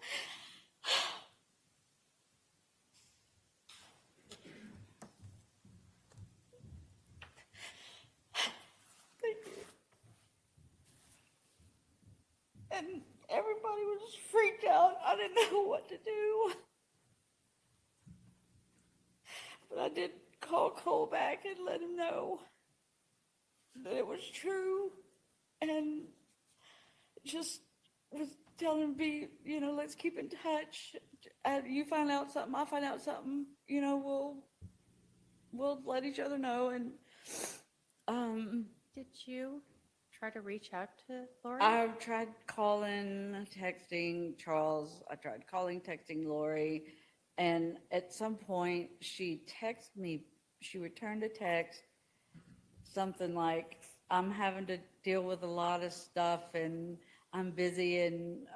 Thank you. And everybody was freaked out. I didn't know what to do. But I did call Cole back and let him know that it was true, and just was telling him, let's keep in touch. You find out something, I find out something, we'll let each other know. And Did you try to reach out to Lori? I've tried calling, texting Charles. I tried calling, texting Lori. And at some point she texted me, she returned a text, something like, I'm having to deal with a lot of stuff and I'm busy. And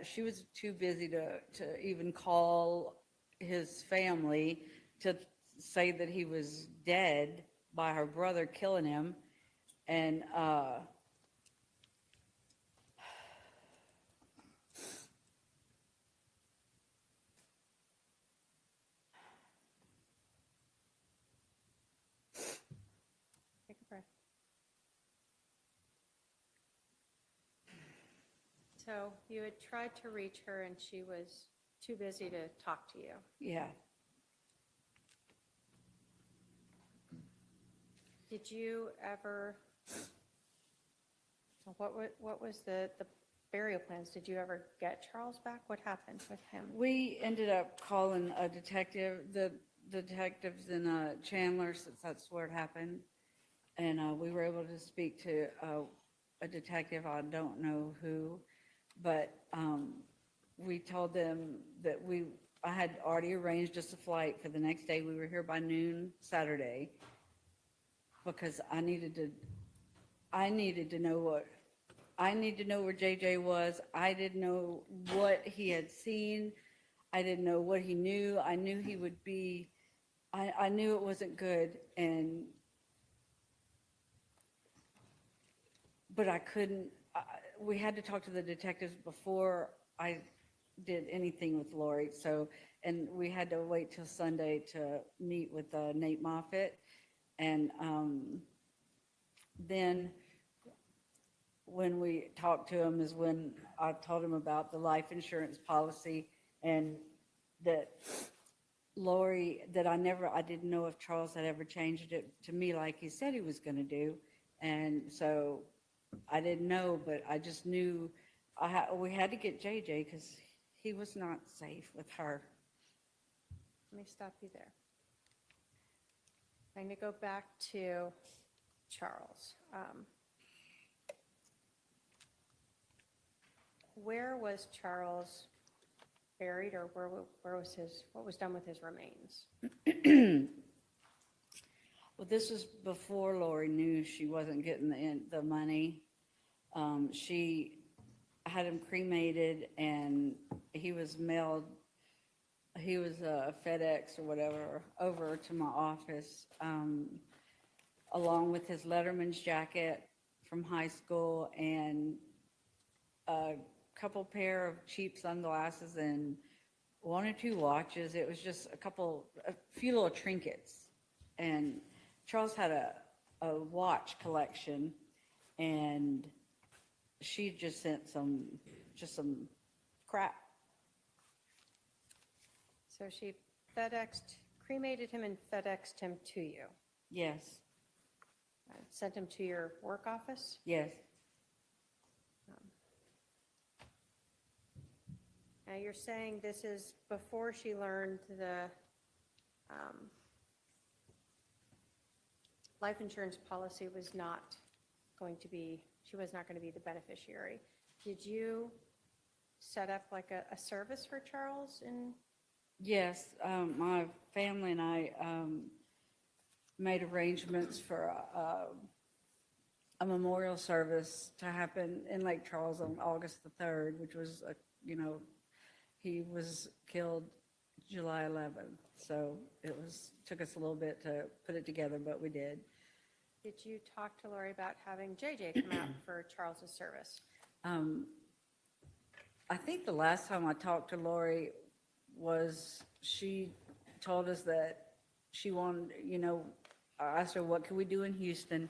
she was too busy to even call his family to say that he was dead by her brother killing him. And Take a breath. So you had tried to reach her and she was too busy to talk to you. yeah. Did you ever, what was the burial plans? Did you ever get Charles back? What happened with him? We ended up calling a detective, the detectives in Chandler, since that's where it happened. And we were able to speak to a detective, I don't know who, but we told them that I had already arranged us a flight for the next day. We were here by noon Saturday because I needed to know I need to know where JJ was. I didn't know what he had seen. I didn't know what he knew. I knew he would be, I knew it wasn't good. And but I couldn't, we had to talk to the detectives before I did anything with Lori. So, and we had to wait till Sunday to meet with Nate Moffitt. And then when we talked to him is when I told him about the life insurance policy and that Lori, that I didn't know if Charles had ever changed it to me like he said he was going to do. And so I didn't know, but I just knew we had to get JJ because he was not safe with her. Let me stop you there. I'm going to go back to Charles. Where was Charles buried, or where was what was done with his remains? Well, this was before Lori knew she wasn't getting the money. She had him cremated, and he was mailed. He was FedEx or whatever over to my office, along with his Letterman's jacket from high school and a couple pair of cheap sunglasses and 1 or 2 watches. It was just a few little trinkets. And Charles had a watch collection, and she just sent some crap. So she cremated him and FedExed him to you? Yes. Sent him to your work office? Yes. Now you're saying this is before she learned the life insurance policy was not going to be, she was not going to be the beneficiary. Did you set up like a service for Charles? Yes, my family and I made arrangements for a memorial service to happen in Lake Charles on August the 3rd, which was, he was killed July 11th. So took us a little bit to put it together, but we did. Did you talk to Lori about having JJ come out for Charles's service? I think the last time I talked to Lori was she told us that she wanted, I asked her, what can we do in Houston?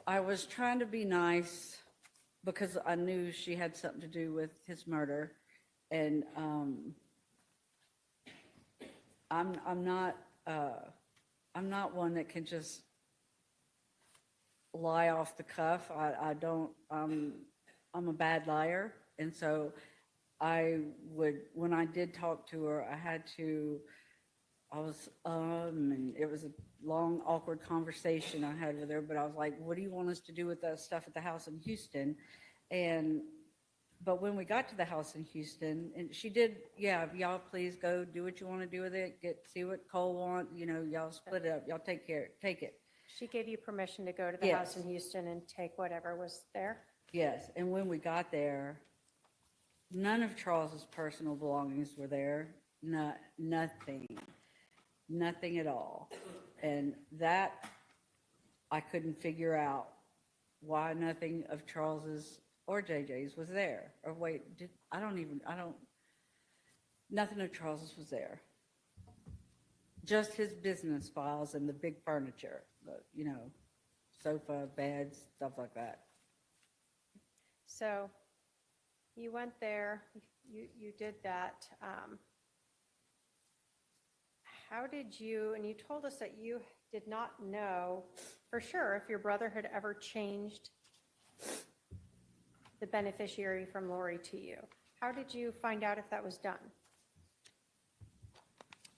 I was trying to be nice because I knew she had something to do with his murder. And I'm not one that can just lie off the cuff. I'm a bad liar. And so when I did talk to her, and it was a long, awkward conversation I had with her, but I was like, what do you want us to do with the stuff at the house in Houston? But when we got to the house in Houston, and she did, y'all please go do what you want to do with it, see what Cole wants, y'all split it up, y'all take it. She gave you permission to go to the house in Houston and take whatever was there? Yes, and when we got there, none of Charles's personal belongings were there, nothing at all. And that, I couldn't figure out why nothing of Charles's or JJ's was there. Or wait, nothing of Charles's was there. Just his business files and the big furniture, sofa, beds, stuff like that. So you went there, you did that. How did you, and you told us that you did not know for sure if your brother had ever changed the beneficiary from Lori to you. How did you find out if that was done?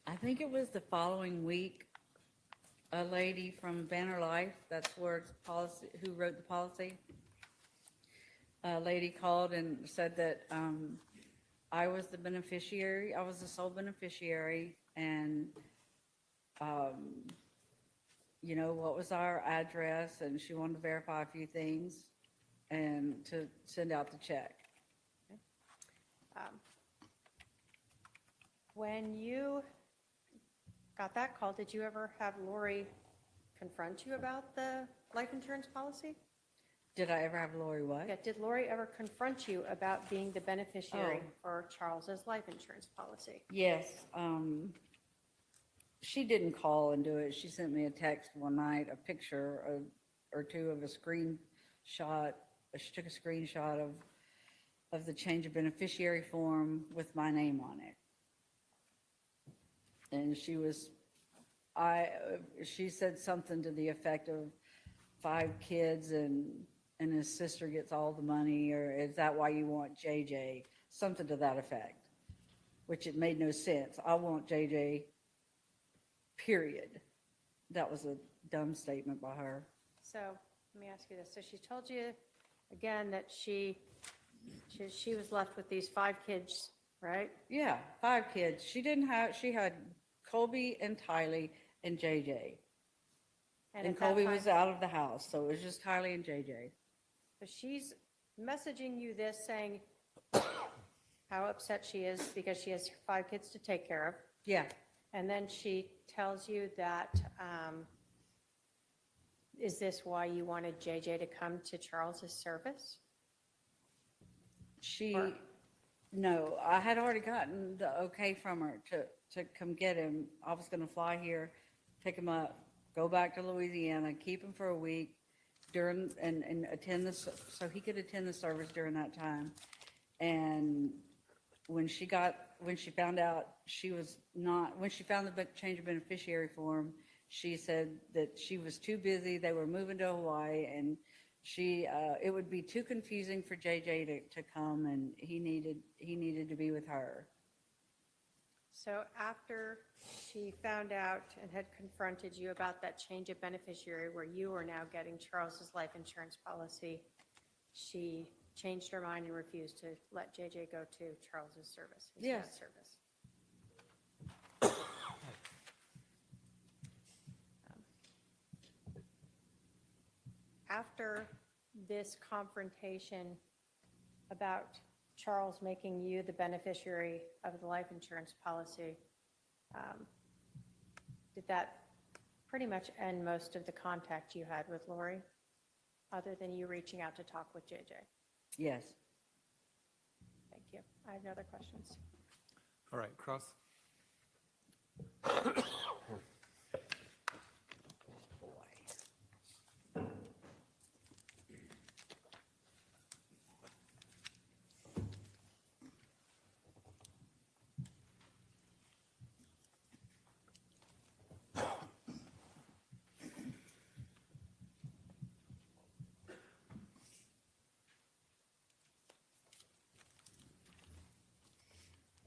I think it was the following week. A lady from Banner Life, that's where it's policy, who wrote the policy. A lady called and said that I was the beneficiary. I was the sole beneficiary, and what was our address, and she wanted to verify a few things and to send out the check. When you got that call, did you ever have Lori confront you about the life insurance policy? Did I ever have Lori what? Yeah, did Lori ever confront you about being the beneficiary Oh. for Charles's life insurance policy? Yes, she didn't call and do it. She sent me a text one night, a picture or two of a screenshot. She took a screenshot of the change of beneficiary form with my name on it. And she said something to the effect of 5 kids and his sister gets all the money, or is that why you want JJ? Something to that effect, which it made no sense. I want JJ, period. That was a dumb statement by her. So let me ask you this. So she told you again that she was left with these 5 kids, right? Yeah, 5 kids. She had Colby and Tylee and JJ. And at that Colby time- was out of the house, so it was just Tylee and JJ. So she's messaging you this, saying how upset she is because she has 5 kids to take care of. Yeah. And then she tells you that, is this why you wanted JJ to come to Charles's service? No, I had already gotten the okay from her to come get him. I was gonna fly here, pick him up, go back to Louisiana, keep him for a week and attend this, so he could attend the service during that time. And when she found out when she found the change of beneficiary form, she said that she was too busy. They were moving to Hawaii, and it would be too confusing for JJ to come, and he needed to be with her. So after she found out and had confronted you about that change of beneficiary where you are now getting Charles's life insurance policy, she changed her mind and refused to let JJ go to Charles's service, his Yes. dad's service. After this confrontation about Charles making you the beneficiary of the life insurance policy, did that pretty much end most of the contact you had with Lori, other than you reaching out to talk with JJ? Yes. Thank you. I have no other questions. All right, Cross.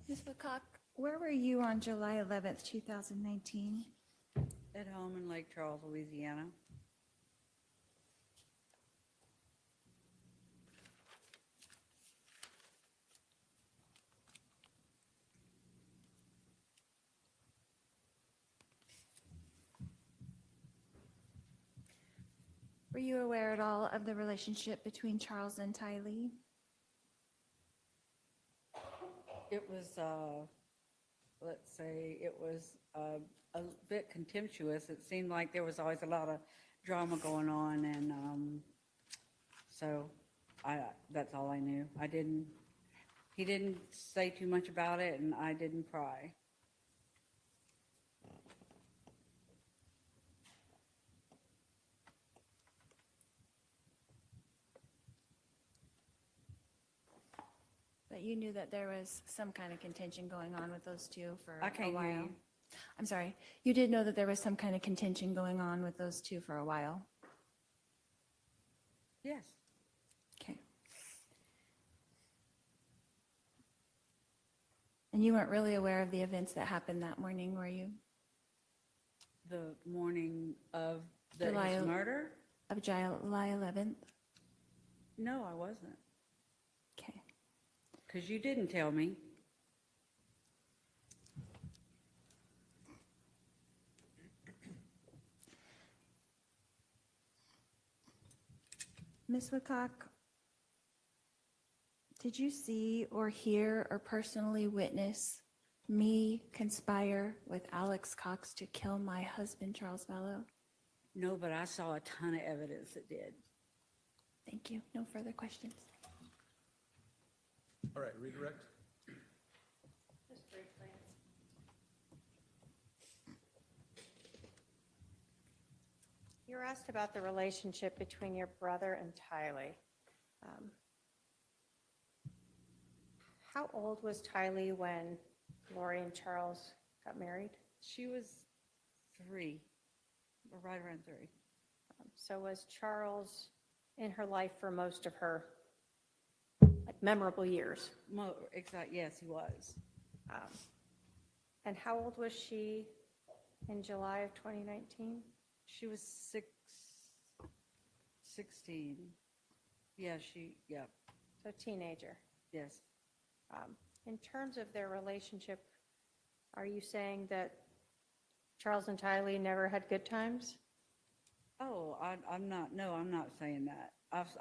Ms. Lecoq, where were you on July 11th, 2019? At home in Lake Charles, Louisiana. Were you aware at all of the relationship between Charles and Tylee? It was, let's say, it was a bit contemptuous. It seemed like there was always a lot of drama going on, and so that's all I knew. He didn't say too much about it, and I didn't pry. But you knew that there was some kind of contention going on with those two for I can't a hear while. you. I'm sorry. You did know that there was some kind of contention going on with those two for a while. Yes. Okay. And you weren't really aware of the events that happened that morning, were you? The morning of his July- murder? Of July 11th? No, I wasn't. Okay. Because you didn't tell me. Ms. Lecoq, did you see or hear or personally witness me conspire with Alex Cox to kill my husband, Charles Vallow? No, but I saw a ton of evidence that did. Thank you. No further questions. All right, redirect. Just briefly. You were asked about the relationship between your brother and Tylee. How old was Tylee when Lori and Charles got married? She was 3, or right around 3. So was Charles in her life for most of her memorable years? Exactly, yes, he was. And how old was she in July of 2019? She was 16. Yeah, So teenager. Yes. In terms of their relationship, are you saying that Charles and Tylee never had good times? Oh, I'm not saying that.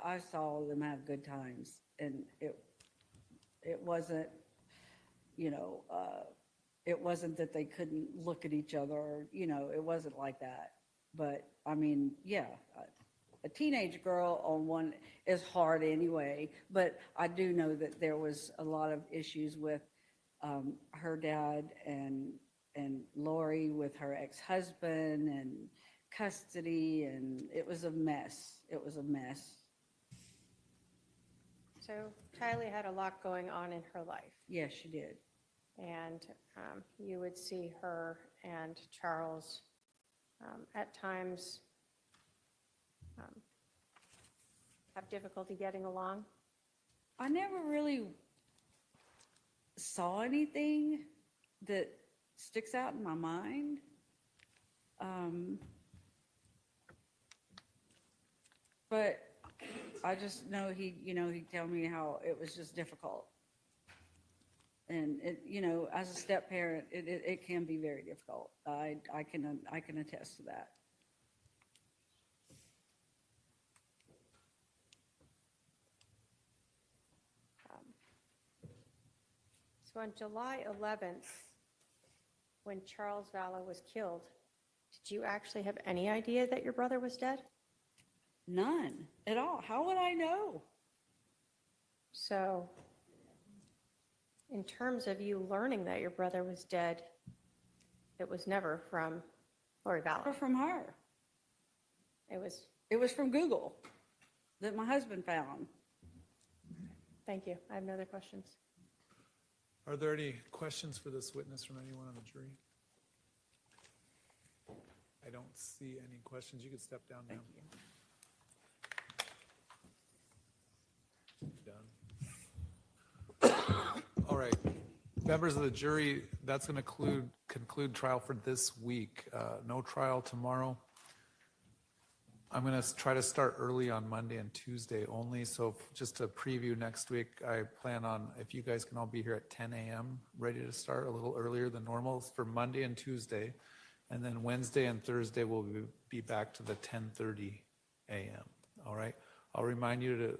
I saw them have good times, and it wasn't, it wasn't that they couldn't look at each other, or, it wasn't like that. But I mean, yeah, a teenage girl on one is hard anyway, but I do know that there was a lot of issues with her dad and Lori with her ex-husband and custody, and it was a mess. It was a mess. So Tylee had a lot going on in her life. Yes, she did. And you would see her and Charles at times have difficulty getting along. I never really saw anything that sticks out in my mind. But I just know he'd tell me how it was just difficult. And it, as a step parent, it can be very difficult. I can attest to that. So on July 11th, when Charles Vallow was killed, did you actually have any idea that your brother was dead? None at all. How would I know? So in terms of you learning that your brother was dead, it was never from Lori Vallow. Or from her. It was from Google that my husband found. Thank you. I have no other questions. Are there any questions for this witness from anyone on the jury? I don't see any questions. You could step down now. Done. All right. Members of the jury, that's going to conclude trial for this week. No trial tomorrow. I'm going to try to start early on Monday and Tuesday only. So just to preview next week, I plan on, if you guys can all be here at 10 a.m., ready to start a little earlier than normal for Monday and Tuesday. And then Wednesday and Thursday, we'll be back to the 10:30 a.m. All right. I'll remind you to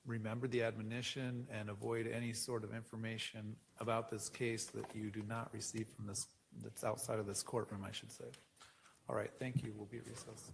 remember the admonition and avoid any sort of information about this case that you do not receive from this, that's outside of this courtroom, I should say. All right. Thank you. We'll be at recess.